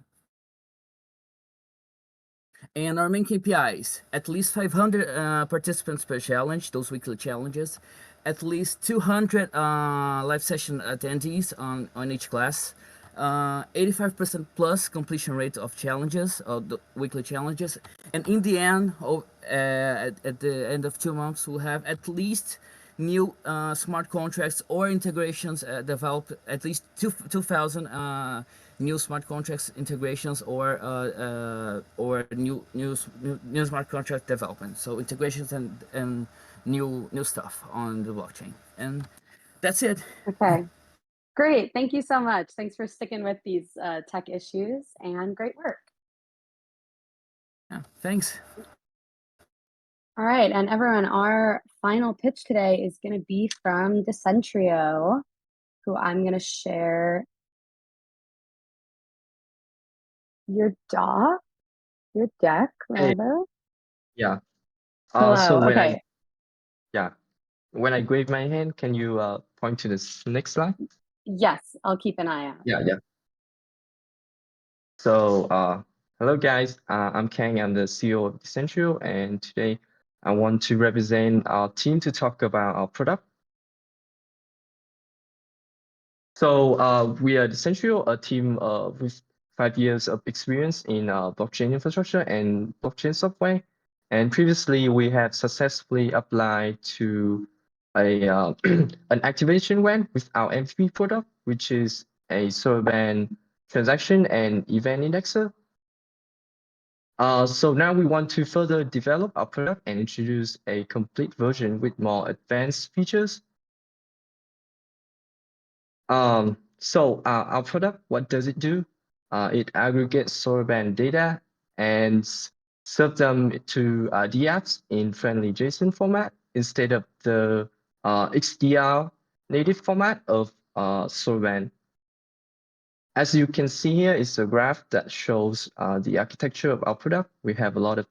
And our main KPIs, at least 500 participants per challenge, those weekly challenges, at least 200 live session attendees on each class, 85% plus completion rate of challenges, of the weekly challenges, and in the end, at the end of 2 months, we'll have at least new smart contracts or integrations developed, at least 2,000 new smart contracts integrations or new smart contract development. So integrations and new stuff on the blockchain. And that's it. Okay, great. Thank you so much. Thanks for sticking with these tech issues, and great work. Yeah, thanks. All right, and everyone, our final pitch today is going to be from Decentrio, who I'm going to share your deck, Hey. rather. Yeah. Hello, So okay. when I wave my hand, can you point to the next slide? Yes, I'll keep an eye out. Yeah. So hello guys, I'm Kang. I'm the CEO of Decentrio, and today I want to represent our team to talk about our product. So we are Decentrio, a team with 5 years of experience in blockchain infrastructure and blockchain software. And previously, we have successfully applied to a an activation event with our MVP product, which is a Soroban transaction and event indexer. So now we want to further develop our product and introduce a complete version with more advanced features. So our product, what does it do? It aggregates Soroban data and serve them to DApps in friendly JSON format instead of the XDR native format of Soroban. As you can see here, it's a graph that shows the architecture of our product. We have a lot of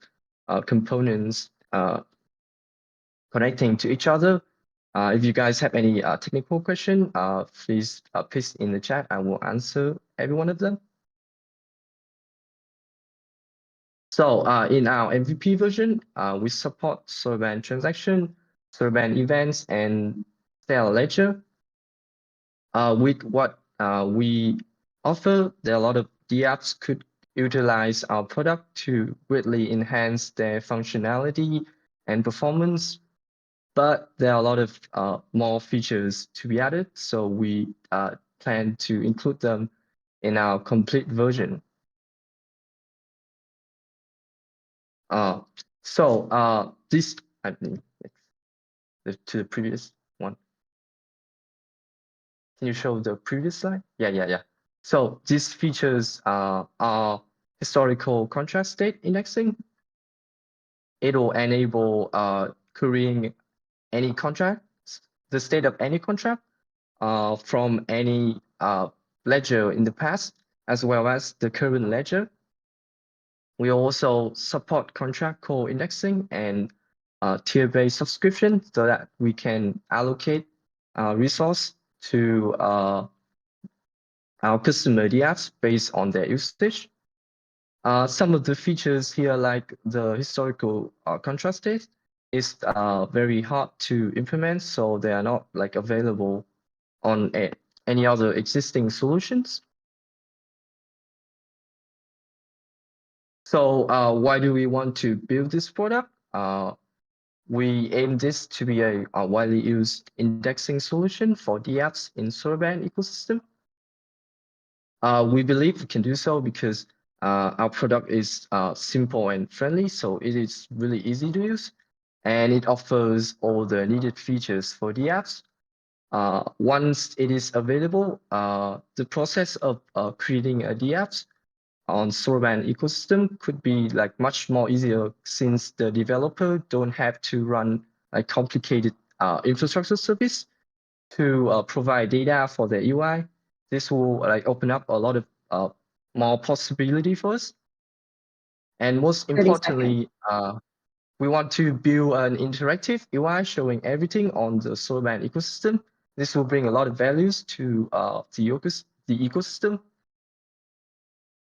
components connecting to each other. If you guys have any technical question, please paste in the chat. I will answer every one of them. So in our MVP version, we support Soroban transaction, Soroban events, and Stellar Ledger. With what we offer, there are a lot of DApps could utilize our product to greatly enhance their functionality and performance. But there are a lot of more features to be added, so we plan to include them in our complete version. This, I mean, to the previous one. Can you show the previous slide? Yeah. So these features are historical contract state indexing. It will enable querying any contract, the state of any contract from any ledger in the past, as well as the current ledger. We also support contract co-indexing and tier-based subscription so that we can allocate resource to our customer DApps based on their usage. Some of the features here, like the historical contract state, is very hard to implement, so they are not like available on any other existing solutions. So why do we want to build this product? We aim this to be a widely used indexing solution for DApps in Soroban ecosystem. We believe we can do so because our product is simple and friendly, so it is really easy to use, and it offers all the needed features for DApps. Once it is available, the process of creating a DApps on Soroban ecosystem could be like much more easier since the developer don't have to run a complicated infrastructure service to provide data for their UI. This will like open up a lot of more possibility for us. And most importantly, we want to build an interactive UI showing everything on the Soroban ecosystem. This will bring a lot of values to the ecosystem.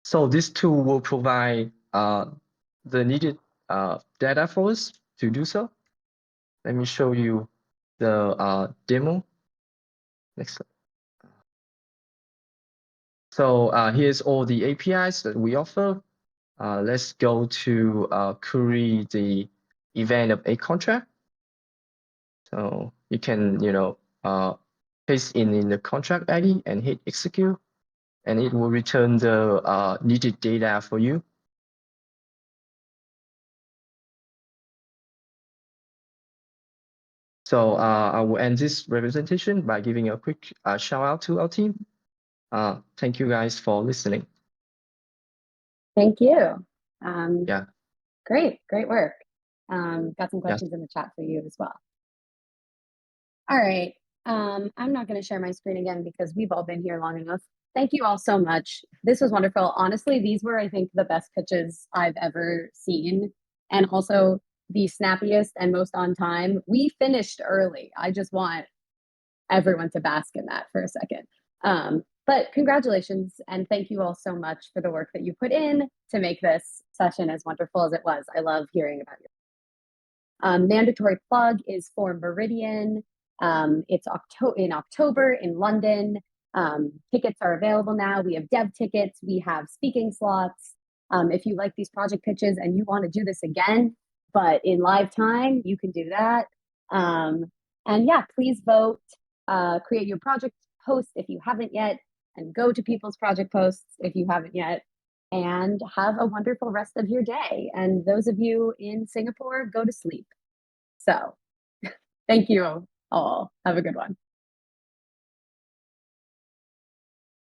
So this tool will provide the needed data for us to do so. Let me show you the demo. Next slide. So here's all the APIs that we offer. Let's go to query the event of a contract. So you can, paste in the contract ID and hit execute, and it will return the needed data for you. So I will end this representation by giving a quick shout out to our team. Thank you guys for listening. Thank you. Yeah. Great work. Got some questions in the chat for you as well. All right. I'm not going to share my screen again because we've all been here long enough. Thank you all so much. This was wonderful. Honestly, these were, I think, the best pitches I've ever seen, and also the snappiest and most on time. We finished early. I just want everyone to bask in that for a second. But congratulations, and thank you all so much for the work that you put in to make this session as wonderful as it was. I love hearing about you. Mandatory plug is for Meridian. It's in October in London. Tickets are available now. We have dev tickets. We have speaking slots. If you like these project pitches and you want to do this again, but in live time, you can do that. And yeah, please vote. Create your project post if you haven't yet, and go to people's project posts if you haven't yet, and have a wonderful rest of your day. And those of you in Singapore, go to sleep. So thank you all. Have a good one.